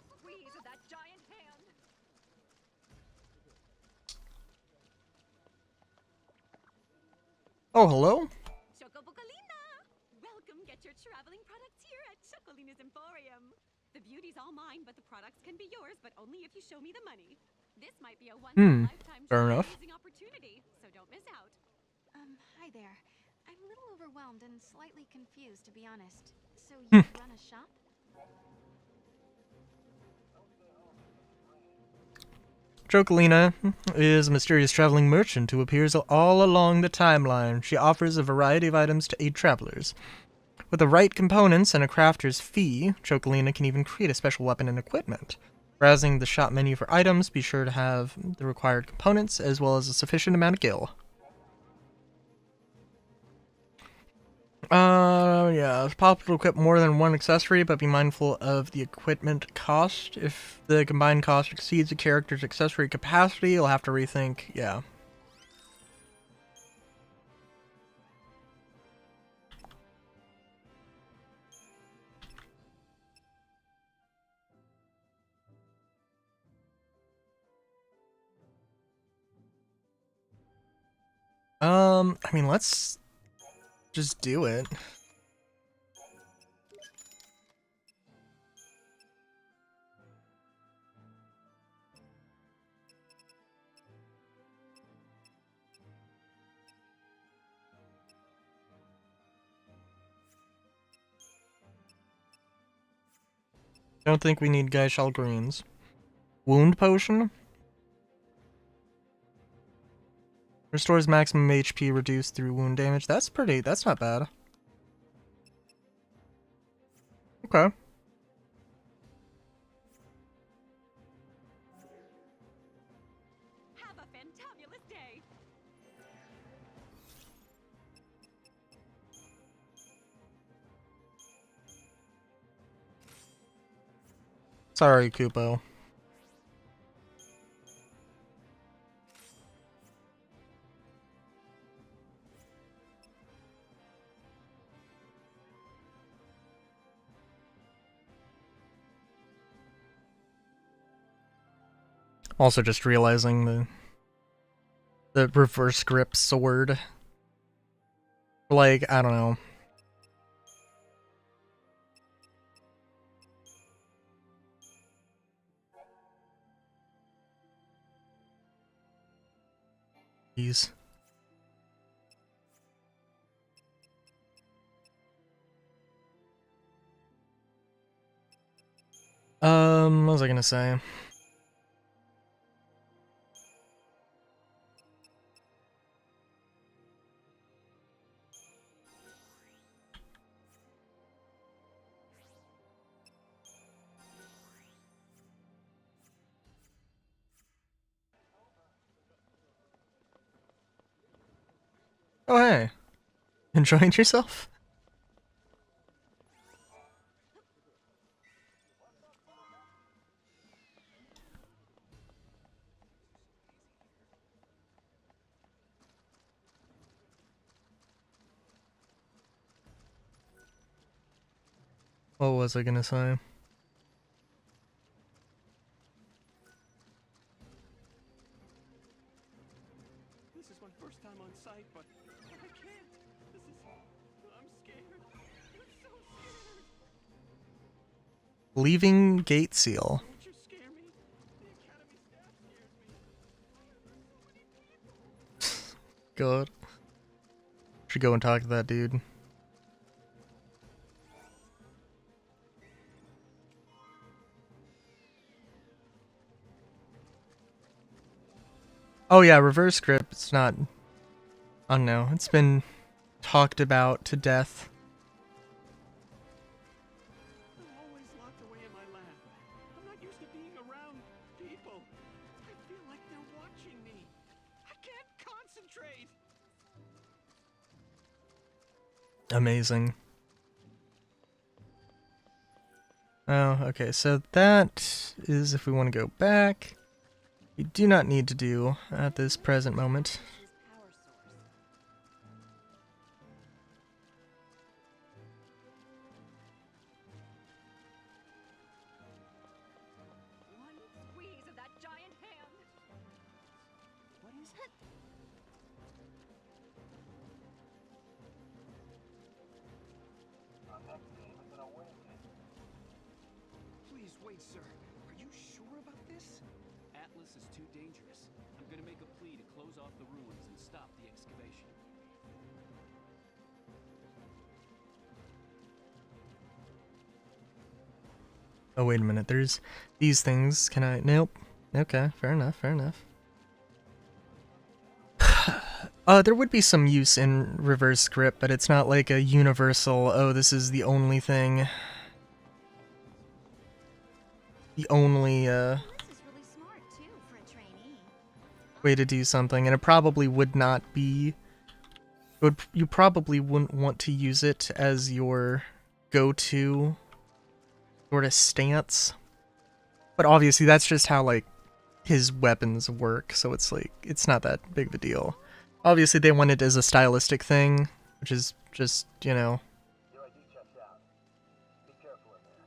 squeeze of that giant hand. Oh, hello? Chocobocolina! Welcome, get your traveling products here at Chocolina's Emporium. The beauty's all mine, but the products can be yours, but only if you show me the money. This might be a once-in-a-lifetime Fair enough. trailblazing opportunity, so don't miss out. Hi there. I'm a little overwhelmed and slightly confused, to be honest. So you run a shop? Chocolina is a mysterious traveling merchant who appears all along the timeline. She offers a variety of items to aid travelers. With the right components and a crafter's fee, Chocolina can even create a special weapon and equipment. Browsing the shop menu for items, be sure to have the required components as well as a sufficient amount of gil. Yeah, it's possible to equip more than one accessory, but be mindful of the equipment cost. If the combined cost exceeds the character's accessory capacity, you'll have to rethink, yeah. I mean, let's just do it. Don't think we need Geishal greens. Wound potion? Restores maximum HP reduced through wound damage. That's not bad. Okay. Have a fantabulous day. Sorry, Kupo. Also just realizing the reverse grip sword. Like, I don't know. Jeez. What was I gonna say? Oh, hey. Enjoying yourself? What was I gonna say? This is my first time on site, but I can't. I'm scared. I'm so scared. Leaving gate seal. Don't you scare me? The academy staff scares me. God. Should go and talk to that dude. Oh yeah, reverse grip. It's not. Oh no, it's been talked about to death. I'm always locked away in my lab. I'm not used to being around people. I feel like they're watching me. I can't concentrate. Amazing. Oh, okay, so that is if we want to go back. We do not need to do at this present moment. One squeeze of that giant hand. What is it? Our next game is an away game. Please wait, sir. Are you sure about this? Atlas is too dangerous. I'm gonna make a plea to close off the ruins and stop the excavation. Oh, wait a minute. There's these things. Can I? Nope. Okay, fair enough, fair enough. There would be some use in reverse grip, but it's not like a universal, oh, this is the only thing. The only, This is really smart too for a trainee. way to do something, and it probably would not be... you probably wouldn't want to use it as your go-to sort of stance. But obviously that's just how, like, his weapons work, so it's like, it's not that big of a deal. Obviously they want it as a stylistic thing, which is just, you know... Your ID checked out. Be careful in there.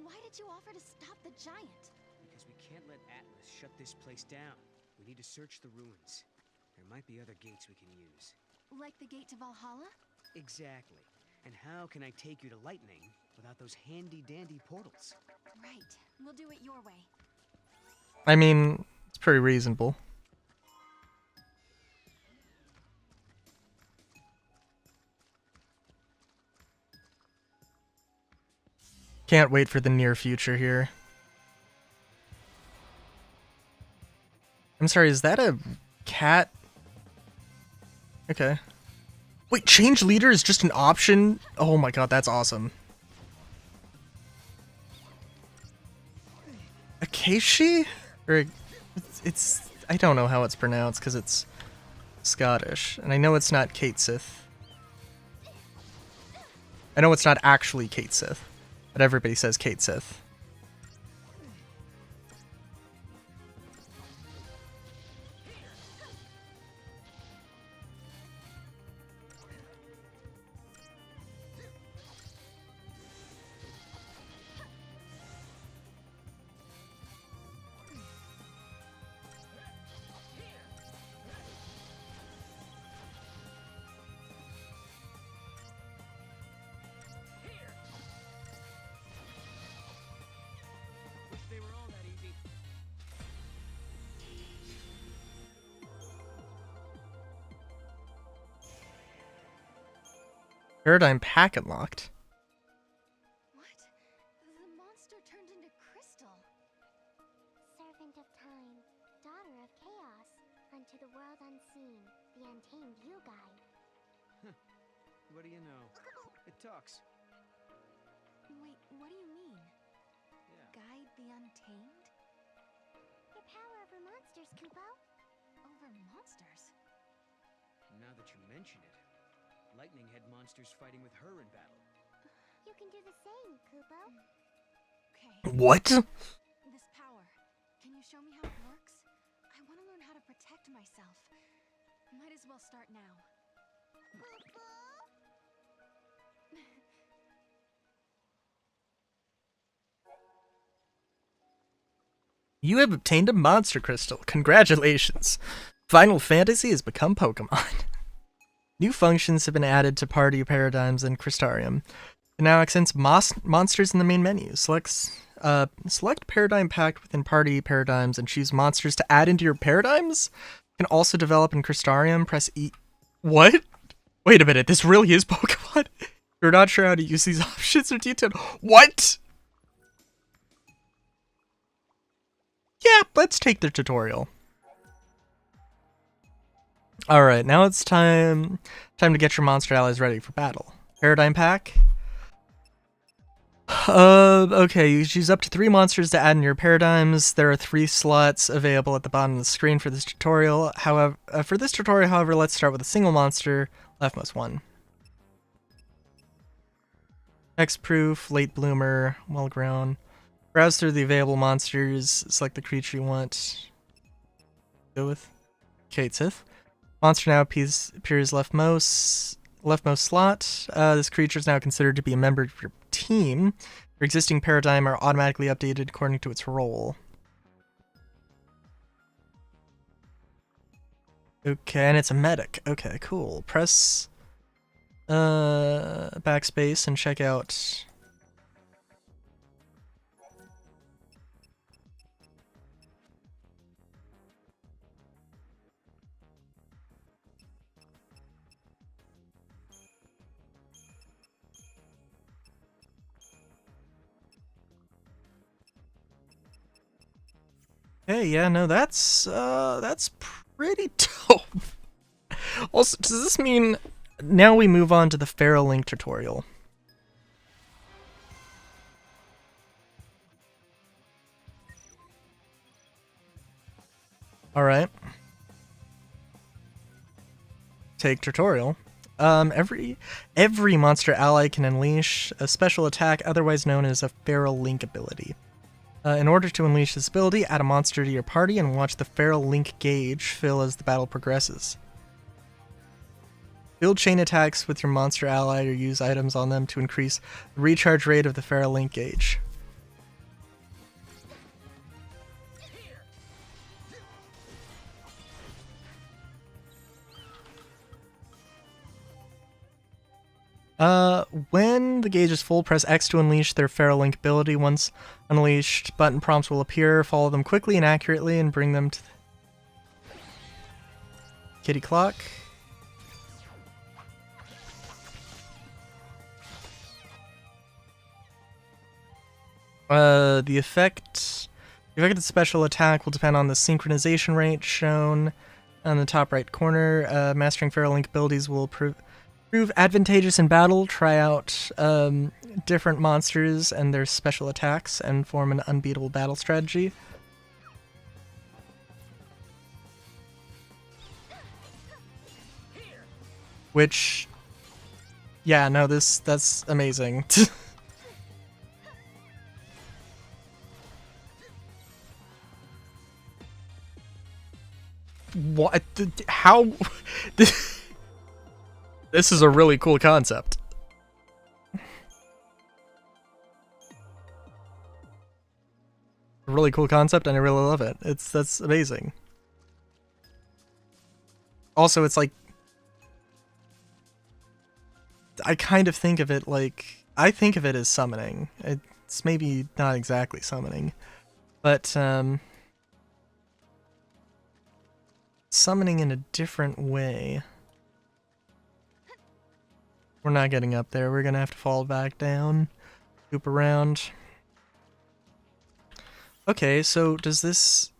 Why did you offer to stop the giant? Because we can't let Atlas shut this place down. We need to search the ruins. There might be other gates we can use. Like the gate to Valhalla? Exactly. And how can I take you to Lightning without those handy-dandy portals? Right. We'll do it your way. I mean, it's pretty reasonable. Can't wait for the near future here. I'm sorry, is that a cat? Okay. Wait, change leader is just an option? Oh my god, that's awesome. Akeshi? Or it's I don't know how it's pronounced because it's Scottish, and I know it's not Kate Sith. I know it's not actually Kate Sith, but everybody says Kate Sith. Wish they were all that easy. Paradigm packet locked. What? The monster turned into crystal. Servant of time, daughter of chaos, unto the world unseen, the untamed you guide. What do you know? It talks. Wait, what do you mean? Yeah. Guide the untamed? Your power over monsters, Kupo. Over monsters? Now that you mention it, Lightning had monsters fighting with her in battle. You can do the same, Kupo. Okay. What? This power. Can you show me how it works? I want to learn how to protect myself. Might as well start now. You have obtained a monster crystal. Congratulations. Final Fantasy has become Pokemon. New functions have been added to party paradigms in Crystarium. It now accents monsters in the main menu. Select paradigm packed within party paradigms and choose monsters to add into your paradigms. You can also develop in Crystarium. Press E. What? Wait a minute. This really is Pokemon? You're not sure how to use these options or detailed. What? Yeah, let's take the tutorial. Alright, now it's time to get your monster allies ready for battle. Paradigm pack. Okay, you choose up to 3 monsters to add in your paradigms. There are 3 slots available at the bottom of the screen for this tutorial. However, let's start with a single monster, leftmost one. Hexproof, late bloomer, well grown. Browse through the available monsters, select the creature you want. Go with XIII. Monster now appears leftmost slot. This creature is now considered to be a member of your team. Your existing paradigm are automatically updated according to its role. Okay, and it's a medic. Okay, cool. Press backspace and check out. Hey, yeah, no, that's pretty dope. Also, does this mean now we move on to the Feral Link tutorial? Alright. Take tutorial. Every monster ally can unleash a special attack, otherwise known as a Feral Link ability. In order to unleash this ability, add a monster to your party and watch the Feral Link gauge fill as the battle progresses. Build chain attacks with your monster ally or use items on them to increase the recharge rate of the Feral Link gauge. When the gauge is full, press X to unleash their Feral Link ability. Once unleashed, button prompts will appear. Follow them quickly and accurately and bring them to the kitty clock. The effect of the special attack will depend on the synchronization rate shown on the top right corner. Mastering Feral Link abilities will prove advantageous in battle. Try out different monsters and their special attacks and form an unbeatable battle strategy. Which, yeah, no, that's amazing. What? How? This is a really cool concept. A really cool concept, and I really love it. That's amazing. Also, it's like I kind of think of it like I think of it as summoning. It's maybe not exactly summoning, but summoning in a different way. We're not getting up there. We're gonna have to fall back down, loop around. Okay, so does this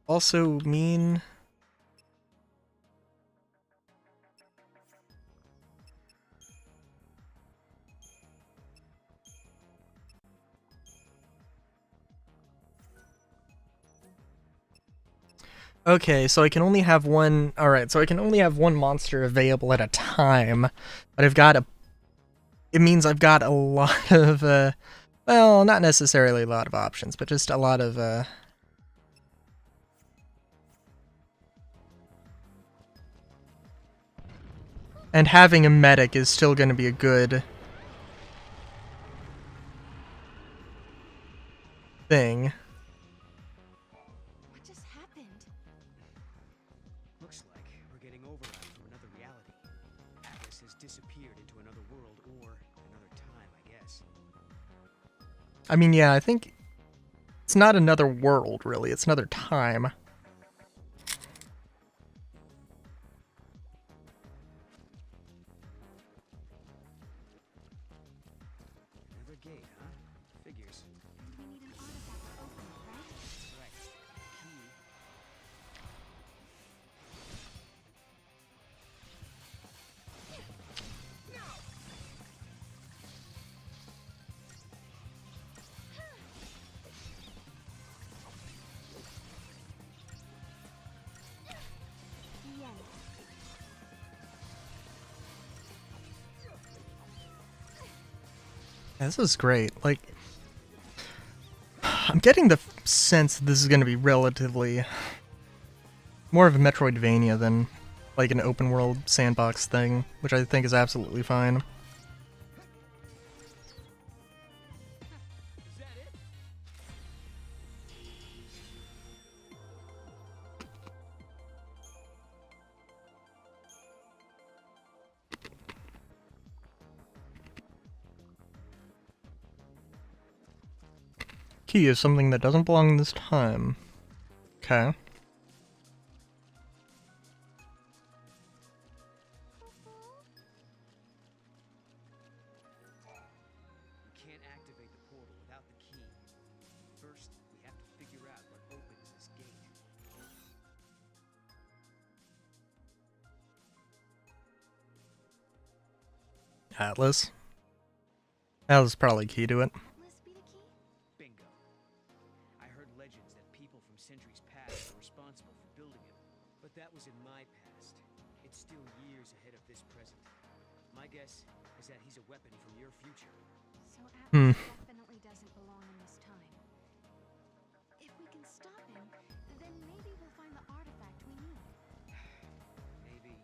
also mean... Okay, so I can only have one... Alright, so I can only have one monster available at a time. But I've got a... It means I've got a lot of, well, not necessarily a lot of options, but just a lot of, And having a medic is still going to be a good thing. What just happened? Looks like we're getting override from another reality. Atlas has disappeared into another world or another time, I guess. I mean, yeah, I think it's not another world, really. It's another time. Another gate, huh? Figures. We need an artifact to open it, right? Right. Key. Yes. Yeah, this is great. Like, I'm getting the sense that this is going to be relatively more of a Metroidvania than like an open world sandbox thing, which I think is absolutely fine. Key is something that doesn't belong this time. Okay. We can't activate the portal without the key. First, we have to figure out what opens this gate. Atlas. That was probably key to it. Bingo. I heard legends that people from centuries past were responsible for building it. But that was in my past. It's still years ahead of this present. My guess is that he's a weapon from your future. So Atlas definitely doesn't belong in this time. If we can stop him, then maybe we'll find the artifact we need. Maybe.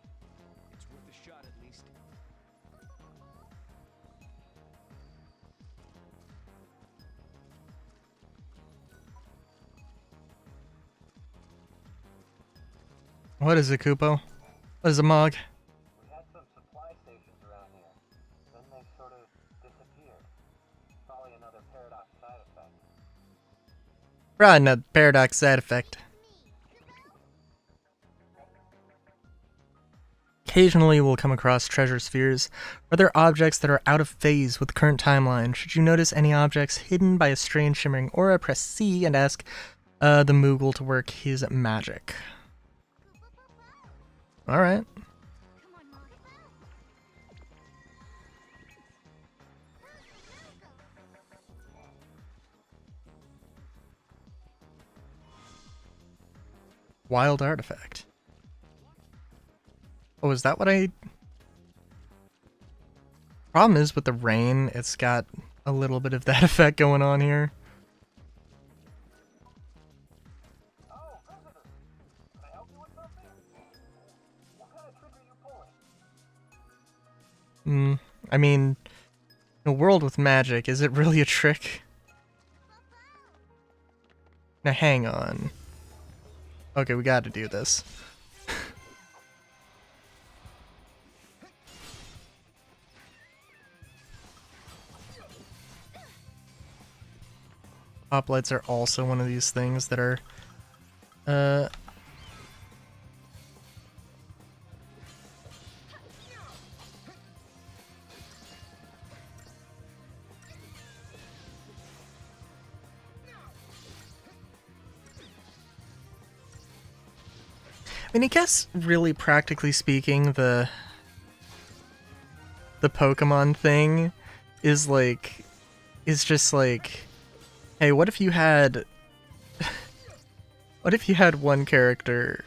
It's worth a shot at least. What is it, Kupo? What is a Mog? We had some supply stations around here. Then they sort of disappeared. Probably another paradox side effect. Right, a paradox side effect. Occasionally we'll come across treasure spheres. Are there objects that are out of phase with the current timeline? Should you notice any objects hidden by a strange shimmering aura, press C and ask the Moogle to work his magic. Alright. Wild artifact. Oh, is that what I... Problem is with the rain, it's got a little bit of that effect going on here. I mean, in a world with magic, is it really a trick? Now hang on. Okay, we gotta do this. Hoplites are also one of these things that are, I mean, I guess, really practically speaking, the Pokemon thing is like, is just like, hey, what if you had, What if you had one character?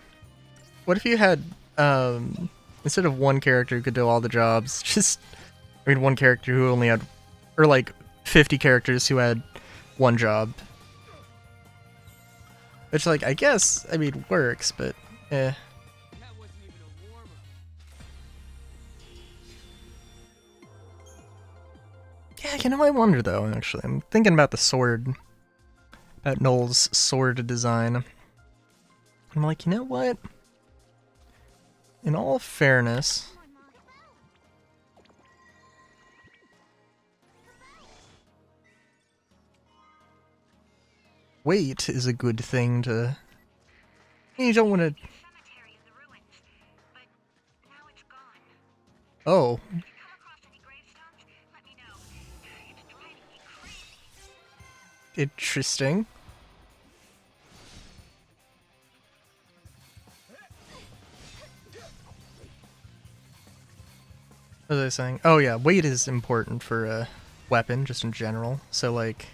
What if you had, instead of one character who could do all the jobs, one character who only had, or like 50 characters who had one job? Which, like, I guess, works, but, eh. Yeah, I wonder, though, actually. I'm thinking about the sword. About Noel's sword design. I'm like, you know what? In all fairness... weight is a good thing to... You don't want to... Oh. Interesting. What was I saying? Oh yeah, weight is important for a weapon, just in general. So like...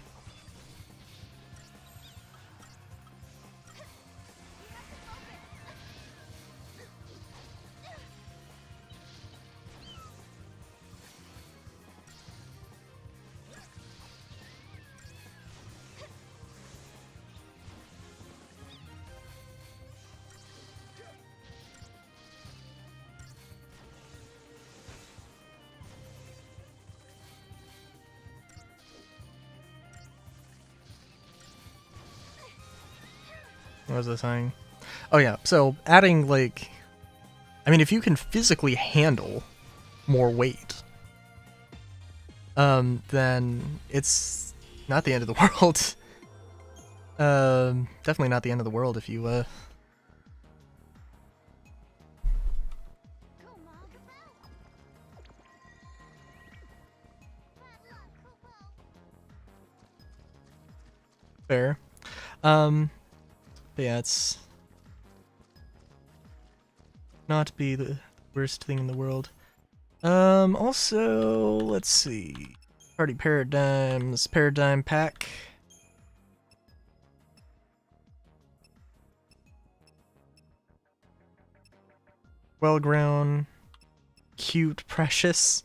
What was I saying? Oh yeah, so adding like... if you can physically handle more weight, then it's not the end of the world. Definitely not the end of the world if you, fair. But yeah, it's not be the worst thing in the world. Also, let's see. Party Paradigms, Paradigm Pack. Well grown, cute, precious.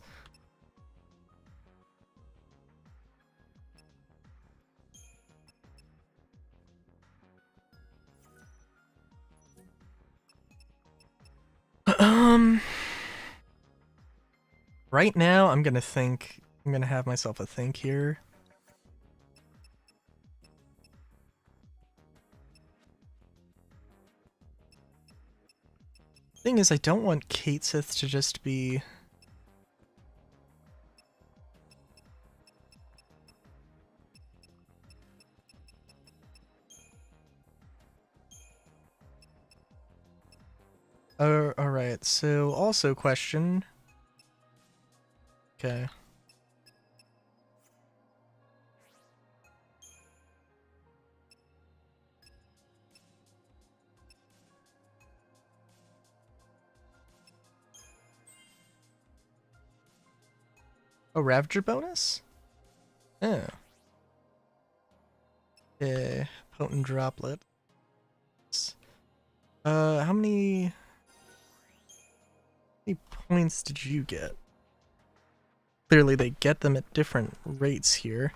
Right now, I'm gonna have myself a think here. Thing is, I don't want Kate Sith to just be... Alright, so also question... Okay. Oh, Ravager bonus? Oh. Yeah, potent droplet. How many points did you get? Clearly they get them at different rates here.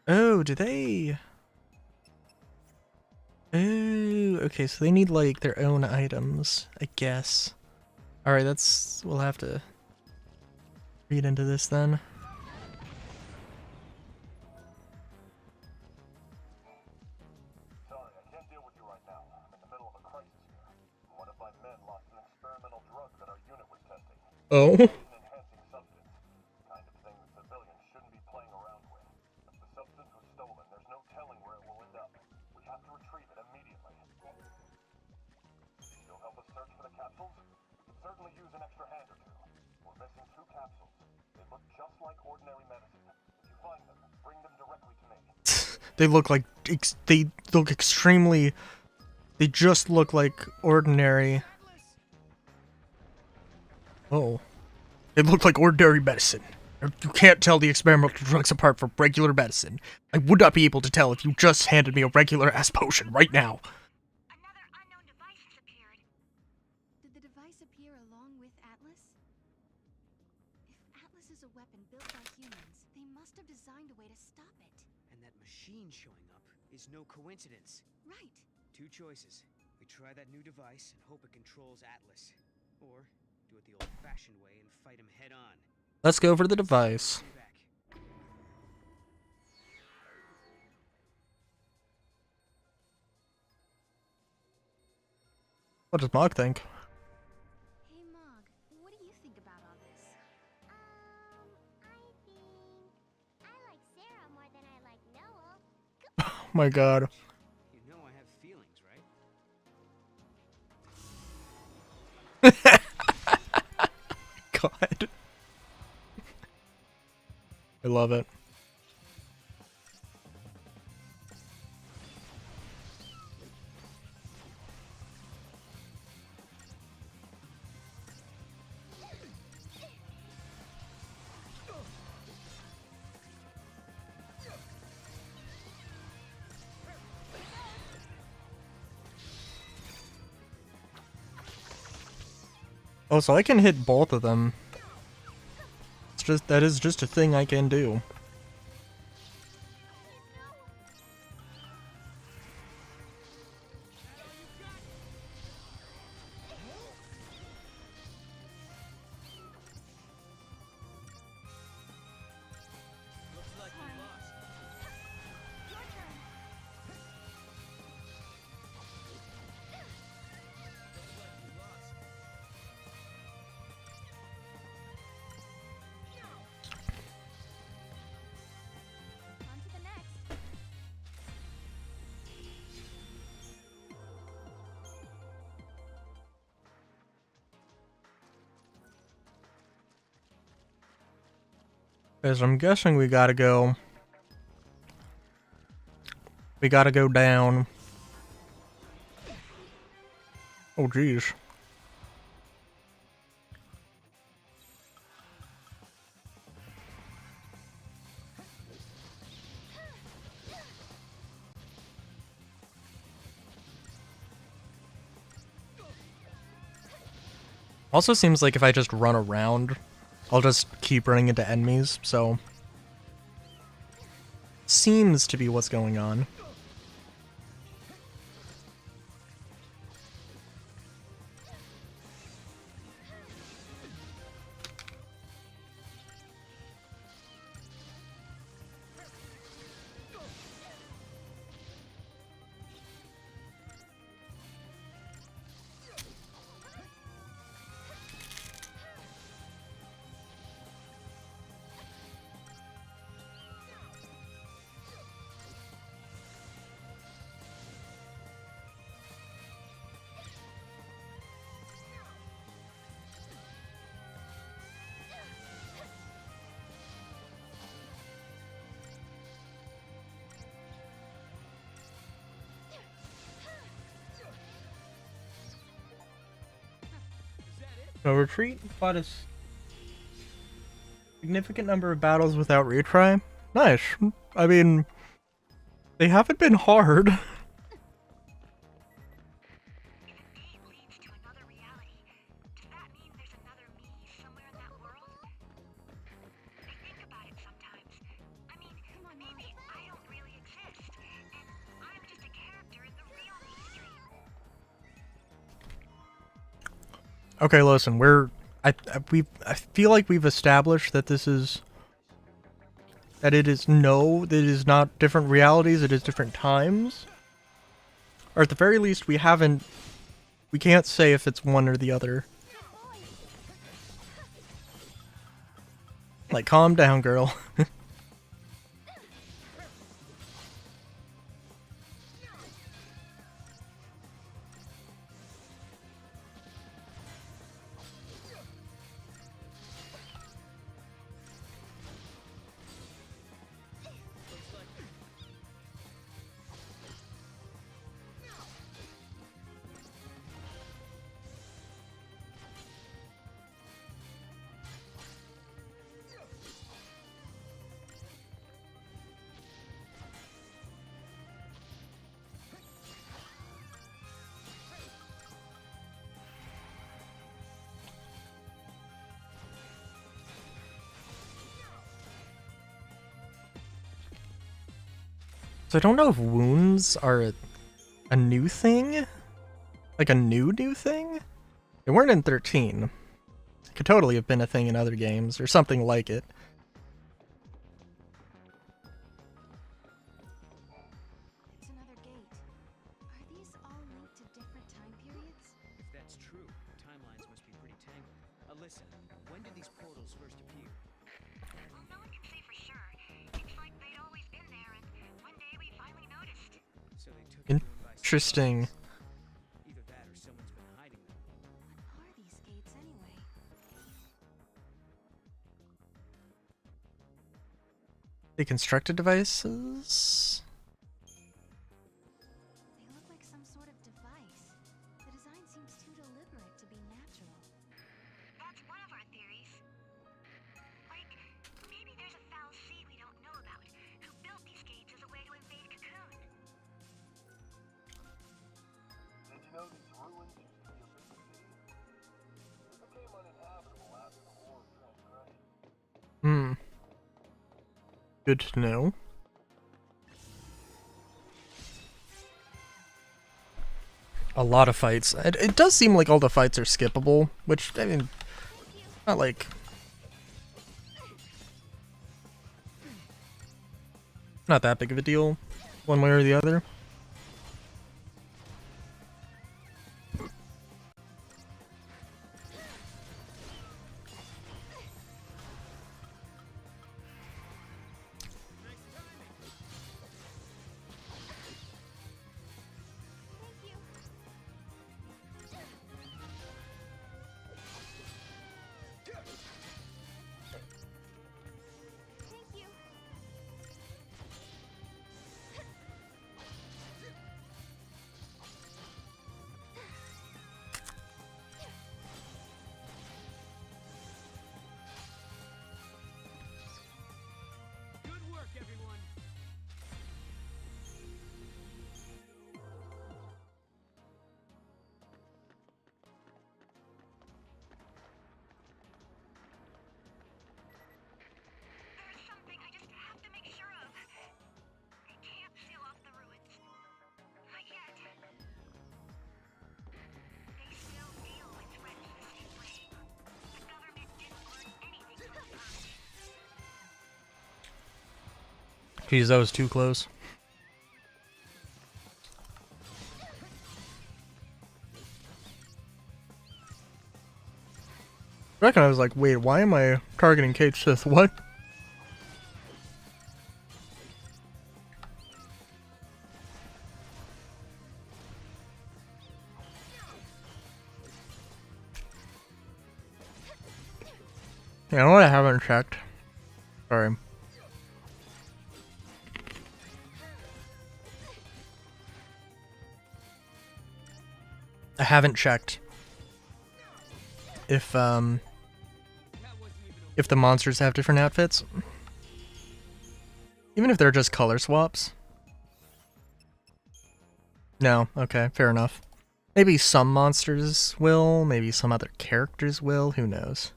Oh, do they? Oh, okay, so they need like their own items, I guess. Alright, we'll have to read into this then. Sorry, I can't deal with you right now. I'm in the middle of a crisis here. One of my men lost an experimental drug that our unit was testing. Oh? It's an enhancing substance. Kind of thing that civilians shouldn't be playing around with. If the substance was stolen, there's no telling where it will end up. We have to retrieve it immediately. You'll help us search for the capsules? We could certainly use an extra hand or two. We're missing 2 capsules. They look just like ordinary medicine. If you find them, bring them directly to me. They look like extremely... They just look like ordinary... Oh. They look like ordinary medicine. You can't tell the experimental drugs apart from regular medicine. I would not be able to tell if you just handed me a regular-ass potion right now. Did the device appear along with Atlas? If Atlas is a weapon built by humans, they must have designed a way to stop it. And that machine showing up is no coincidence. Right. Two choices. We try that new device and hope it controls Atlas. Or do it the old-fashioned way and fight him head-on. Let's go for the device. What does Mog think? Hey Mog, what do you think about all this? I like Sarah more than I like Noel. Oh my god. You know I have feelings, right? God. I love it. Oh, so I can hit both of them. It's just, that is just a thing I can do. On to the next. Because I'm guessing we gotta go. We gotta go down. Oh, jeez. Also seems like if I just run around, I'll just keep running into enemies, so... Seems to be what's going on. So retreat fought a significant number of battles without retry. Nice. I mean, they haven't been hard. Okay, listen, I feel like we've established that this is, that it is not different realities, it is different times. Or at the very least, we can't say if it's one or the other. Like, calm down, girl. So I don't know if wounds are a new thing? Like a new thing? They weren't in 13. It could totally have been a thing in other games, or something like it. It's another gate. Are these all linked to different time periods? If that's true, timelines must be pretty tangled. Alyssa, when did these portals first appear? Well, no one can say for sure. It's like they'd always been there, and one day we finally noticed. So they took it by Interesting. surprise. Either that or someone's been hiding them. What are these gates anyway? They constructed devices? They look like some sort of device. The design seems too deliberate to be natural. That's one of our theories. Like, maybe there's a foul sea we don't know about, who built these gates as a way to invade Cocoon. Did you know these ruins used to be a big city? It became uninhabitable after the War of Transgression. Good to know. A lot of fights. It does seem like all the fights are skippable, which, I mean, not like... not that big of a deal, one way or the other. Good work, everyone! There's something I just have to make sure of. They can't seal off the ruins. Not yet. They still deal with threats the same way. The government didn't learn anything from the past. Geez, that was too close. I reckon I was like, wait, why am I targeting Kate Sith? What? You know what I haven't checked? Sorry. I haven't checked if the monsters have different outfits. Even if they're just color swaps. No, okay, fair enough. Maybe some monsters will, maybe some other characters will, who knows.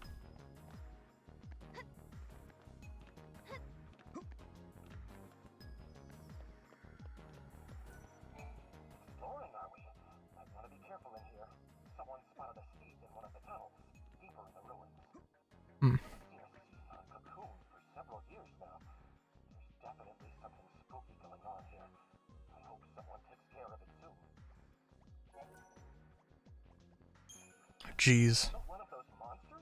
Exploring, are we? Might want to be careful in here. Someone spotted a seed in one of the tunnels, deeper in the ruins. Hmm. I've seen a seed on Cocoon for several years now. There's definitely something spooky going on here. I hope someone takes care of it soon. Jeez. One of those monsters?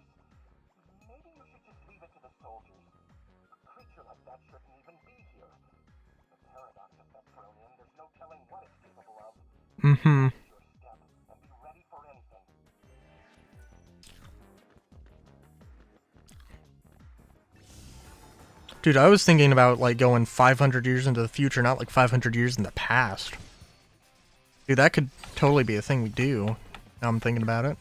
Maybe you should just leave it to the soldiers. A creature like that shouldn't even be here. The paradox effect thrown in, there's no telling what it's capable of. Mm-hmm. Your step and be ready for anything. Dude, I was thinking about like going 500 years into the future, not like 500 years in the past. Dude, that could totally be a thing we do. Now I'm thinking about it.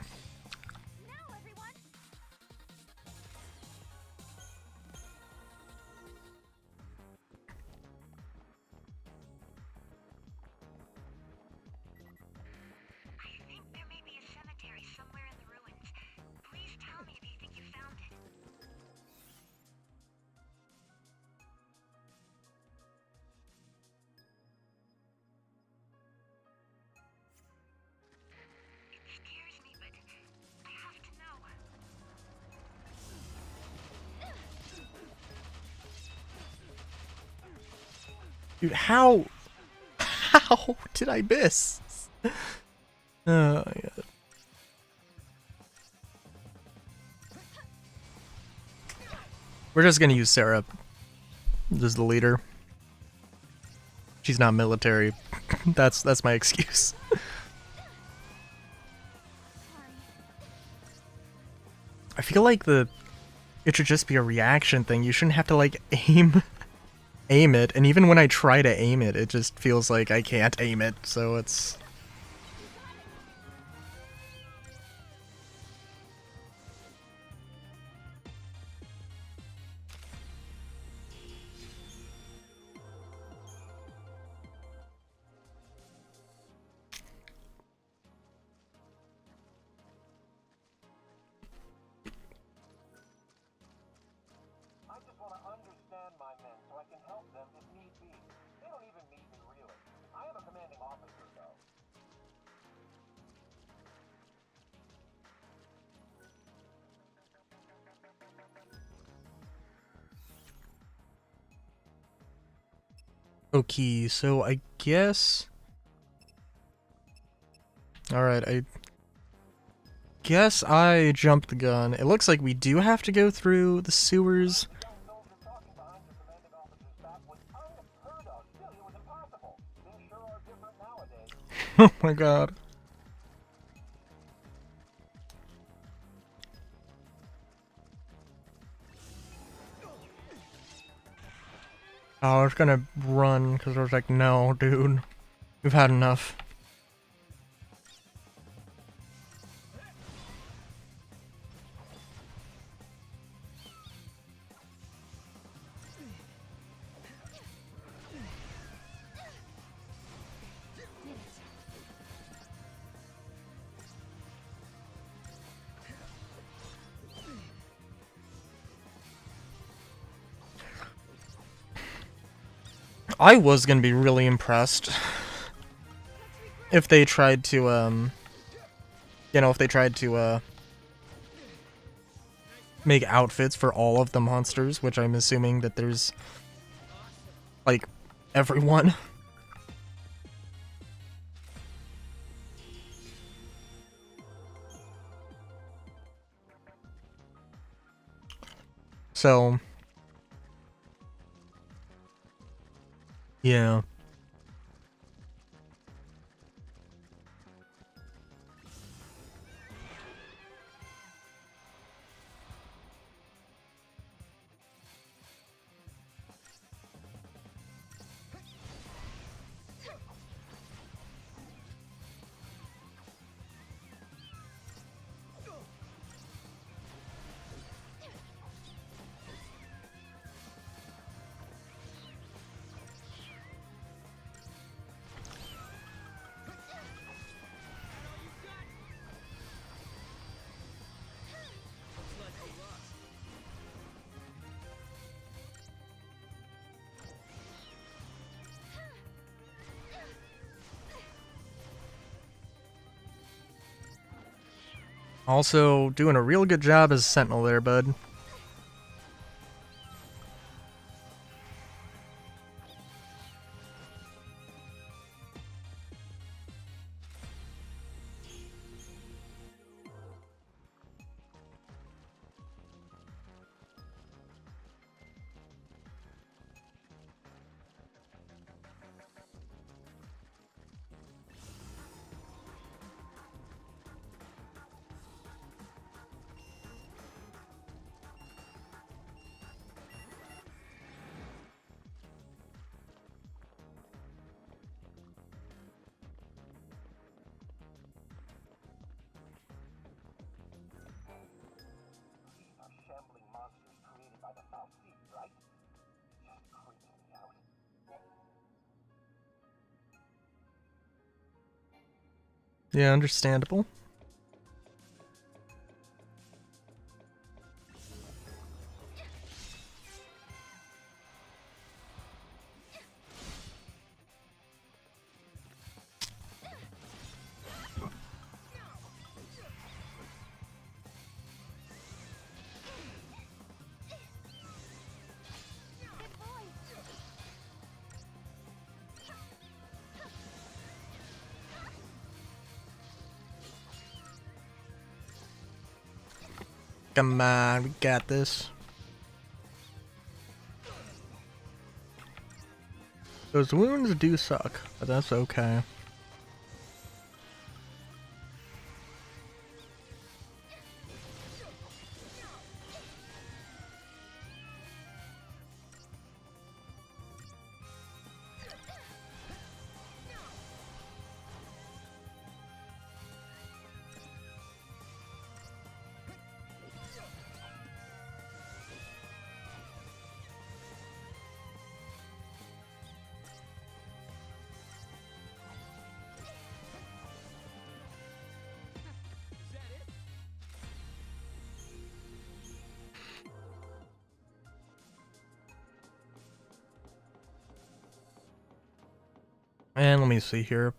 I think there may be a cemetery somewhere in the ruins. Please tell me if you think you found it. Dude, how did I miss? Oh, yeah. We're just gonna use Sarah as the leader. She's not military. That's my excuse. I feel like it should just be a reaction thing. You shouldn't have to like aim it, and even when I try to aim it, it just feels like I can't aim it, so it's... I just want to understand my men so I can help them if need be. They don't even need me, really. I am a commanding officer, though. Okay, so I guess... Alright, I guess I jumped the gun. It looks like we do have to go through the sewers. Oh my god. Oh, I was gonna run because I was like, no, dude. We've had enough. I was gonna be really impressed if they tried to, you know, if they tried to, make outfits for all of the monsters, which I'm assuming that there's, like, everyone. So... yeah. Also, doing a real good job as Sentinel there, bud. Yeah, understandable. Come on, we got this. Those wounds do suck, but that's okay. And let me see here.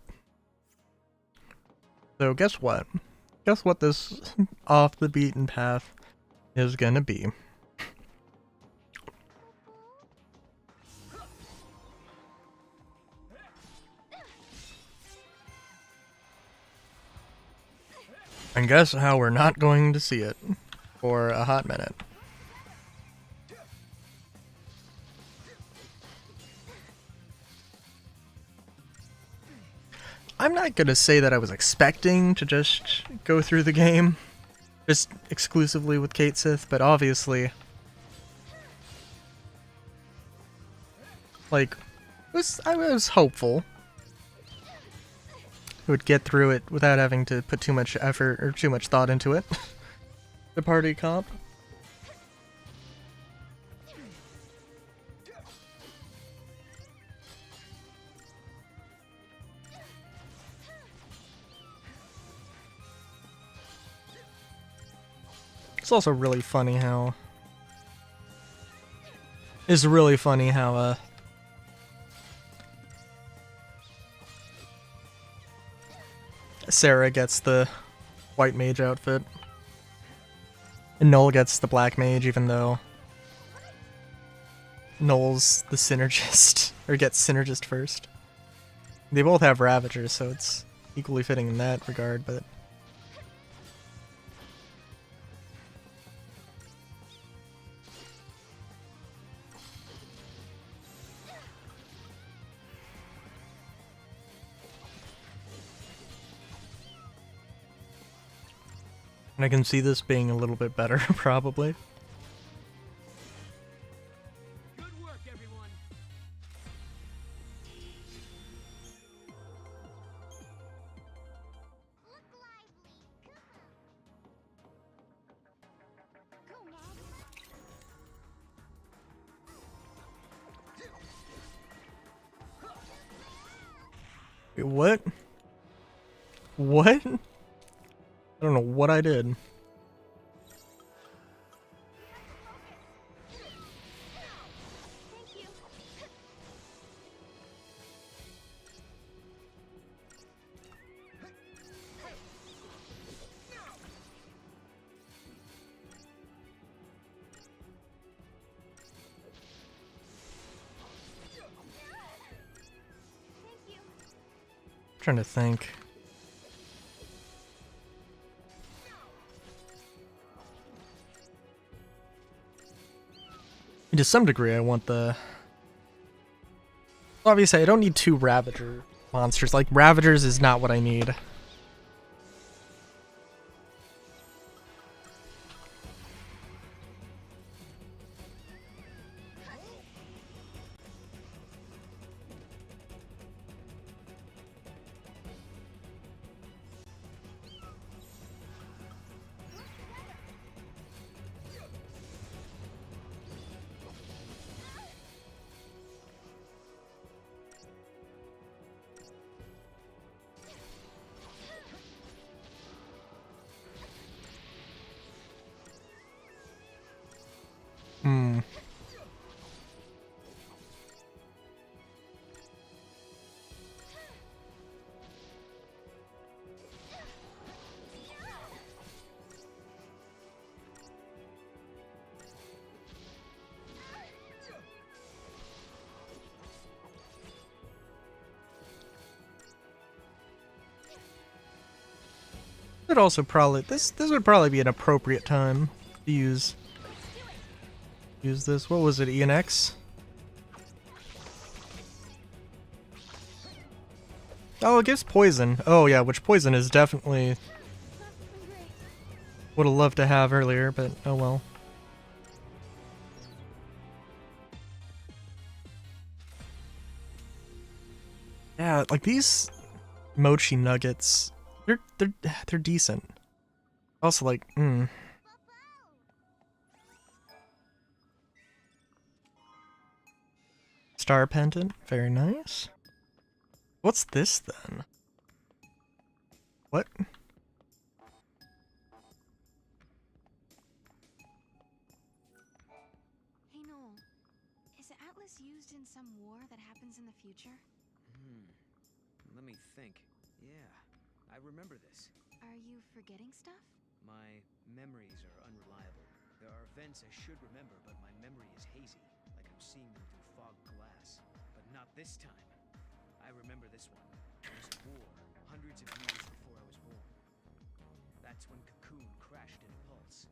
So guess what? Guess what this off the beaten path is gonna be. And guess how we're not going to see it for a hot minute. I'm not gonna say that I was expecting to just go through the game just exclusively with Cait Sith, but obviously, like, I was hopeful I would get through it without having to put too much effort or too much thought into it. The party comp. It's also really funny how... It's really funny how, Sarah gets the white mage outfit. And Noel gets the black mage, even though Noel's the synergist, or gets synergist first. They both have Ravagers, so it's equally fitting in that regard, but... And I can see this being a little bit better, probably. Good work, everyone. Wait, what? What? I don't know what I did. Trying to think. To some degree, I want the... Obviously, I don't need two Ravager monsters. Like, Ravagers is not what I need. Would also probably this would probably be an appropriate time to use this. What was it? ENX? Oh, it gives poison. Oh yeah, which poison is definitely would have loved to have earlier, but oh well. Yeah, like these mochi nuggets, they're decent. Also, like, Star pendant, very nice. What's this then? What? Hey Noel, is Atlas used in some war that happens in the future? Let me think. Yeah, I remember this. Are you forgetting stuff? My memories are unreliable. There are events I should remember, but my memory is hazy, like I'm seeing them through fogged glass. But not this time. I remember this one. There was a war, hundreds of years before I was born. That's when Cocoon crashed into Pulse.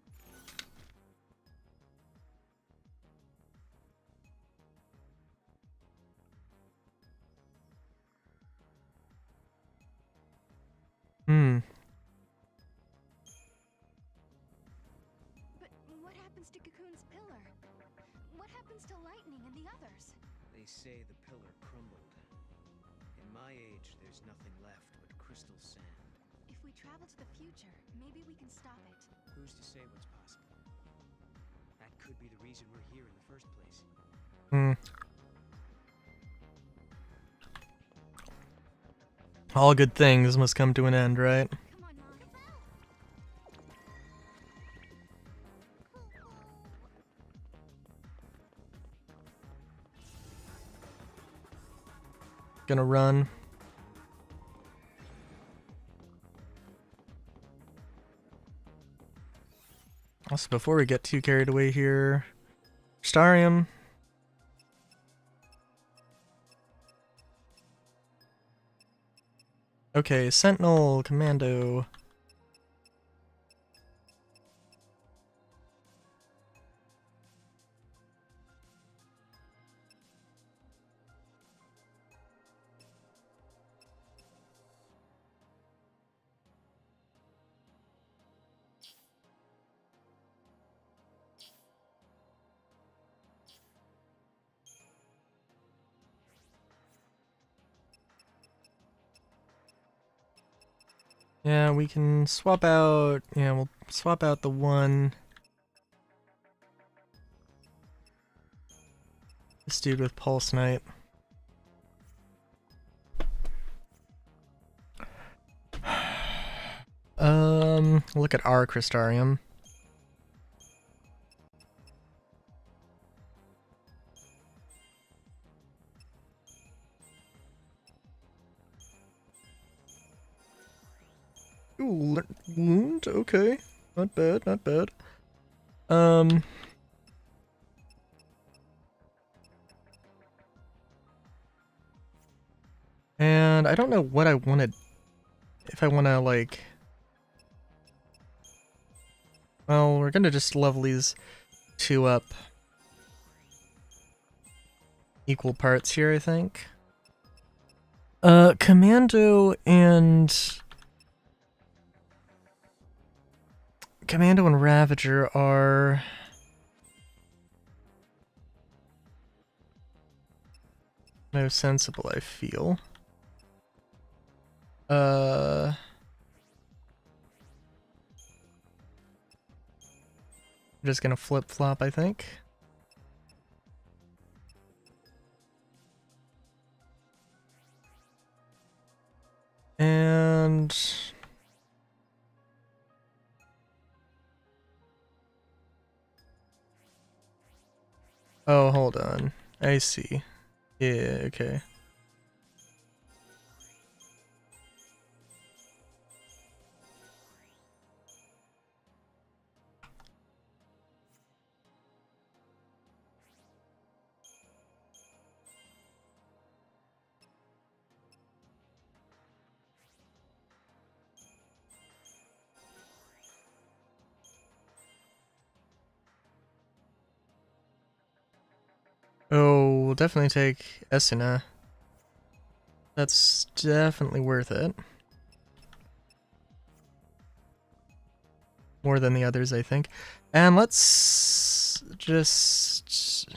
But what happens to Cocoon's pillar? What happens to Lightning and the others? They say the pillar crumbled. In my age, there's nothing left but crystal sand. If we travel to the future, maybe we can stop it. Who's to say what's possible? That could be the reason we're here in the first place. All good things must come to an end, right? Gonna run. Also, before we get too carried away here, Starium. Okay, Sentinel, Commando. Yeah, we can swap out, yeah, we'll swap out the one. This dude with Pulse Knight. Look at our Crystarium. Ooh, wound, okay. Not bad, not bad. And I don't know what I wanted. If I want to, like... Well, we're gonna just level these two up. Equal parts here, I think. Commando and Ravager are... most sensible, I feel. I'm just gonna flip-flop, I think. And... oh, hold on. I see. Yeah, okay. Oh, we'll definitely take Esuna. That's definitely worth it. More than the others, I think. And let's just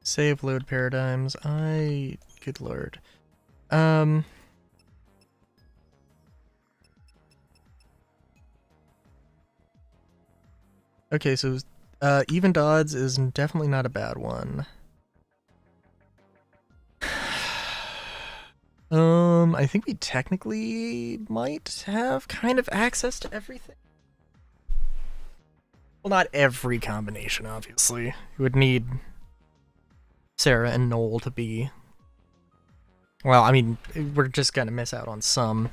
save load paradigms. Good lord. Okay, so even odds is definitely not a bad one. I think we technically might have kind of access to everything. Well, not every combination, obviously. You would need Sarah and Noel to be... Well, I mean, we're just gonna miss out on some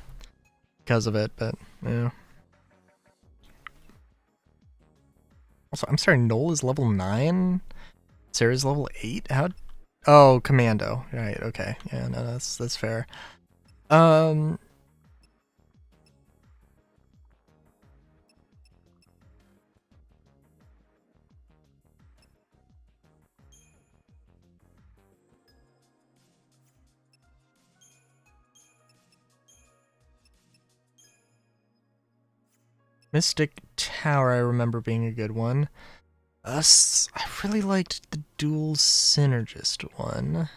because of it, but, yeah. Also, I'm sorry, Noel is level 9? Sarah's level 8? How... Oh, Commando. Right, okay. Yeah, no, that's fair. Mystic Tower, I remember being a good one. I really liked the dual synergist one.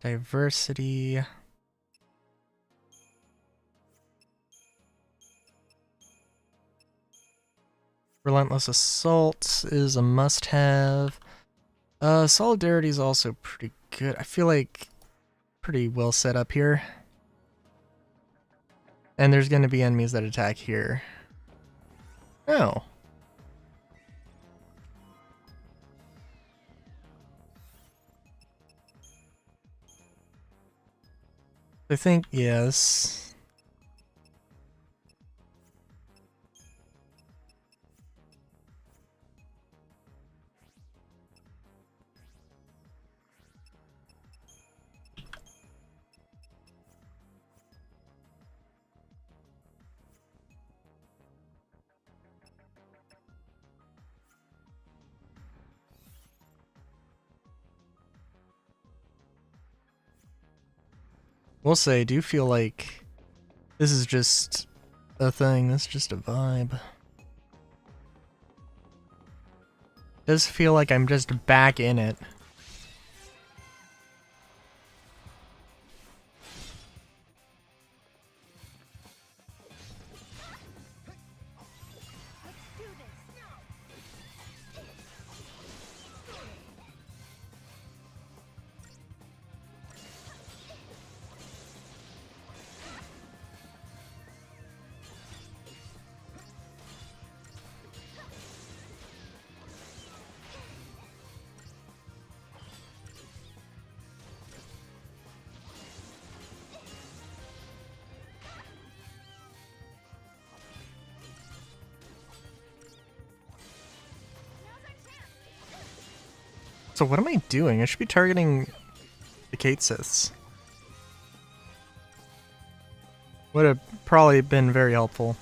Diversity. Relentless Assault is a must-have. Solidarity is also pretty good. I feel like pretty well set up here. And there's going to be enemies that attack here. Oh. I think, yes. We'll say, I do feel like this is just a thing. This is just a vibe. It does feel like I'm just back in it. So what am I doing? I should be targeting the Kate Siths. Would have probably been very helpful.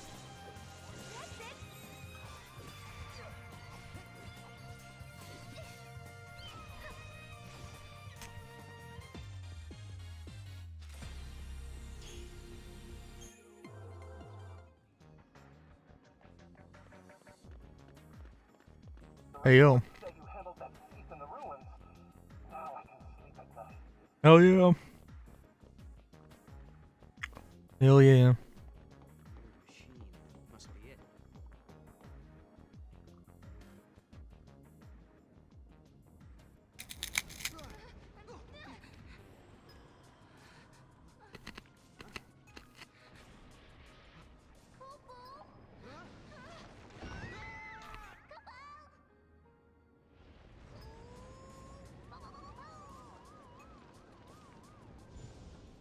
Hey yo. Hell yeah. Hell yeah. Must be it.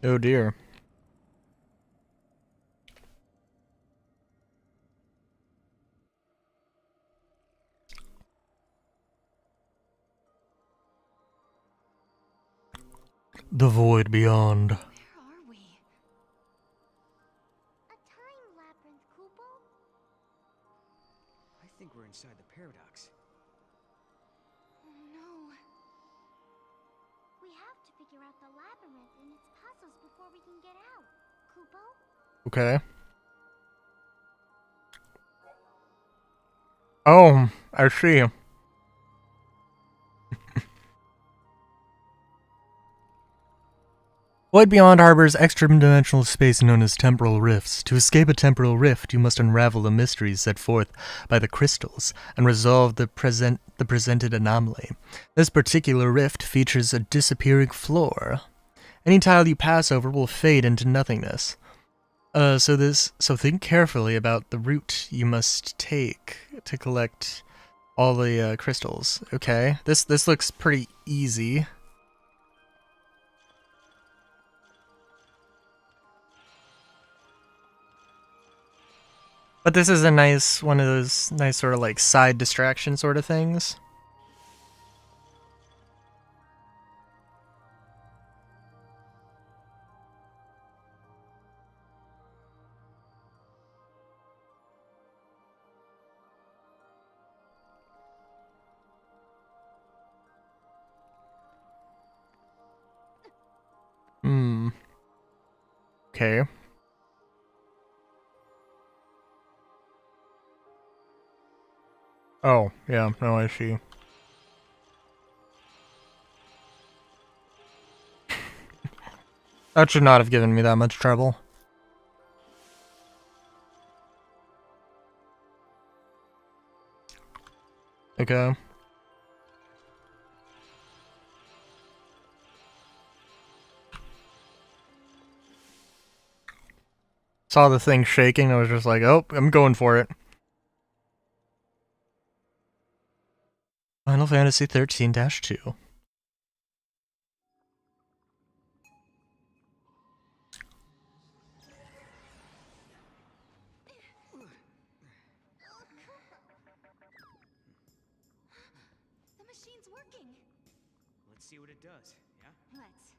Oh dear. The void beyond. Where are we? I think we're inside the paradox. Oh no. We have to figure out the labyrinth and its puzzles before we can get out. Kupo? Okay. Oh, I see. Void Beyond harbors extra-dimensional space known as temporal rifts. To escape a temporal rift, you must unravel the mysteries set forth by the crystals and resolve the presented anomaly. This particular rift features a disappearing floor. Any tile you pass over will fade into nothingness. So think carefully about the route you must take to collect all the crystals. Okay, this looks pretty easy. But this is a nice one of those nice sort of like side distraction sort of things. Hmm. Okay. Oh, yeah, no, I see. That should not have given me that much trouble. Okay. Saw the thing shaking, I was just like, oh, I'm going for it. Final Fantasy XIII-2. The machine's working. Let's see what it does, yeah? Let's.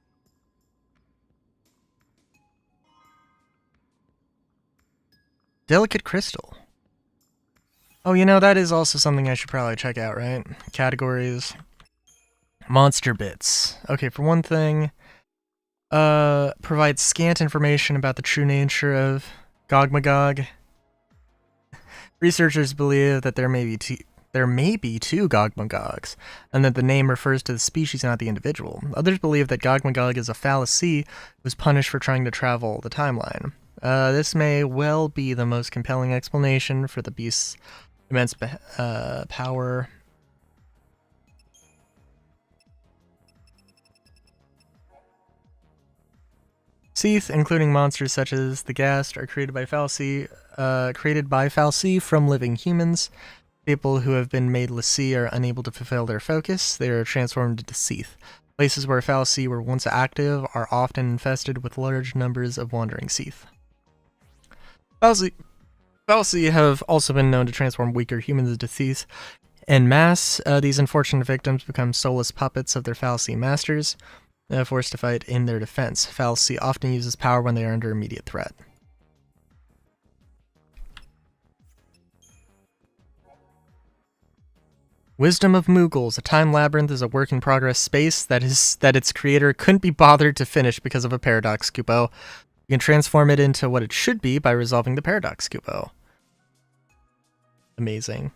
Delicate Crystal. Oh, you know, that is also something I should probably check out, right? Categories. Monster bits. Okay, for one thing, provides scant information about the true nature of Gog-Magog. Researchers believe that there may be two Gog-Magogs, and that the name refers to the species, not the individual. Others believe that Gog-Magog is a fallacy who was punished for trying to travel the timeline. This may well be the most compelling explanation for the beast's immense power. Seath, including monsters such as the Ghast, are created by Fal'Cie from living humans. People who have been made l'Cie are unable to fulfill their focus. They are transformed into Seath. Places where Fal'Cie were once active are often infested with large numbers of wandering Seath. Fal'Cie have also been known to transform weaker humans into Seath en masse. These unfortunate victims become soulless puppets of their Fal'Cie masters, forced to fight in their defense. Fal'Cie often uses power when they are under immediate threat. Wisdom of Moogles. A time labyrinth is a work-in-progress space that its creator couldn't be bothered to finish because of a paradox, Kupo. You can transform it into what it should be by resolving the paradox, Kupo. Amazing.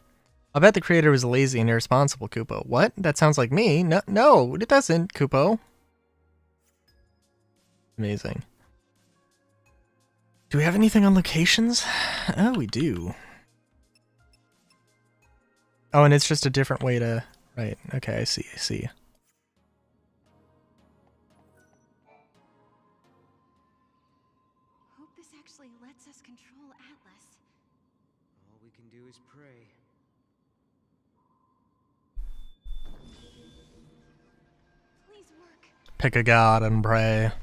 I bet the creator was lazy and irresponsible, Kupo. What? That sounds like me. No, it doesn't, Kupo. Amazing. Do we have anything on locations? Oh, we do. Oh, and it's just a different way to... Right, okay, I see. Hope this actually lets us control Atlas. All we can do is pray. Please work. Pick a god and pray.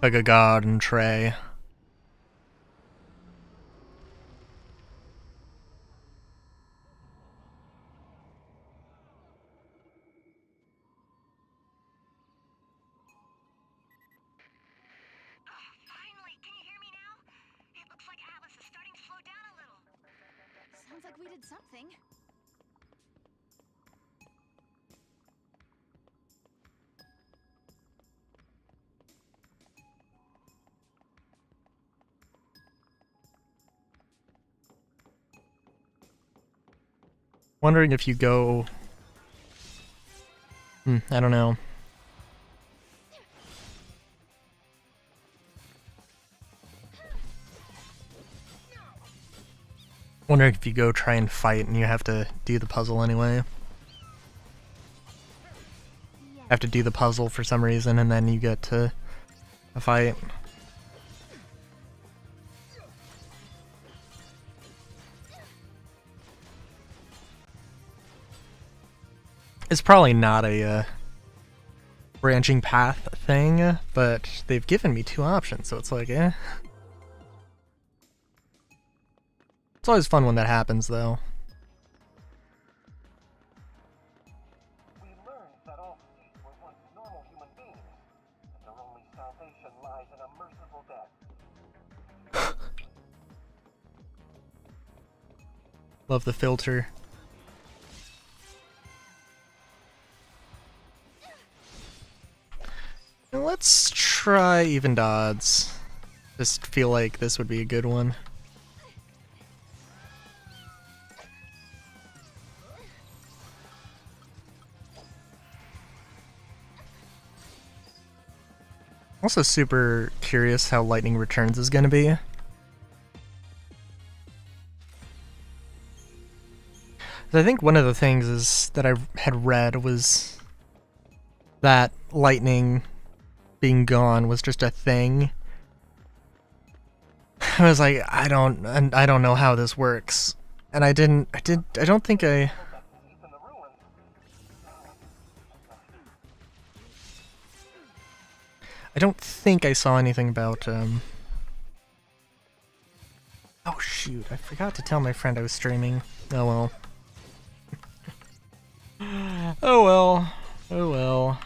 Pick a god and tray. Sounds like we did something. Wondering if you go... I don't know. Wondering if you go try and fight and you have to do the puzzle anyway. Have to do the puzzle for some reason and then you get to a fight. It's probably not a branching path thing, but they've given me 2 options, so it's like, eh. It's always fun when that happens, though. We learned that all feet were once normal human beings, and their only salvation lies in a merciful death. Love the filter. Let's try even odds. Just feel like this would be a good one. Also super curious how Lightning Returns is gonna be. I think one of the things is that I had read was that Lightning being gone was just a thing. I was like, I don't know how this works. And I don't think I don't think I saw anything about, Oh shoot, I forgot to tell my friend I was streaming. Oh well. Oh well. Oh well.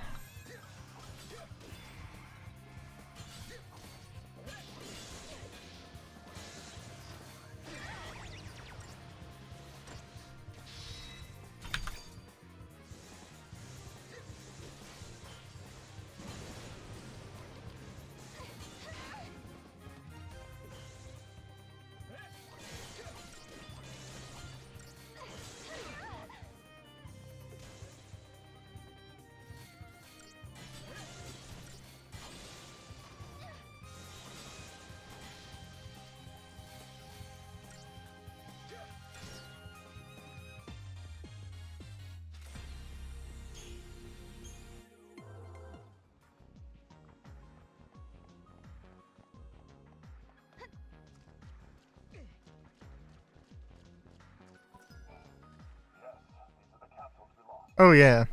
Oh yeah.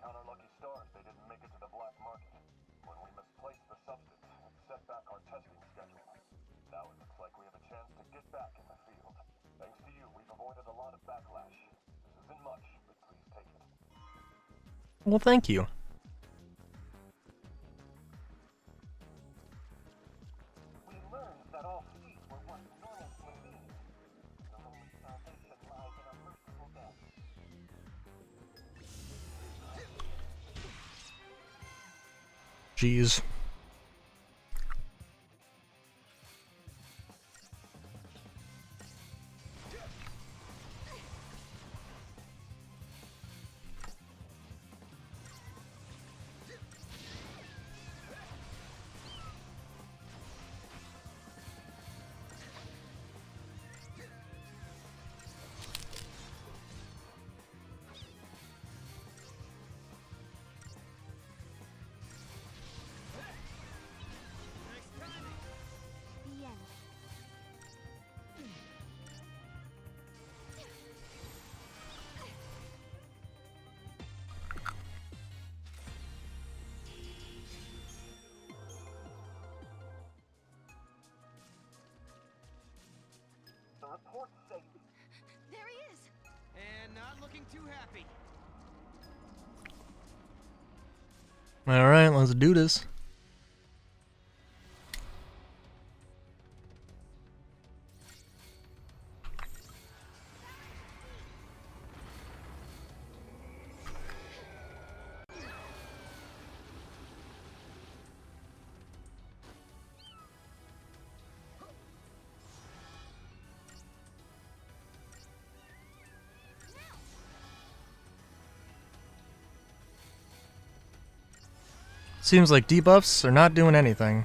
Count our lucky stars they didn't make it to the black market. When we misplaced the substance, it set back our testing schedule. Now it looks like we have a chance to get back in the field. Thanks to you, we've avoided a lot of backlash. This isn't much, but please take it. Well, thank you. We learned that all feet were once normal human beings. Their only salvation lies in a merciful death. Jeez. The end. The reports say There he is! And not looking too happy. Alright, let's do this. Seems like debuffs are not doing anything.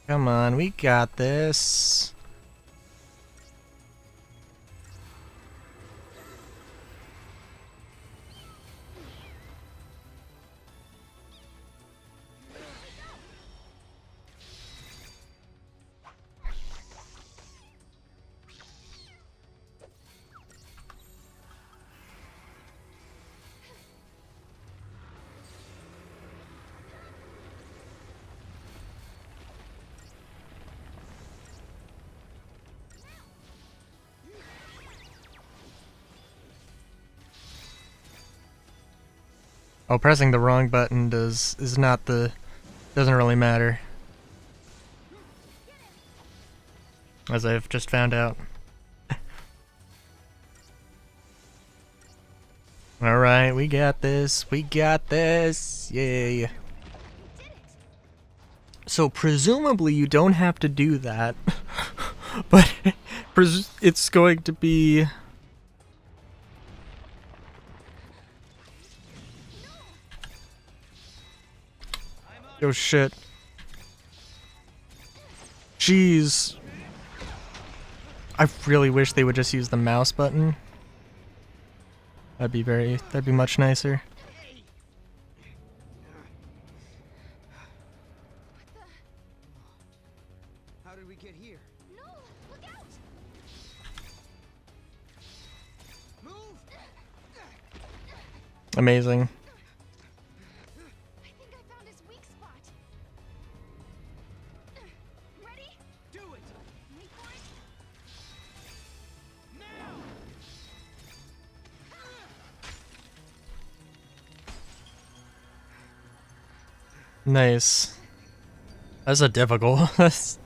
Come on, we got this. Oh, pressing the wrong button doesn't really matter. As I've just found out. Alright, we got this. We got this. Yay. So presumably you don't have to do that. But it's going to be... Oh shit. Jeez. I really wish they would just use the mouse button. That'd be much nicer. How did we get here? No! Look out! Move! Amazing. I think I found his weak spot. Ready? Do it! Wait for it. Nice. That's a difficult. That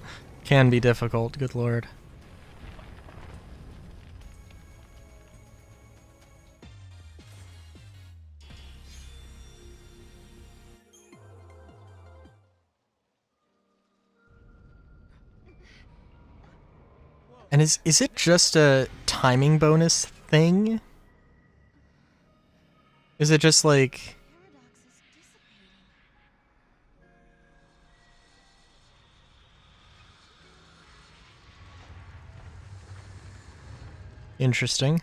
can be difficult, good lord. And is it just a timing bonus thing? Is it just like... Interesting. I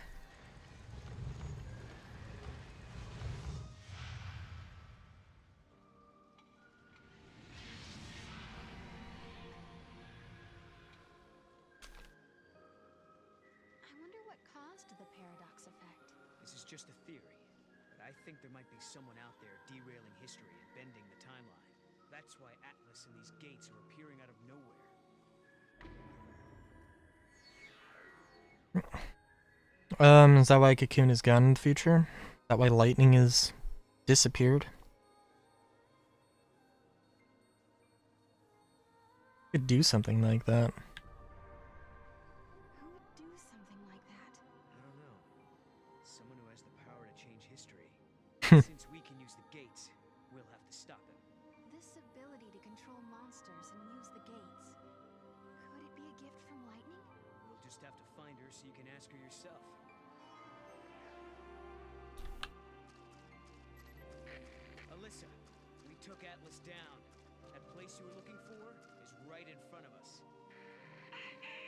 wonder what caused the paradox effect. This is just a theory, but I think there might be someone out there derailing history and bending the timeline. That's why Atlas and these gates are appearing out of nowhere. Is that why Cocoon is gone in the future? Is that why lightning is disappeared? Could do something like that. Who would do something like that? I don't know. Someone who has the power to change history. Since we can use the gates, we'll have to stop him. This ability to control monsters and use the gates. Could it be a gift from lightning? We'll just just have to find her so you can ask her yourself. Alyssa, we took Atlas down. That place you were looking for is right in front of us.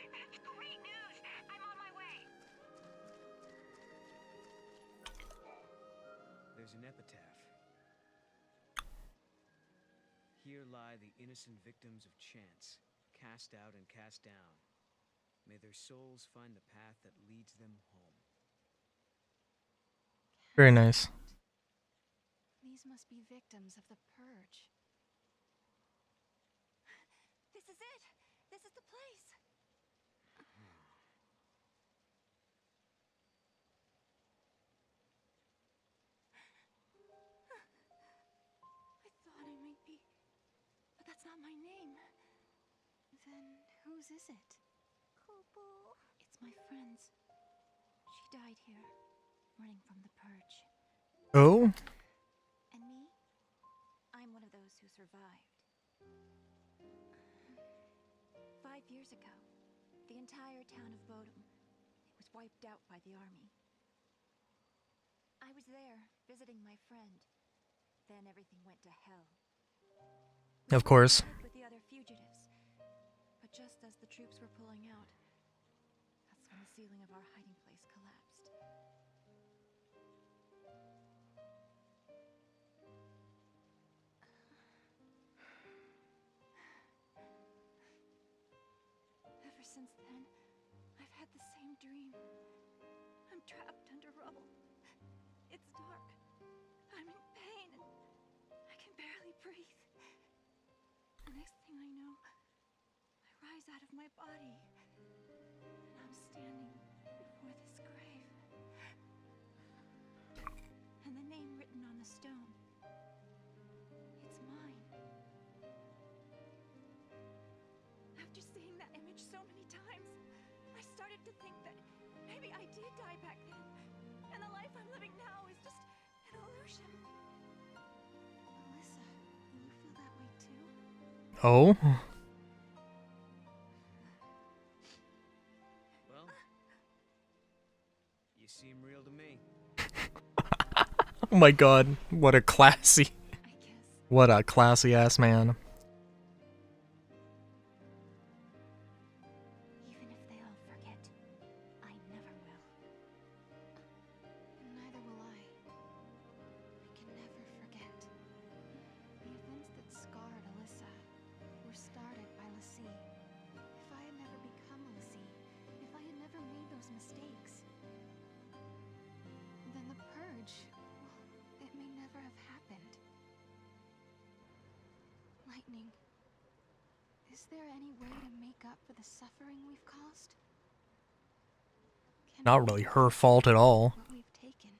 That's great news! I'm on my way! There's an epitaph. Here lie the innocent victims of chance, cast out and cast down. May their souls find the path that leads them home. Very nice. These must be victims of the purge. This is it! This is the place! I thought I might be... But that's not my name. Then whose is it? Kupo. It's my friend's. She died here, running from the purge. Oh? And me? I'm one of those who survived. 5 years ago, the entire town of Bodum, it was wiped out by the army. I was there, visiting my friend. Then everything went to hell. Of course. With the other fugitives. But just as the troops were pulling out, that's when the ceiling of our hiding place collapsed. Ever since then, I've had the same dream. I'm trapped under rubble. It's dark. I'm in pain and I can barely breathe. The next thing I know, I rise out of my body and I'm standing before this grave. And the name written on the stone, it's mine. After seeing that image so many times, I started to think that maybe I did die back then, and the life I'm living now is just an illusion. Alyssa, you feel that way too? Oh? Well, you seem real to me. Oh my god, what a classy... What a classy ass man. Even if they all forget, I never will. And neither will I. I can never forget. The events that scarred Alyssa were started by Lassie. If I had never become a Lassie, if I had never made those mistakes, then the purge, well, it may never have happened. Lightning, is there any way to make up for the suffering we've caused? Can Not we really her fault at all. what we've taken?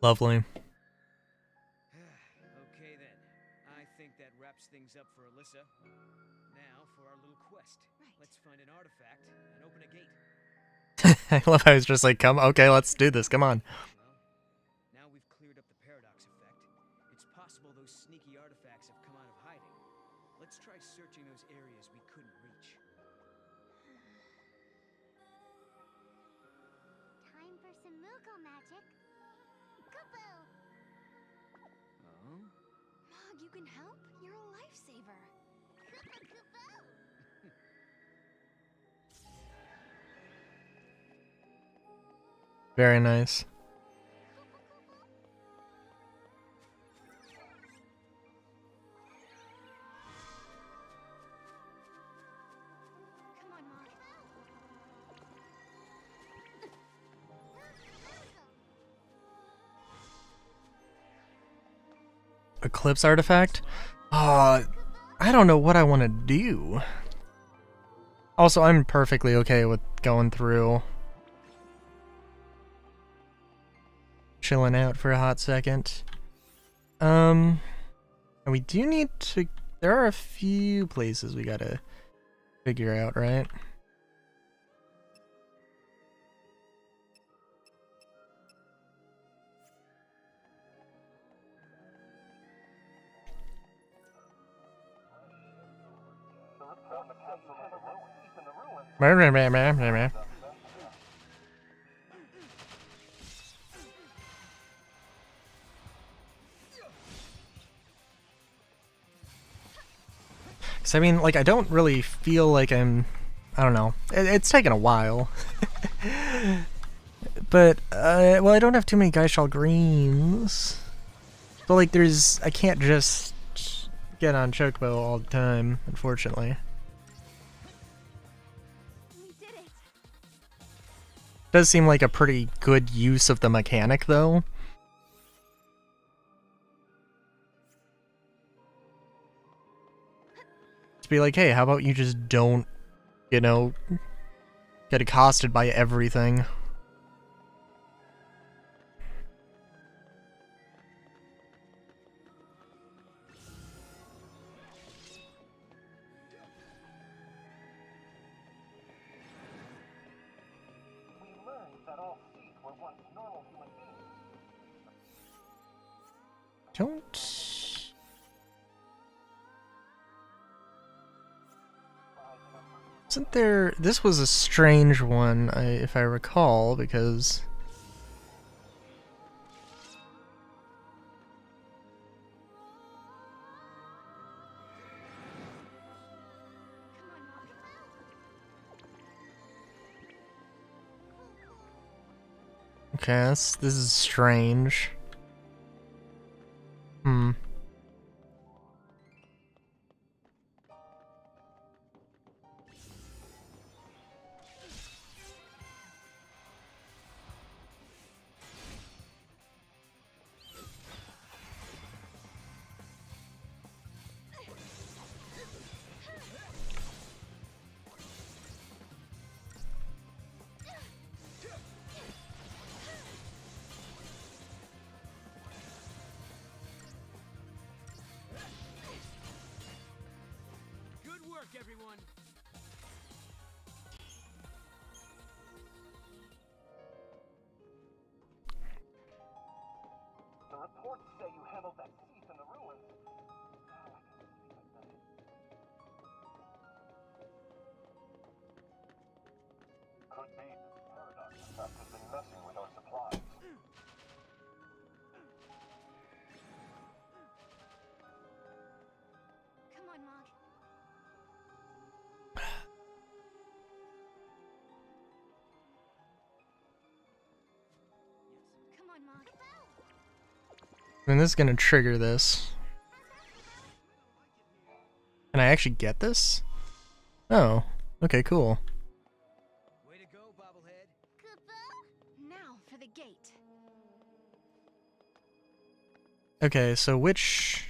Lovely. Okay then, I think that wraps things up for Alyssa. Now for our little quest. Let's find an artifact and open a gate. I love how he's just like, come, okay, let's do this, come on. Now we've cleared up the paradox effect. It's possible those sneaky artifacts have come out of hiding. Let's try searching those areas we couldn't reach. Time for some Moogle magic. Kupo! Oh? Mog, you can help? You're a lifesaver. Kupo Kupo! Very nice. Come on, Mog. Eclipse artifact? I don't know what I want to do. Also, I'm perfectly okay with going through. Chilling out for a hot second. And we do need to... There are a few places we gotta figure out, right? Because, I mean, like, I don't really feel like I'm... I don't know. It's taken a while. But, well, I don't have too many Geishal greens. So, like, there's... I can't just get on Chocobo all the time, unfortunately. Does seem like a pretty good use of the mechanic, though. To be like, hey, how about you just don't, you know, get accosted by everything? Don't... Isn't there... This was a strange one, if I recall, because... Okay, this is strange. Hmm. Good work, everyone. The reports say you handled that thief in the ruins. Could be that the Paradox, in fact, has been messing with our supplies. Come on, Mog. Come on, Mog. And this is gonna trigger this. Can I actually get this? Oh, okay, cool. Way to go, bobblehead. Now for the gate. Okay, so which...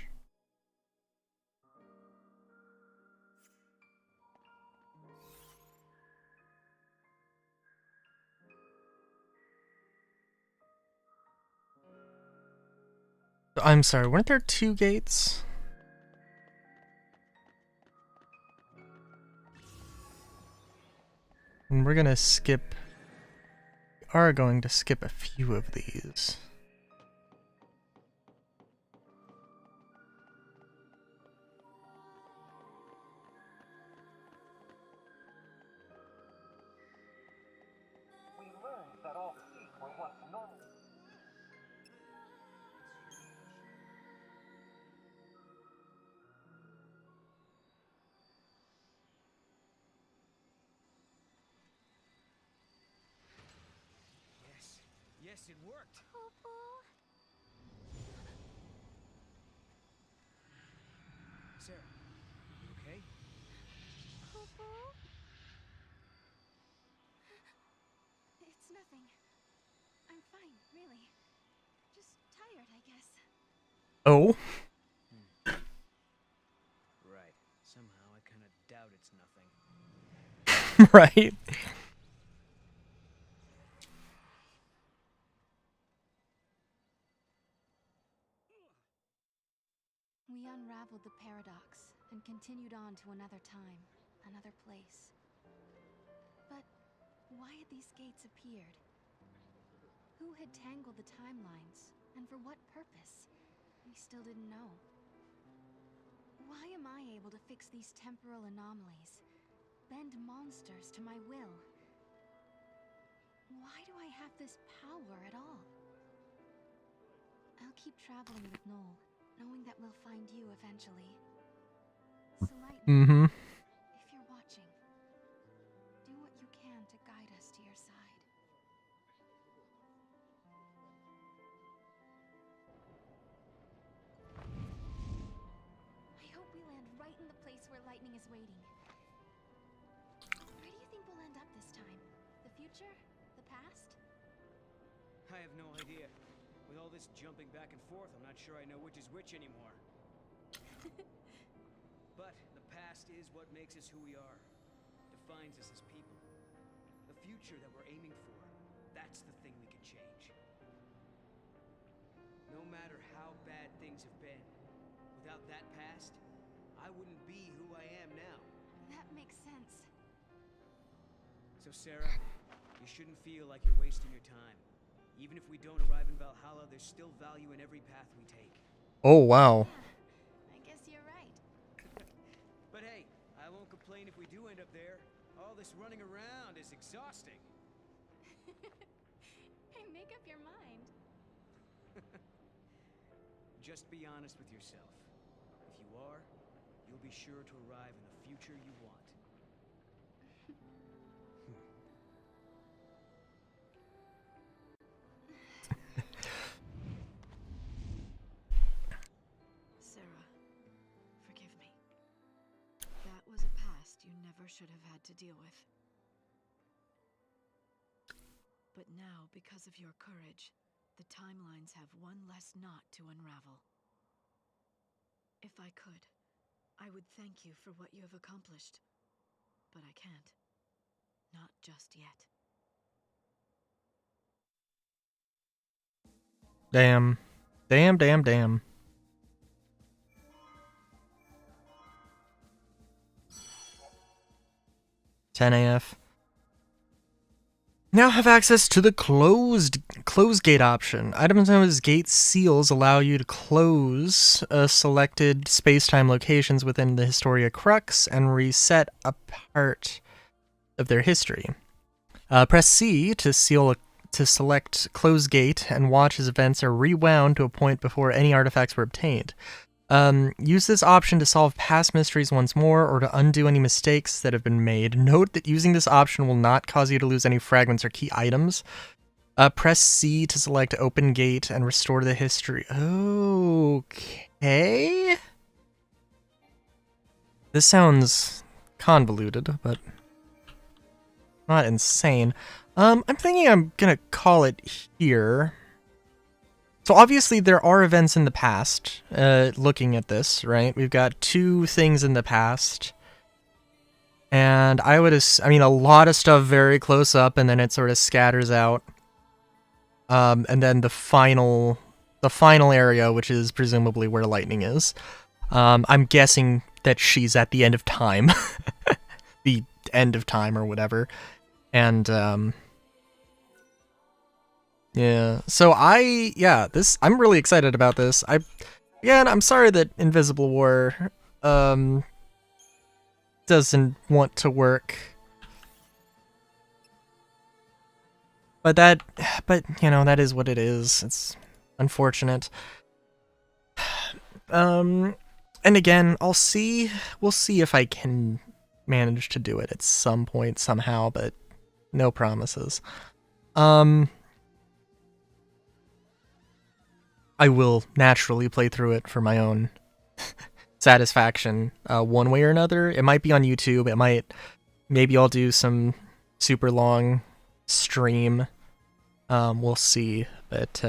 I'm sorry, weren't there 2 gates? And we're gonna skip... are going to skip a few of these. We learned that all thief were once normal. Yes. Yes, it worked. Sarah, you okay? It's nothing. I'm fine, really. Just tired, I guess. Oh? Right. Somehow I kind of doubt it's nothing. Right? We unraveled the paradox and continued on to another time. another place. But why had these gates appeared? Who had tangled the timelines, and for what purpose? We still didn't know. Why am I able to fix these temporal anomalies? Bend monsters to my will? Why do I have this power at all? I'll keep traveling with Noel, knowing that we'll find you eventually. So Lightning, if you're watching, do what you can to guide us to your side. I hope we land right in the place where Lightning is waiting. Where do you think we'll end up this time? The future? The past? I have no idea. With all this jumping back and forth, I'm not sure I know which is which anymore. But the past is what makes us who we are. Defines us as people. The future that we're aiming for, that's the thing we can change. No matter how bad things have been, without that past, I wouldn't be who I am now. That makes sense. So Sarah, you shouldn't feel like you're wasting your time. Even if we don't arrive in Valhalla, there's still value in every path we take. Oh, wow. I guess you're right. But hey, I won't complain if we do end up there. All this running around is exhausting. Hey, make up your mind. Just be honest with yourself. If you are, you'll be sure to arrive in the future you want. Sarah, forgive me. That was a past you never should have had to deal with. But now, because of your courage, the timelines have one less knot to unravel. If I could, I would thank you for what you have accomplished. But I can't. Not just yet. Damn. Damn, damn, damn. (10 AF). Now have access to the close gate option. Items known as gate seals allow you to close selected space-time locations within the Historia Crux and reset a part of their history. Press C to select close gate and watch as events are rewound to a point before any artifacts were obtained. Use this option to solve past mysteries once more or to undo any mistakes that have been made. Note that using this option will not cause you to lose any fragments or key items. Press C to select open gate and restore the history. Okay. This sounds convoluted, but not insane. I'm thinking I'm gonna call it here. So obviously there are events in the past, looking at this, right? We've got 2 things in the past. And I mean, a lot of stuff very close up, and then it sort of scatters out. And then the final area, which is presumably where Lightning is. I'm guessing that she's at the end of time. The end of time or whatever. And, yeah, so I'm really excited about this. I'm sorry that Invisible War, doesn't want to work. But you know, that is what it is. It's unfortunate. And again, we'll see if I can manage to do it at some point somehow, but no promises. I will naturally play through it for my own satisfaction, one way or another. It might be on YouTube. Maybe I'll do some super long stream. We'll see. But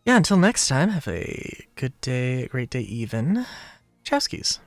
yeah, until next time, have a good day, a great day even. Chowskis.